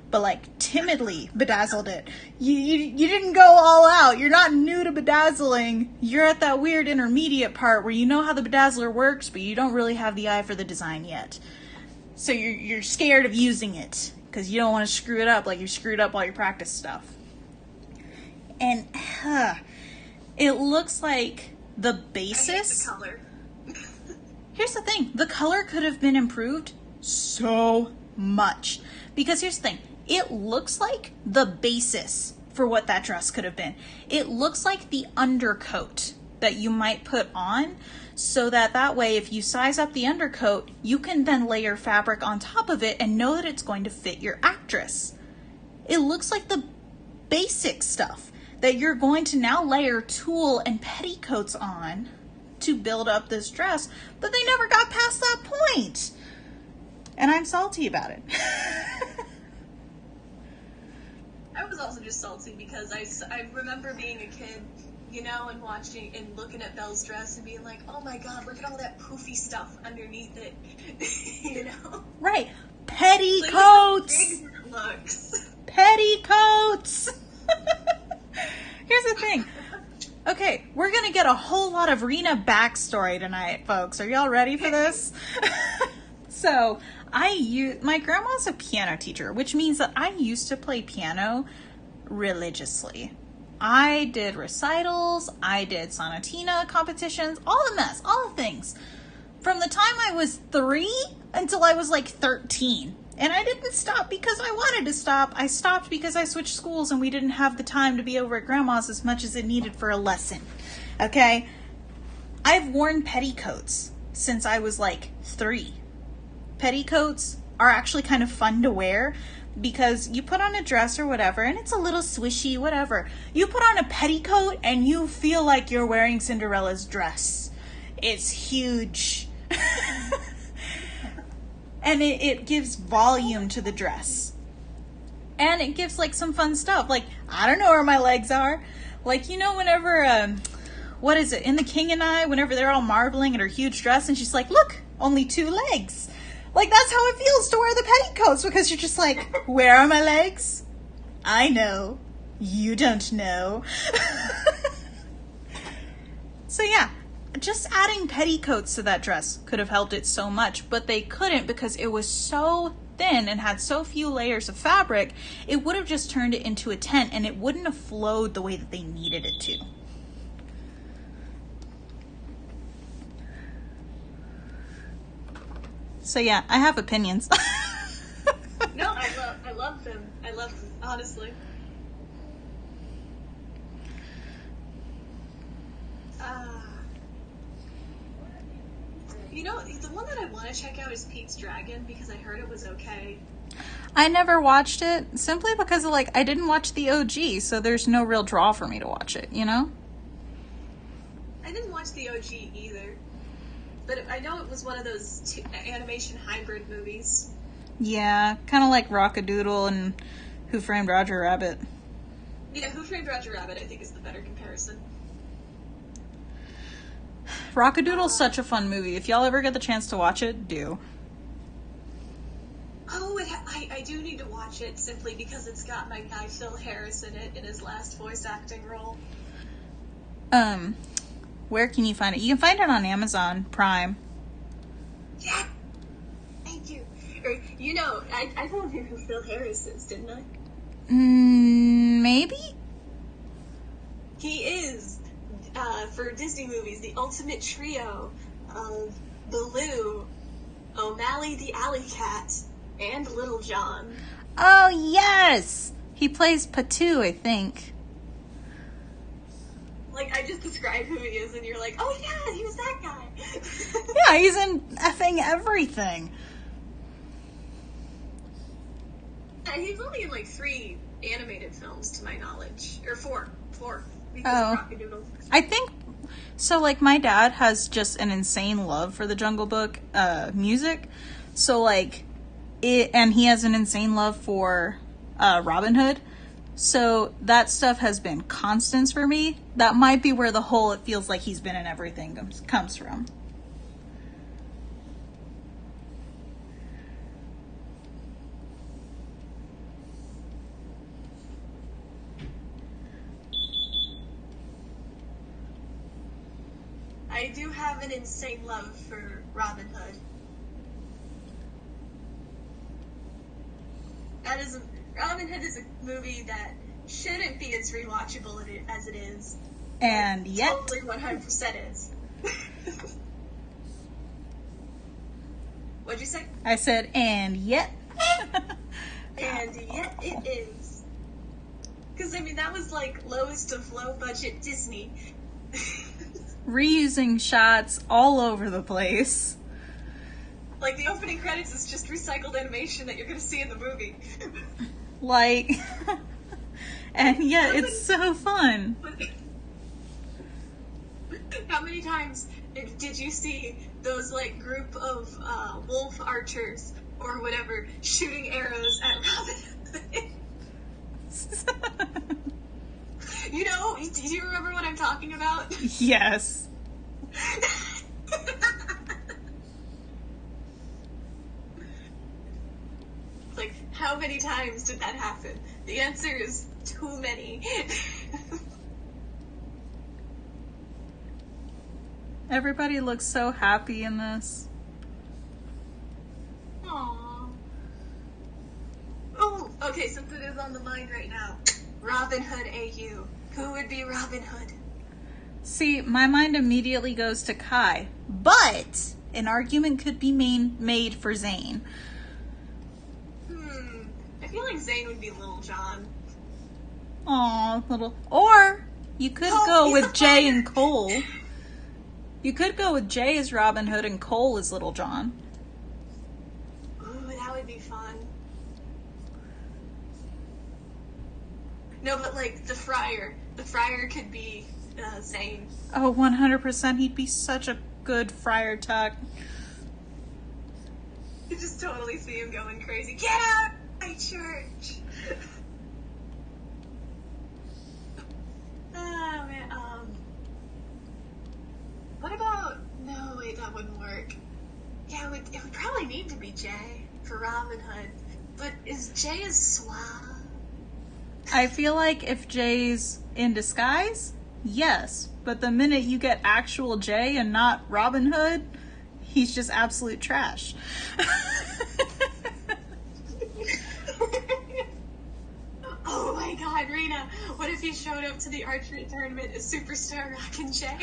But timidly bedazzled it. You didn't go all out. You're not new to bedazzling. You're at that weird intermediate part where you know how the bedazzler works, but you don't really have the eye for the design yet. So you're scared of using it because you don't want to screw it up like you screwed up all your practice stuff. And it looks like the basis. I hate the color. Here's the thing. The color could have been improved so much. Because here's the thing. It looks like the basis for what that dress could have been. It looks like the undercoat that you might put on so that way if you size up the undercoat, you can then layer fabric on top of it and know that it's going to fit your actress. It looks like the basic stuff that you're going to now layer tulle and petticoats on to build up this dress, but they never got past that point. And I'm salty about it. I was also just salty because I remember being a kid you know, and watching and looking at Belle's dress and being like, oh my god, look at all that poofy stuff underneath it. You know? Right. Petticoats! Like, big looks. Petticoats! Here's the thing. Okay, we're gonna get a whole lot of Rena backstory tonight, folks. Are y'all ready for this? So, my grandma's a piano teacher, which means that I used to play piano religiously. I did recitals, I did sonatina competitions, all the mess, all the things. From the time I was 3 until I was like 13. And I didn't stop because I wanted to stop. I stopped because I switched schools and we didn't have the time to be over at grandma's as much as it needed for a lesson. Okay? I've worn petticoats since I was like 3. Petticoats are actually kind of fun to wear because you put on a dress or whatever and it's a little swishy, whatever. You put on a petticoat and you feel like you're wearing Cinderella's dress. It's huge. And it gives volume to the dress. And it gives like some fun stuff. Like, I don't know where my legs are. Like, you know, whenever, what is it? In The King and I, whenever they're all marveling at her huge dress and she's like, look, only 2 legs. Like, that's how it feels to wear the petticoats because you're just like, where are my legs? I know. You don't know. So yeah, just adding petticoats to that dress could have helped it so much, but they couldn't because it was so thin and had so few layers of fabric, it would have just turned it into a tent and it wouldn't have flowed the way that they needed it to. So yeah, I have opinions. No, I love them. I love them, honestly. You know, the one that I want to check out is Pete's Dragon because I heard it was okay. I never watched it simply because of, like, I didn't watch the OG, so there's no real draw for me to watch it, you know? I didn't watch the OG either, but I know it was one of those animation hybrid movies. Yeah, kind of like Rock-a-Doodle and Who Framed Roger Rabbit. Yeah, Who Framed Roger Rabbit I think is the better comparison. Rock-a-Doodle's such a fun movie. If y'all ever get the chance to watch it, do. Oh, I do need to watch it simply because it's got my guy Phil Harris in it in his last voice acting role. Where can you find it? You can find it on Amazon Prime. Yeah, thank you. Or, you know, I told you who Phil Harris is, didn't I? Maybe? He is, for Disney movies, the ultimate trio of Baloo, O'Malley the Alley Cat, and Little John. Oh, yes! He plays Patu, I think. Like, I just described who he is, and you're like, oh yeah, he was that guy. Yeah, he's in effing everything. He's only in, like, 3 animated films, to my knowledge. Or 4. Because of Rock-a-Doodle. I think, so, like, my dad has just an insane love for the Jungle Book music. So, like, and he has an insane love for Robin Hood. So that stuff has been constants for me. That might be where the whole it feels like he's been in everything comes from. I do have an insane love for Robin Hood. Robin Hood is a movie that shouldn't be as rewatchable as it is. And yet... Totally 100% is. What'd you say? I said, and yet... And yet it is. Because, I mean, that was like lowest of low budget Disney. Reusing shots all over the place. Like, the opening credits is just recycled animation that you're going to see in the movie. Like, and yeah, it's so fun. How many times did you see those, like, group of wolf archers or whatever shooting arrows at Robin Hood? You know, do you remember what I'm talking about? Yes. Like, how many times did that happen? The answer is too many. Everybody looks so happy in this. Aww. Oh, okay, since it is on the mind right now. Robin Hood AU. Who would be Robin Hood? See, my mind immediately goes to Kai, but an argument could be made for Zane. I feel like Zane would be Little John. Aw, little. Or you could go with Jay and Cole. You could go with Jay as Robin Hood and Cole as Little John. Ooh, that would be fun. No, but like the Friar. The Friar could be Zane. Oh, 100%. He'd be such a good Friar Tuck. You just totally see him going crazy. Get out of my church! Oh, man. What about... No, wait, that wouldn't work. Yeah, it would probably need to be Jay for Robin Hood. But is Jay as suave? I feel like if Jay's in disguise, yes. But the minute you get actual Jay and not Robin Hood, he's just absolute trash. Oh my god, Rena, what if he showed up to the archery tournament as Superstar Rockin' Jay?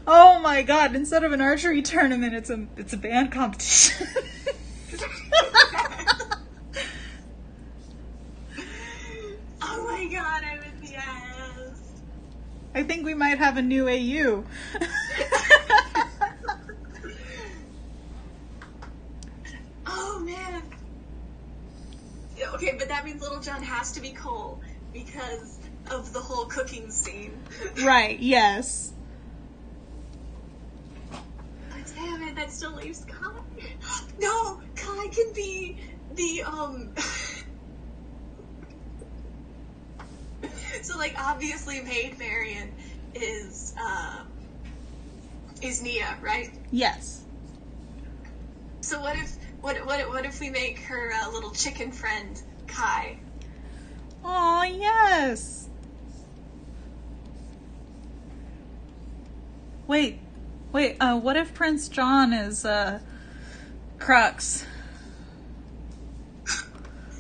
Oh my god, instead of an archery tournament, it's a band competition. Oh my god, I would yes. I think we might have a new AU. Oh man. Okay, but that means Little John has to be Cole because of the whole cooking scene. Right, yes. But damn it, that still leaves Kai. No, Kai can be the So like obviously Maid Marian is Nia, right? Yes. So what if we make her little chicken friend Kai? Aw, yes. Wait, what if Prince John is Crux?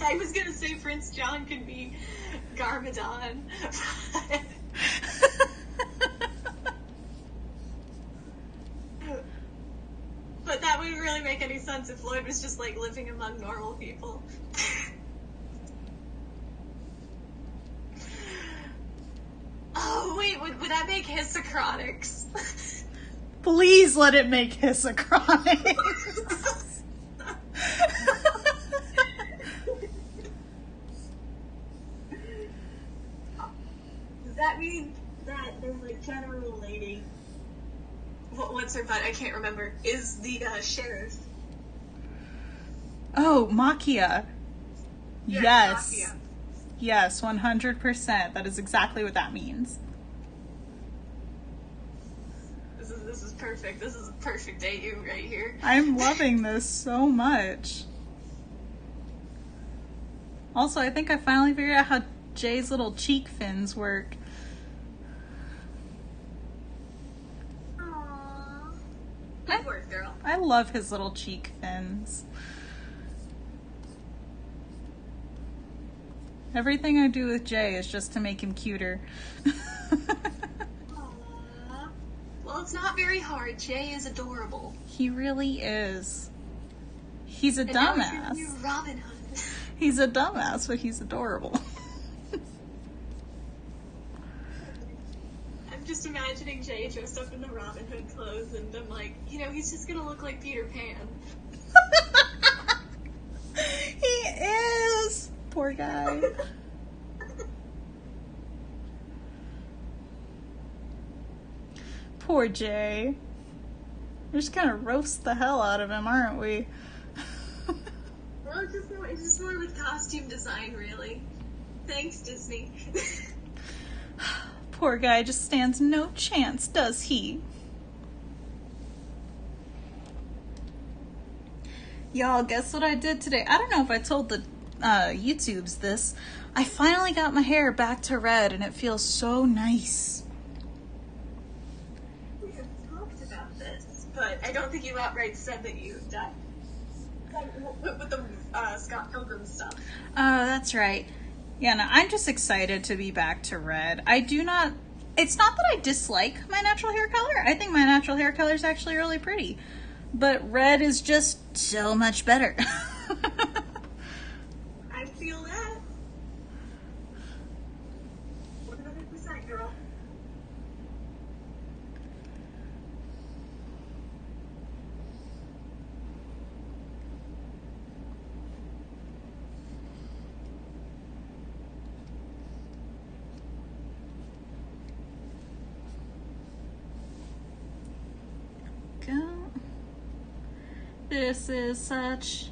I was gonna say Prince John could be Garmadon. But that wouldn't really make any sense if Lloyd was just like living among normal people. Oh wait, would that make Hisacronics? Please let it make Hisacronics. Does that mean that there's like general lady? What's her butt? I can't remember. Is the sheriff? Oh, Makia. Yeah, Yes. Makia. Yes, 100%. That is exactly what that means. This is perfect. This is a perfect AU right here. I'm loving this so much. Also, I think I finally figured out how Jay's little cheek fins work. Aww. Good work, girl. I love his little cheek fins. Everything I do with Jay is just to make him cuter. Aww. Well, it's not very hard. Jay is adorable. He really is. He's a And now he's dumbass. your new Robin Hood. He's a dumbass, but he's adorable. I'm just imagining Jay dressed up in the Robin Hood clothes, and I'm like, he's just gonna look like Peter Pan. He is. Poor guy. Poor Jay. We're just gonna roast the hell out of him, aren't we? Well, it's just more with costume design, really. Thanks, Disney. poor guy just stands no chance, does he? Y'all, guess what I did today? I don't know if I told the YouTubes this. I finally got my hair back to red and it feels so nice. We have talked about this, but I don't think you outright said that you died. With the Scott Pilgrim stuff. Oh, that's right. Yeah, no, I'm just excited to be back to red. It's not that I dislike my natural hair color. I think my natural hair color is actually really pretty. But red is just so much better. I feel that. 100%, girl. Go. This is such...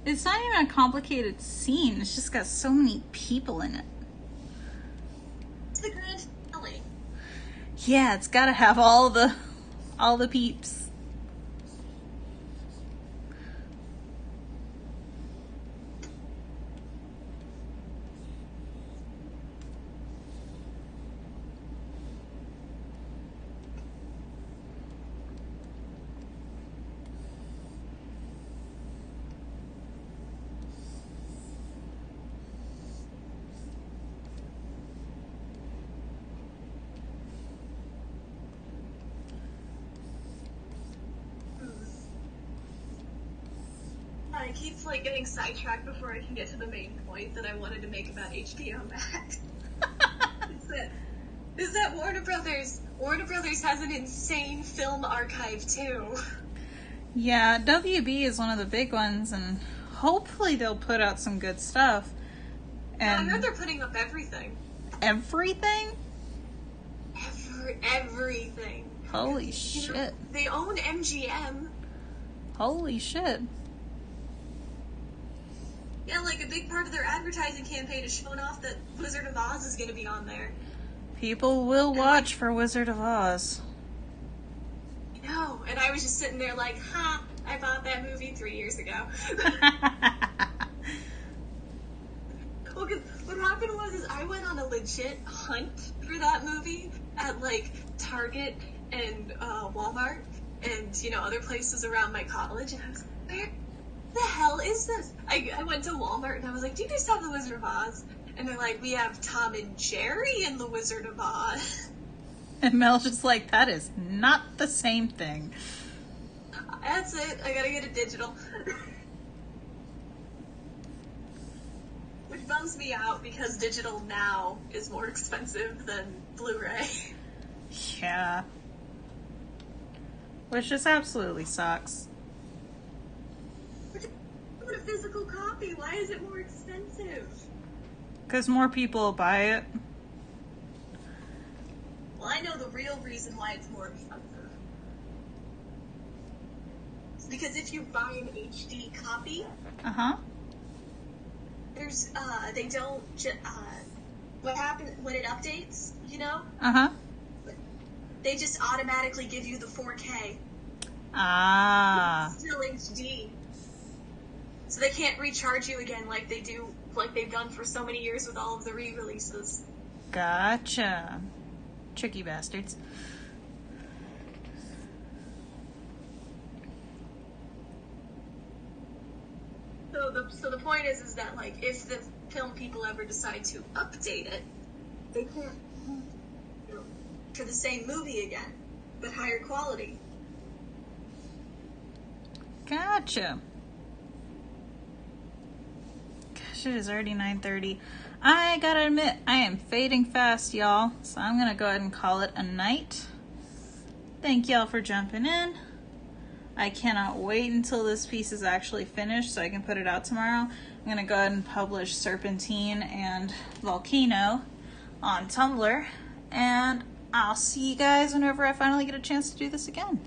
It's not even a complicated scene. It's just got so many people in it. It's the grand finale. Yeah, it's gotta have all the peeps. I keep getting sidetracked before I can get to the main point that I wanted to make about HBO Max. is that Warner Brothers has an insane film archive too. Yeah, WB is one of the big ones, and hopefully they'll put out some good stuff. And I heard they're putting up everything. Everything? Everything. Holy shit. They own MGM. Holy shit. Yeah, a big part of their advertising campaign is showing off that Wizard of Oz is going to be on there. People will watch for Wizard of Oz. No, and I was just sitting there I bought that movie 3 years ago. Well, 'cause what happened was I went on a legit hunt for that movie at Target and Walmart and other places around my college, and I was like, where the hell is this? I went to Walmart and I was like, do you guys have the Wizard of Oz? And they're like, we have Tom and Jerry in the Wizard of Oz. And Mel's just like, that is not the same thing. That's it. I gotta get it digital. Which bums me out because digital now is more expensive than Blu-ray. Yeah. Which just absolutely sucks. What a physical copy. Why is it more expensive? Because more people buy it. Well, I know the real reason why it's more expensive. It's because if you buy an HD copy, there's, they don't, what happens when it updates, they just automatically give you the 4K. Ah. It's still HD. So they can't recharge you again like they've done for so many years with all of the re-releases. Gotcha. Tricky bastards. So the point is that if the film people ever decide to update it, they can't for the same movie again, but higher quality. Gotcha. Gosh, it is already 9:30. I gotta admit, I am fading fast, y'all. So I'm gonna go ahead and call it a night. Thank y'all for jumping in. I cannot wait until this piece is actually finished so I can put it out tomorrow. I'm gonna go ahead and publish Serpentine and Volcano on Tumblr. And I'll see you guys whenever I finally get a chance to do this again.